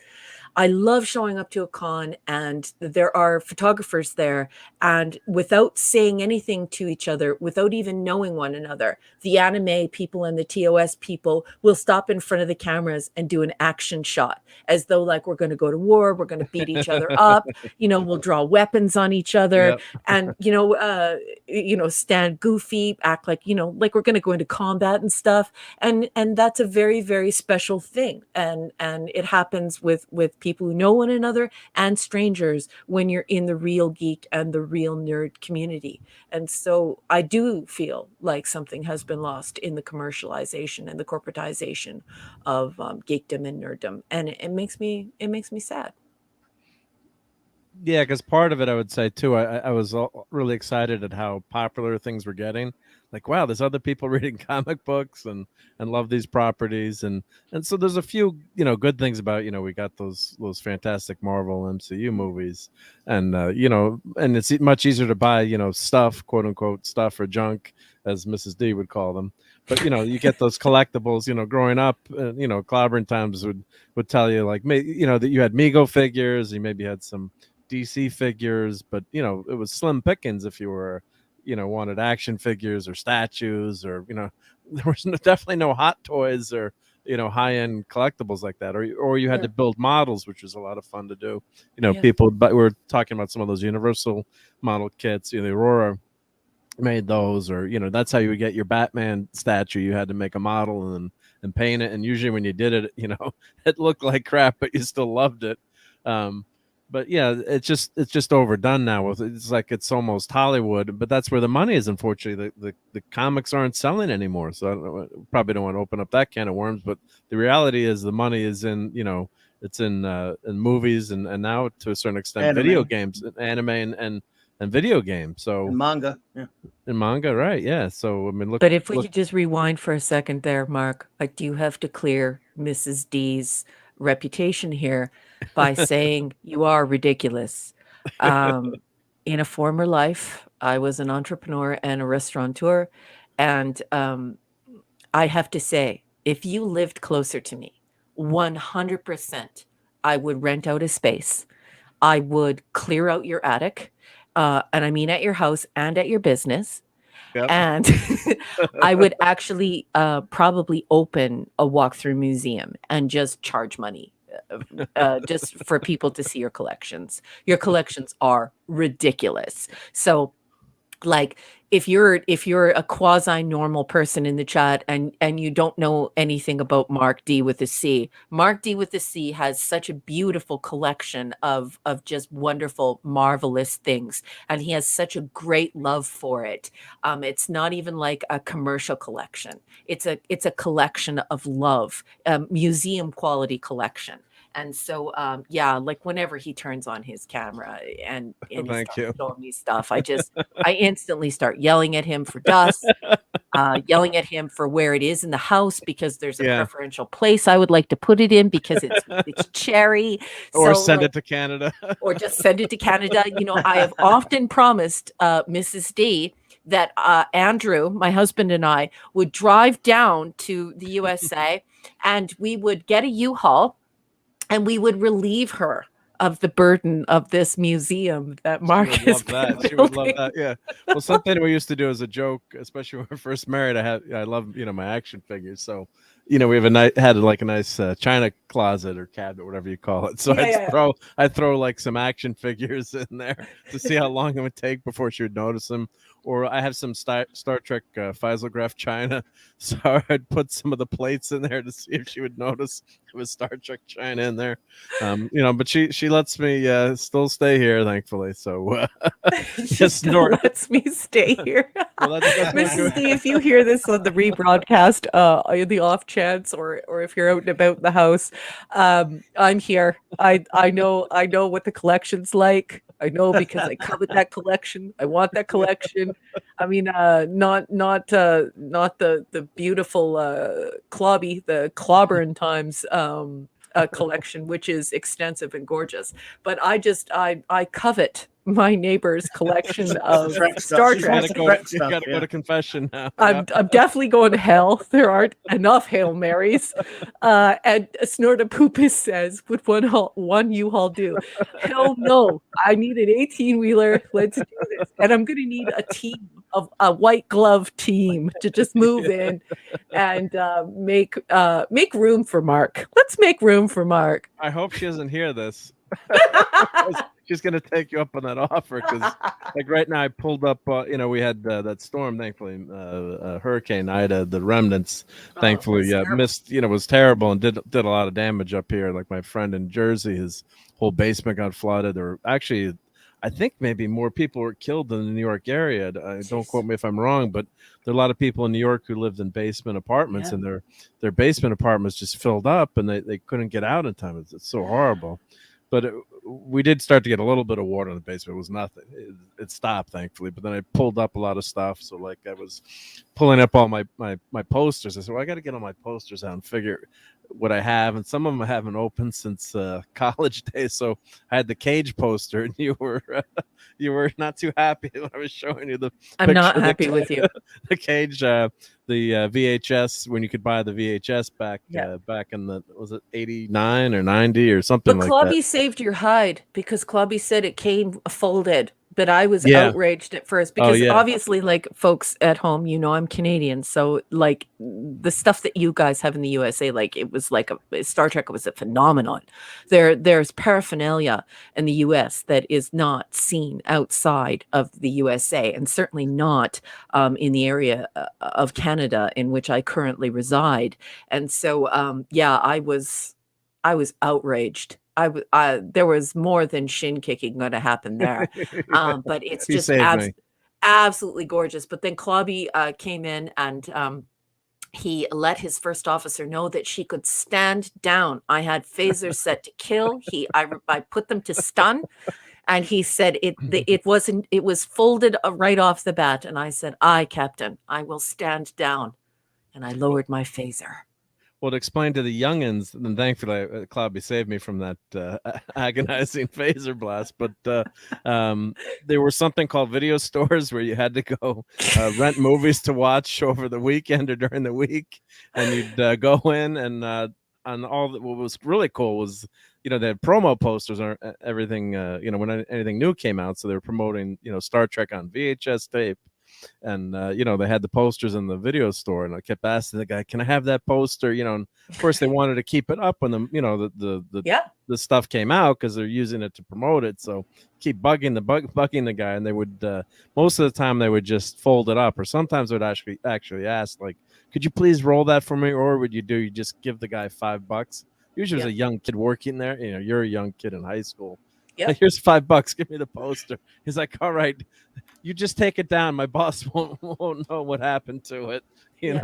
I love showing up to a con and there are photographers there, and without saying anything to each other, without even knowing one another, the anime people and the TOS people will stop in front of the cameras and do an action shot as though like we're going to go to war, we're going to beat each other up, we'll draw weapons on each other. Yep. And stand goofy, act like like we're going to go into combat and stuff. And that's a very, very special thing. And it happens with people who know one another and strangers when you're in the real geek and the real nerd community. And so I do feel like something has been lost in the commercialization and the corporatization of geekdom and nerddom, and it makes me sad. Yeah, because part of it, I would say too, I was really excited at how popular things were getting. Like, wow, there's other people reading comic books and love these properties, and so there's a few good things about we got those fantastic Marvel MCU movies, and and it's much easier to buy stuff, quote unquote stuff, or junk, as Mrs. D would call them. But you get those collectibles. Growing up, Clobbering Times would tell you like that you had Mego figures, you maybe had some DC figures, but it was slim pickings if you were wanted action figures or statues, or there was definitely no Hot Toys or high-end collectibles like that, or you had to build models, which was a lot of fun to do. People, but we're talking about some of those Universal model kits. The Aurora made those, or that's how you would get your Batman statue. You had to make a model and paint it, and usually when you did it, it looked like crap, but you still loved it. But yeah, it's just overdone now. It's like it's almost Hollywood, but that's where the money is. Unfortunately, the comics aren't selling anymore. So I don't know, probably don't want to open up that can of worms. But the reality is the money is in it's in movies and now to a certain extent anime. Video games, anime and video games. So and manga, yeah, and manga, right? Yeah. So I mean, look. But if we could just rewind for a second there, Mark, I do have to clear Mrs. D's reputation here by saying you are ridiculous. In a former life, I was an entrepreneur and a restaurateur, and I have to say, if you lived closer to me, 100%, I would rent out a space. I would clear out your attic, and I mean at your house and at your business. Yep. And I would actually probably open a walkthrough museum and just charge money just for people to see your collections. Your collections are ridiculous. So like if you're a quasi normal person in the chat and you don't know anything about Mark D with a C, Mark D with a C has such a beautiful collection of just wonderful, marvelous things, and he has such a great love for it. It's not even like a commercial collection. It's a collection of love, museum quality collection. And so, like whenever he turns on his camera and he starts showing me stuff, I instantly start yelling at him for dust, yelling at him for where it is in the house, because there's a preferential place I would like to put it in because it's cherry. Or send it to Canada. Or just send it to Canada. I have often promised Mrs. D that Andrew, my husband, and I would drive down to the USA and we would get a U-Haul and we would relieve her of the burden of this museum that Mark has been She would love that. Yeah. Well, something we used to do as a joke, especially when we were first married. I love my action figures. So we have had like a nice china closet or cabinet, whatever you call it. So I'd throw like some action figures in there to see how long it would take before she would notice them. Or I have some Star Trek Physiograph china, so I'd put some of the plates in there to see if she would notice it was Star Trek china in there. But she lets me still stay here, thankfully. So she still lets me stay here. Well, that's Mrs. D, if you hear this on the rebroadcast, in the off chance, or if you're out and about in the house, I'm here. I know what the collection's like. I know because I covered that collection. I want that collection. I mean, not the beautiful the CLOBBERIN Times collection, which is extensive and gorgeous. But I covet my neighbor's collection of Trek stuff. Star She's Trek. got Gotta go, Trek you stuff, gotta yeah. go to confession now. I'm definitely going to hell. There aren't enough Hail Marys. And Snorta Poopus says, would one U-Haul do? Hell no. I need an 18-wheeler. Let's do this. And I'm going to need a team of a white glove team to just move in and make room for Mark. Let's make room for Mark. I hope she doesn't hear this. She's gonna take you up on that offer because, like, right now I pulled up. We had that storm, thankfully, Hurricane Ida, the remnants, thankfully, missed. Was terrible and did a lot of damage up here. Like my friend in Jersey, his whole basement got flooded. Or actually, I think maybe more people were killed than the New York area. Don't quote me if I'm wrong, but there are a lot of people in New York who lived in basement apartments, and their basement apartments just filled up, and they couldn't get out in time. It's so horrible. But we did start to get a little bit of water in the basement. It was nothing. It stopped, thankfully. But then I pulled up a lot of stuff. So, like, I was pulling up all my posters. I said, well, I got to get all my posters out and figure what I have. And some of them I haven't opened since college days. So I had the Cage poster, and you were not too happy when I was showing you the I'm not happy with you. The Cage, the VHS, when you could buy the VHS back in the, was it 89 or 90 or something but like Clubby that. saved your hide because Clubby said it came folded. But I was outraged at first because obviously, like, folks at home, I'm Canadian. So, like, the stuff that you guys have in the USA, like, it was like Star Trek was a phenomenon. There's paraphernalia in the US that is not seen outside of the USA, and certainly not in the area of Canada in which I currently reside. And so, I was outraged. There was more than shin kicking going to happen there, but it's just absolutely gorgeous. But then Clobby came in and he let his first officer know that she could stand down. I had phasers set to kill. I put them to stun, and he said it was folded right off the bat. And I said, "Aye, Captain, I will stand down," and I lowered my phaser. Well, to explain to the youngins, and thankfully Clobby saved me from that agonizing phaser blast, but there was something called video stores where you had to go rent movies to watch over the weekend or during the week, and you'd go in and what was really cool was, they had promo posters or everything, when anything new came out, so they were promoting, Star Trek on VHS tape. And they had the posters in the video store, and I kept asking the guy, "Can I have that poster?" And of course they wanted to keep it up when the stuff came out because they're using it to promote it. So keep bugging the guy, and they would most of the time they would just fold it up, or sometimes they would actually ask, like, "Could you please roll that for me?" Or would you just give the guy $5? Usually, there's a young kid working there. You're a young kid in high school. Yeah, here's $5. Give me the poster. He's like, "All right, you just take it down. My boss won't know what happened to it." And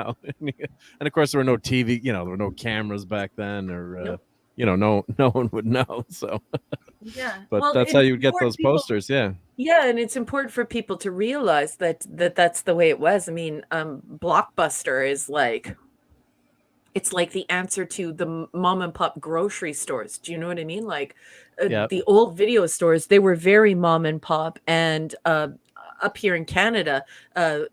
of course there were no TV. There were no cameras back then, or no one would know. So but that's how you get those posters. Yeah, and it's important for people to realize that's the way it was. I mean, Blockbuster is like. It's like the answer to the mom and pop grocery stores. Do you know what I mean? Like the old video stores, they were very mom and pop. And up here in Canada,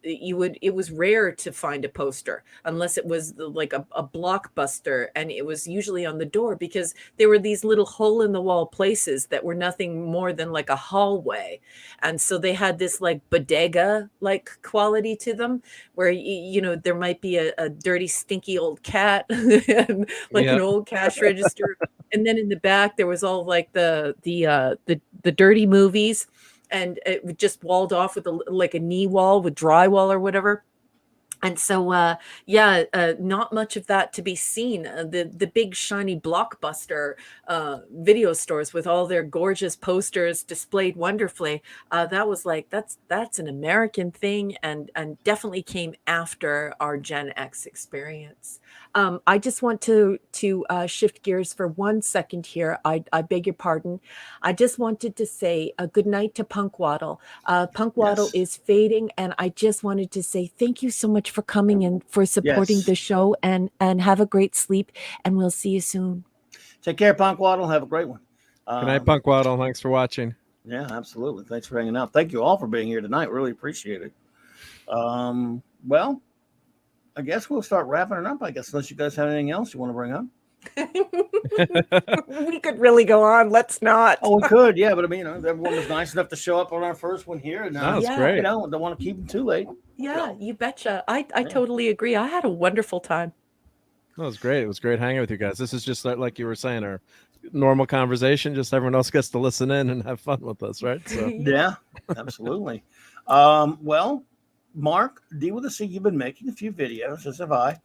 it was rare to find a poster unless it was like a Blockbuster, and it was usually on the door because there were these little hole in the wall places that were nothing more than like a hallway. And so they had this like bodega like quality to them where there might be a dirty stinky old cat and like an old cash register, and then in the back there was all like the dirty movies. And it just walled off with a knee wall with drywall or whatever. And so, not much of that to be seen. The big shiny Blockbuster video stores with all their gorgeous posters displayed wonderfully. That was like that's an American thing, and definitely came after our Gen X experience. I just want to shift gears for 1 second here. I beg your pardon. I just wanted to say a good night to Punk Waddle. Punk Waddle is fading, and I just wanted to say thank you so much for coming and for supporting the show, and have a great sleep, and we'll see you soon. Take care, Punk Waddle. Have a great one. Good night, Punk Waddle. Thanks for watching. Yeah, absolutely. Thanks for hanging out. Thank you all for being here tonight. Really appreciate it. Well, I guess we'll start wrapping it up. I guess unless you guys have anything else you want to bring up. We could really go on. Let's not. Oh, we could, yeah, but I mean, everyone was nice enough to show up on our first one here, and No, it's Yeah. great. don't want to keep them too late. Yeah, you betcha. I Yeah. totally agree. I had a wonderful time. No, it was great. It was great hanging with you guys. This is just like you were saying, our normal conversation. Just everyone else gets to listen in and have fun with us, right? So Yeah, absolutely. Well, Mark, D with a C, you've been making a few videos, as have I.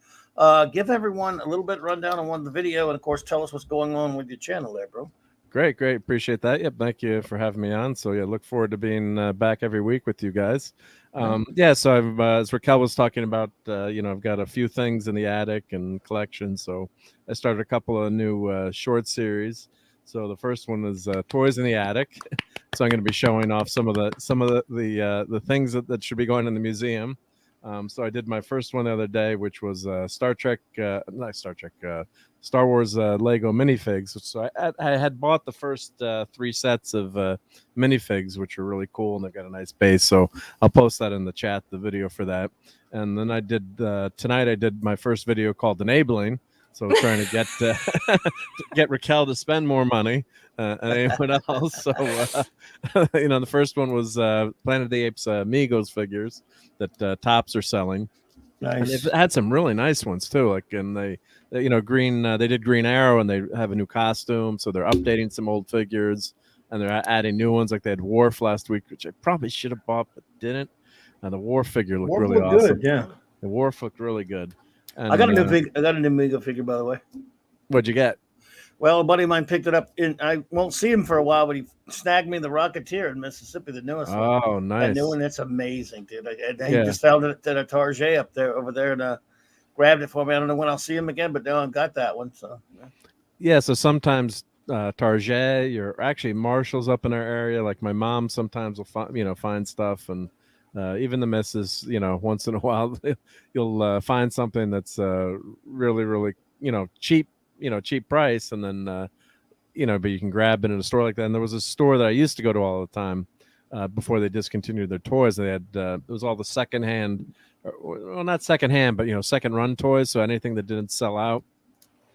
Give everyone a little bit rundown on one of the video, and of course, tell us what's going on with your channel there, bro. great, appreciate that. Yep, thank you for having me on. So yeah, look forward to being back every week with you guys. Yeah, so I've as Raquel was talking about, I've got a few things in the attic and collection. So I started a couple of new short series. So the first one is toys in the attic. So I'm going to be showing off some of the things that should be going in the museum. So I did my first one the other day, which was Star Wars Lego minifigs. So I had bought the first 3 sets of minifigs, which are really cool, and they've got a nice base. So I'll post that in the chat, the video for that. And then I did tonight. I did my first video called Enabling. So trying to get get Raquel to spend more money and anyone else. So the first one was Planet of the Apes Migos figures that Tops are selling. And Nice. they've had some really nice ones too. Like, and Green. They did Green Arrow, and they have a new costume. So they're updating some old figures, and they're adding new ones. Like they had Worf last week, which I probably should have bought but didn't. The Worf figure looked really awesome. Good, yeah. The Worf looked really good. And, I got a new Mego figure, by the way. What'd you get? Well, a buddy of mine picked it up. I won't see him for a while, but he snagged me the Rocketeer in Mississippi, the newest one. Oh, nice. That new one, it's amazing, dude. He just found it at a Target over there, and grabbed it for me. I don't know when I'll see him again, but now I've got that one. So yeah, so sometimes Target or actually Marshall's up in our area. Like my mom sometimes will find stuff, and even the missus, once in a while you'll find something that's really, really, cheap, cheap price, and then but you can grab it in a store like that. And there was a store that I used to go to all the time before they discontinued their toys. They had it was all the secondhand, well, not secondhand, but second run toys. So anything that didn't sell out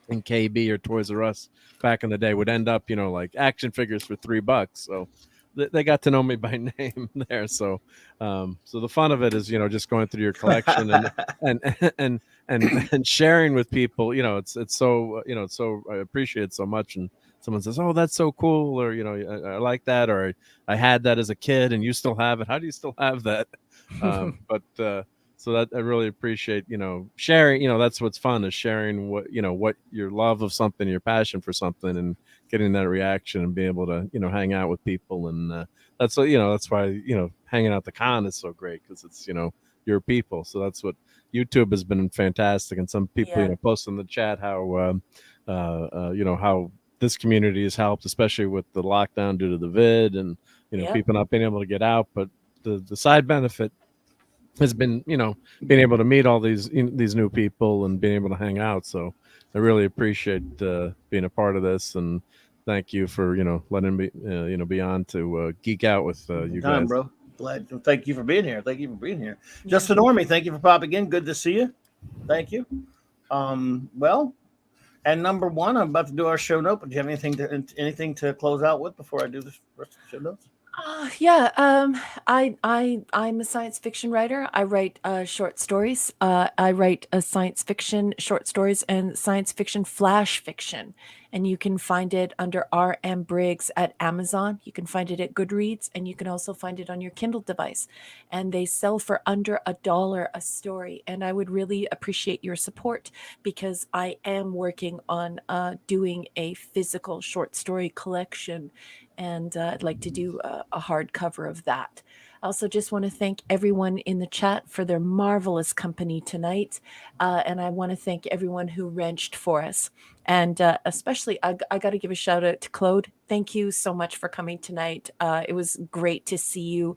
in KB or Toys R Us back in the day would end up, like action figures for $3. So they got to know me by name there. So so the fun of it is, just going through your collection and sharing with people. It's so it's so, I appreciate it so much. And someone says, oh, that's so cool, or I like that, or I had that as a kid and you still have it. How do you still have that? But so that I really appreciate, sharing. That's what's fun, is sharing what your love of something, your passion for something, and getting that reaction and being able to hang out with people. And that's why hanging out the con is so great, because it's your people. So that's what YouTube has been fantastic. And some people post in the chat how how this community has helped, especially with the lockdown due to the vid, and people not being able to get out. But the side benefit has been being able to meet all these new people and being able to hang out. So I really appreciate being a part of this, and thank you for letting me be on to geek out with you guys, bro. Glad. Thank you for being here. Thank you for being here. Justin Orme, thank you for popping in. Good to see you. Thank you. Well, and number one, I'm about to do our show note, but do you have anything to close out with before I do this rest of the show notes? I'm a science fiction writer. I write short stories. I write science fiction short stories and science fiction flash fiction. And you can find it under R.M. Briggs at Amazon. You can find it at Goodreads, and you can also find it on your Kindle device. And they sell for under $1 a story. And I would really appreciate your support, because I am working on doing a physical short story collection. And I'd like to do a hardcover of that. I also just want to thank everyone in the chat for their marvelous company tonight. And I want to thank everyone who wrenched for us. And especially, I got to give a shout out to Claude. Thank you so much for coming tonight. It was great to see you.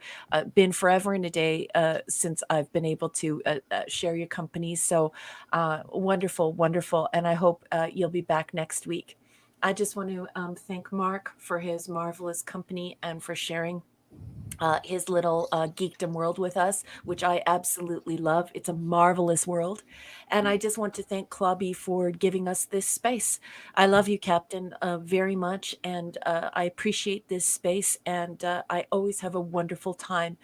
Been forever and a day since I've been able to share your company. So wonderful, wonderful. And I hope you'll be back next week. I just want to thank Mark for his marvelous company and for sharing his little geekdom world with us, which I absolutely love. It's a marvelous world. And I just want to thank Clobby for giving us this space. I love you, Captain, very much. And I appreciate this space. And I always have a wonderful time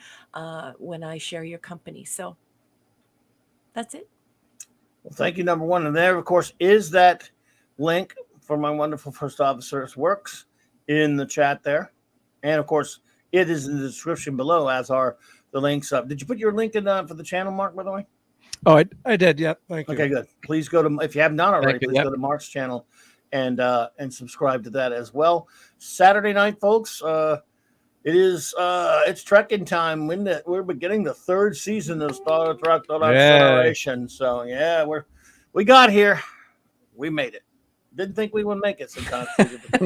when I share your company. So that's it. Well, thank you, number one. And there, of course, is that link for my wonderful first officer's works in the chat there. And, of course, it is in the description below, as are the links up. Did you put your link in for the channel, Mark, by the way? Oh, I did. Yeah. Thank you. Okay, good. Please go to, if you have not already, please Yep. go to Mark's channel and subscribe to that as well. Saturday night, folks, it's trekking time. We're beginning the third season of Star Trek The Next Generation. So, yeah, we got here. We made it. Didn't think we would make it sometimes. But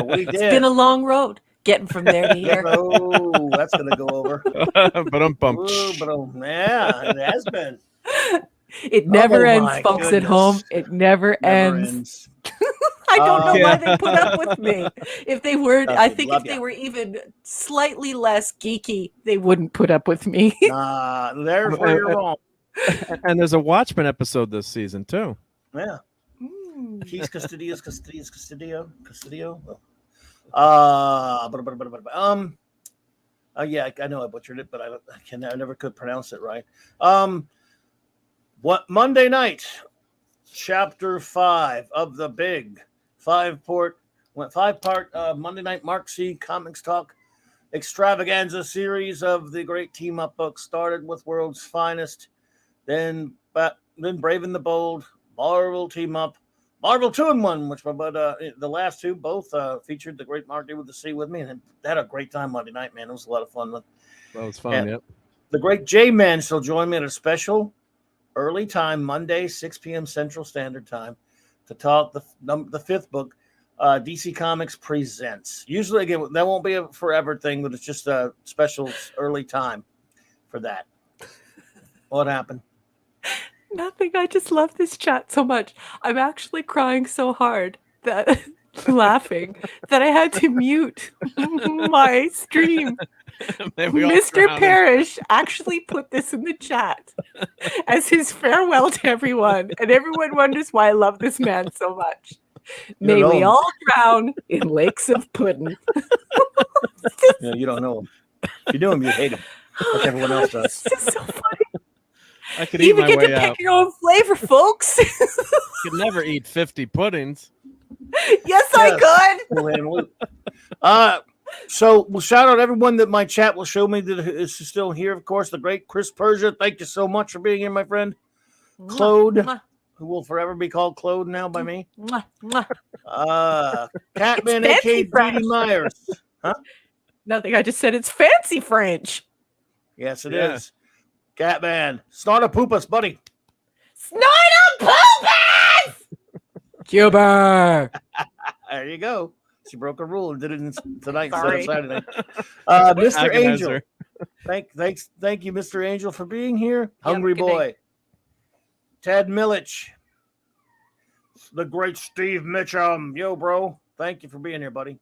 we did. It's been a long road getting from there to here. Oh, that's going to go over. But I'm pumped. Yeah, it has been. It never ends, my folks goodness. at home. It never ends. I don't know why they put up with me. If they were, I think if they were even slightly less geeky, they wouldn't put up with me. There's where you're wrong. And there's a Watchmen episode this season too. Yeah. Mm. Keys Custodio. Yeah, I know I butchered it, but I never could pronounce it right. What Monday night, chapter 5 of the big 5-part Monday night Mark C Comics Talk extravaganza series of the great team up book started with World's Finest, then Brave and the Bold, Marvel team up, Marvel 2-in-1, which the last two both featured the great Mark D with the C with me, and had a great time Monday night, man. It was a lot of fun. That was fun. Yep. The great J-Man still joined me at a special early time Monday, 6 p.m. Central Standard Time, to talk the fifth book, DC Comics Presents. Usually, again, that won't be a forever thing, but it's just a special early time for that. What happened? Nothing. I just love this chat so much. I'm actually crying so hard that laughing that I had to mute my stream. Mr. Parrish actually put this in the chat as his farewell to everyone, and everyone wonders why I love this man so much. May we all drown in lakes of pudding. Yeah, you don't know him. If you do him, you hate him, like everyone else does. This is so funny. I could You eat even my get way to out. pick your own flavor, folks. You could never eat 50 puddings. Yes, I could. So we'll shout out everyone that my chat will show me that is still here. Of course, the great Chris Persia. Thank you so much for being here, my friend. Claude, who will forever be called Claude now by me. Catman, aka Dee Myers. Huh? Nothing. I just said it's fancy French. Yes, it is. Catman, Snorta Poopas, buddy. Snorta Poopas! Cuber. There you go. She broke a rule and did it tonight Sorry. instead of Saturday. Mr. Angel. Agonizer. Thank you, Mr. Angel, for being here. Hungry Boy. night. Ted Millich. The great Steve Mitchum. Yo, bro. Thank you for being here, buddy.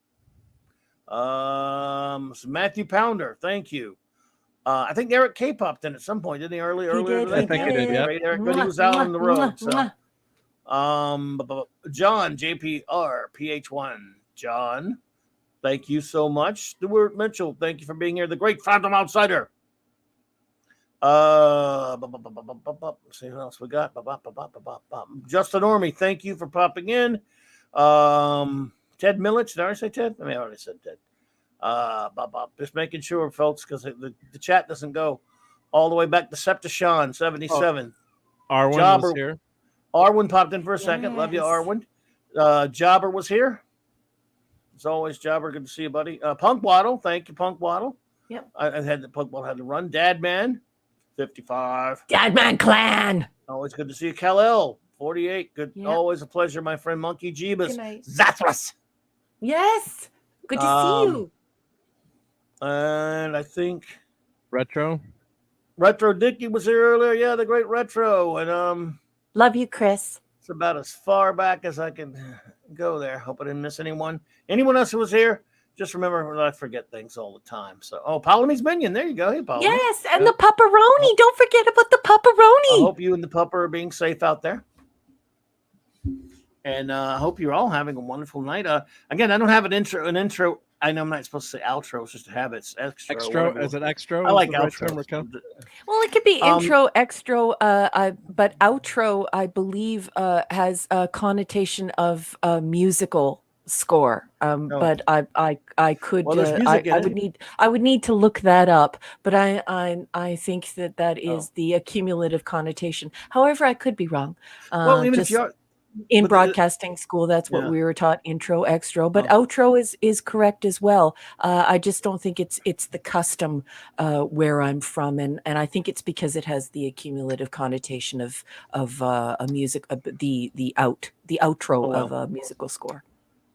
Matthew Pounder. Thank you. I think Eric K popped in at some point, didn't he? Earlier today? I think he did, yeah. Great Eric, but he was out on the road. So, John JPR PH1. John, thank you so much. Stuart Mitchell, thank you for being here. The great Phantom Outsider. See who else we got. Justin Orme, thank you for popping in. Ted Millich, did I already say Ted? I already said Ted. Just making sure, folks, because the chat doesn't go all the way back to Septishawn 77. Arwen was here. Arwen popped in for a second. Love you, Arwen. Jobber was here. As always, Jobber, good to see you, buddy. Punk Waddle, thank you, Punk Waddle. Yep. I had the Punk Waddle had to run. Dadman, 55. Dadman Clan. Always good to see you, Kal-El, 48. Good, Yep. Always a pleasure, my friend. Monkey Jeebus, Good night. Zathras. Yes. Good to see you. And I think Retro Dicky was here earlier. Yeah, the great Retro. And Love you, Chris. it's about as far back as I can go there. Hope I didn't miss anyone. Anyone else who was here? Just remember, I forget things all the time. So, Polyme's Minion. There you go. Hey, Polyme. Yes, and the pepperoni. Don't forget about the pepperoni. I hope you and the pupper are being safe out there. And I hope you're all having a wonderful night. Again, I don't have an intro. I know I'm not supposed to say outro. It's just a habit. It's extra. Extra? Is it extra? I like Is the right outro. term, Raquel? Well, it could be intro, extra, but outro, I believe, has a connotation of a musical score. But I could, Well, there's music in I would need to look that up. But I think that is the accumulative connotation. However, I could be wrong. Well, even if you're in broadcasting school, that's what we were taught: intro, extra. But outro is correct as well. I just don't think it's the custom where I'm from, and I think it's because it has the accumulative connotation of a music, the outro of a musical score.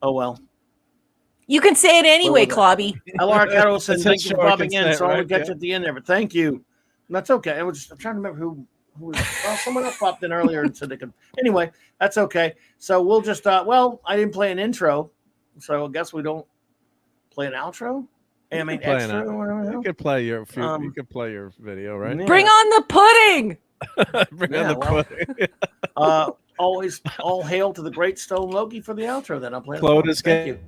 Oh well. You can say it anyway, Clobby. Laura Carroll said, "Thank you for Sure, popping in." So I'll get yeah. you at the end there, but thank you. That's okay. I'm trying to remember who was. Well, someone else popped in earlier and said they could. Anyway, that's okay. So we'll just. Well, I didn't play an intro, so I guess we don't play an outro. I mean, extra. You could play your you could play your video, right? Yeah. Bring on the pudding. Bring on the pudding. Always all hail to the great Stone Loki for the outro. Then I'll play. Close Thank you.